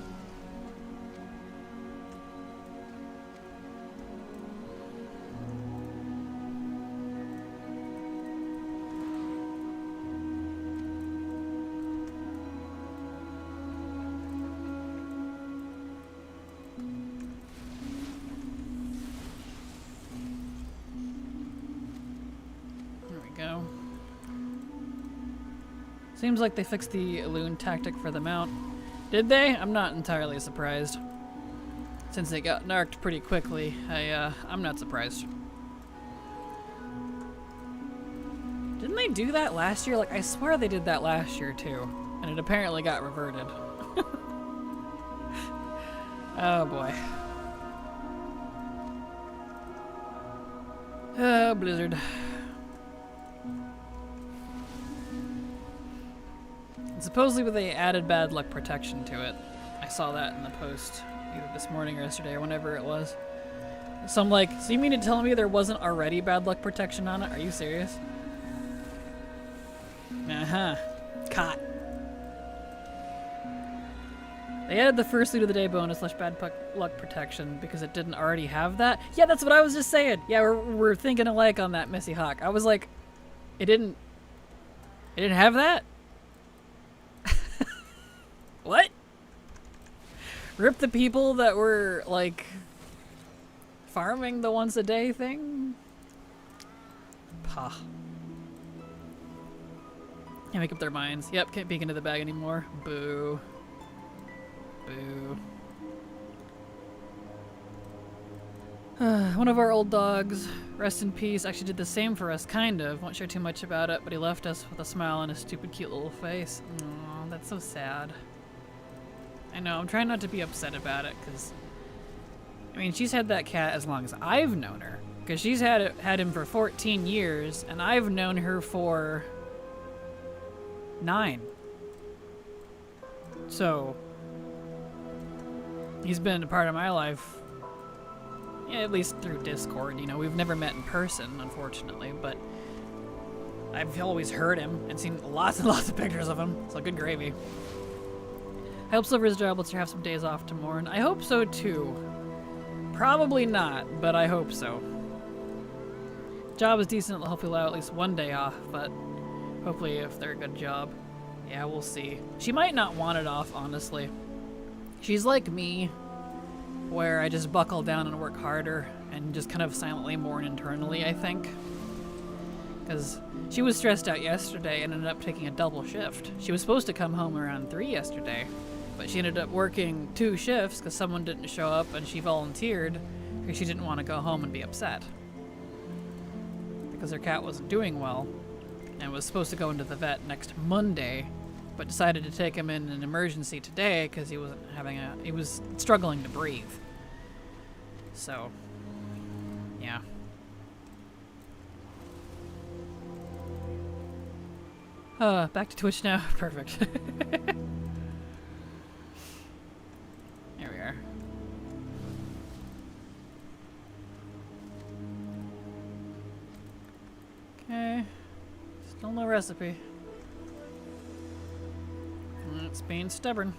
Go. Seems like they fixed the loon tactic for the mount. Did they? I'm not entirely surprised. Since they got narked pretty quickly, I'm not surprised. Didn't they do that last year? Like, I swear they did that last year too. And it apparently got reverted. Oh boy. Oh, Blizzard. Supposedly they added bad luck protection to it. I saw that in the post either this morning or yesterday or whenever it was. So I'm like, so you mean to tell me there wasn't already bad luck protection on it? Are you serious? Uh-huh. Caught. They added the first loot of the day bonus / bad luck protection because it didn't already have that. Yeah, that's what I was just saying. Yeah, we're thinking alike on that, Missy Hawk. I was like, it didn't have that? What? Rip the people that were, like, farming the once a day thing? Pah. Can't make up their minds. Yep, can't peek into the bag anymore. Boo. Boo. One of our old dogs, rest in peace, actually did the same for us, kind of. Won't share too much about it, but he left us with a smile on his stupid, cute little face. Aw, that's so sad. I know, I'm trying not to be upset about it, because, I mean, she's had that cat as long as I've known her. Because she's had him for 14 years, and I've known her for 9. So, he's been a part of my life, yeah, at least through Discord. You know, we've never met in person, unfortunately, but I've always heard him and seen lots and lots of pictures of him, so good gravy. I hope Silver's job lets her have some days off tomorrow, and I hope so too. Probably not, but I hope so. Job is decent, hopefully allow at least one day off, but hopefully if they're a good job. Yeah, we'll see. She might not want it off, honestly. She's like me, where I just buckle down and work harder and just kind of silently mourn internally, I think. Because she was stressed out yesterday and ended up taking a double shift. She was supposed to come home around 3 yesterday, but she ended up working 2 shifts because someone didn't show up and she volunteered because she didn't want to go home and be upset. Because her cat wasn't doing well and was supposed to go into the vet next Monday, but decided to take him in an emergency today because he was struggling to breathe. So, yeah. Back to Twitch now. Perfect. There we are. Okay. Still no recipe. It's being stubborn.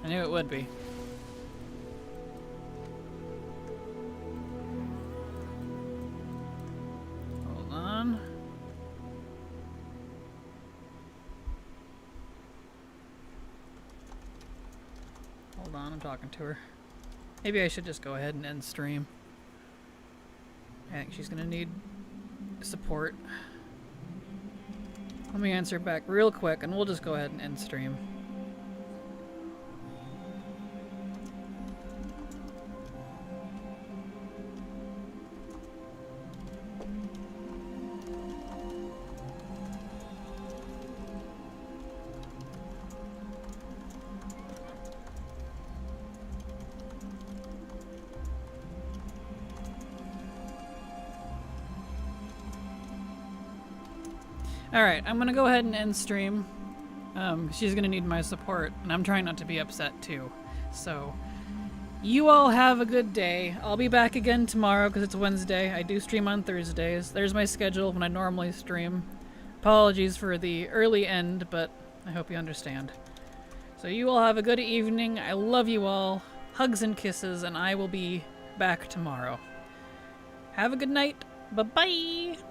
I knew it would be. Hold on. Hold on, I'm talking to her. Maybe I should just go ahead and end stream. I think she's gonna need support. Let me answer back real quick and we'll just go ahead and end stream. Alright, I'm gonna go ahead and end stream. She's gonna need my support, and I'm trying not to be upset too. So, you all have a good day. I'll be back again tomorrow because it's Wednesday. I do stream on Thursdays. There's my schedule when I normally stream. Apologies for the early end, but I hope you understand. So you all have a good evening. I love you all. Hugs and kisses, and I will be back tomorrow. Have a good night. Bye-bye!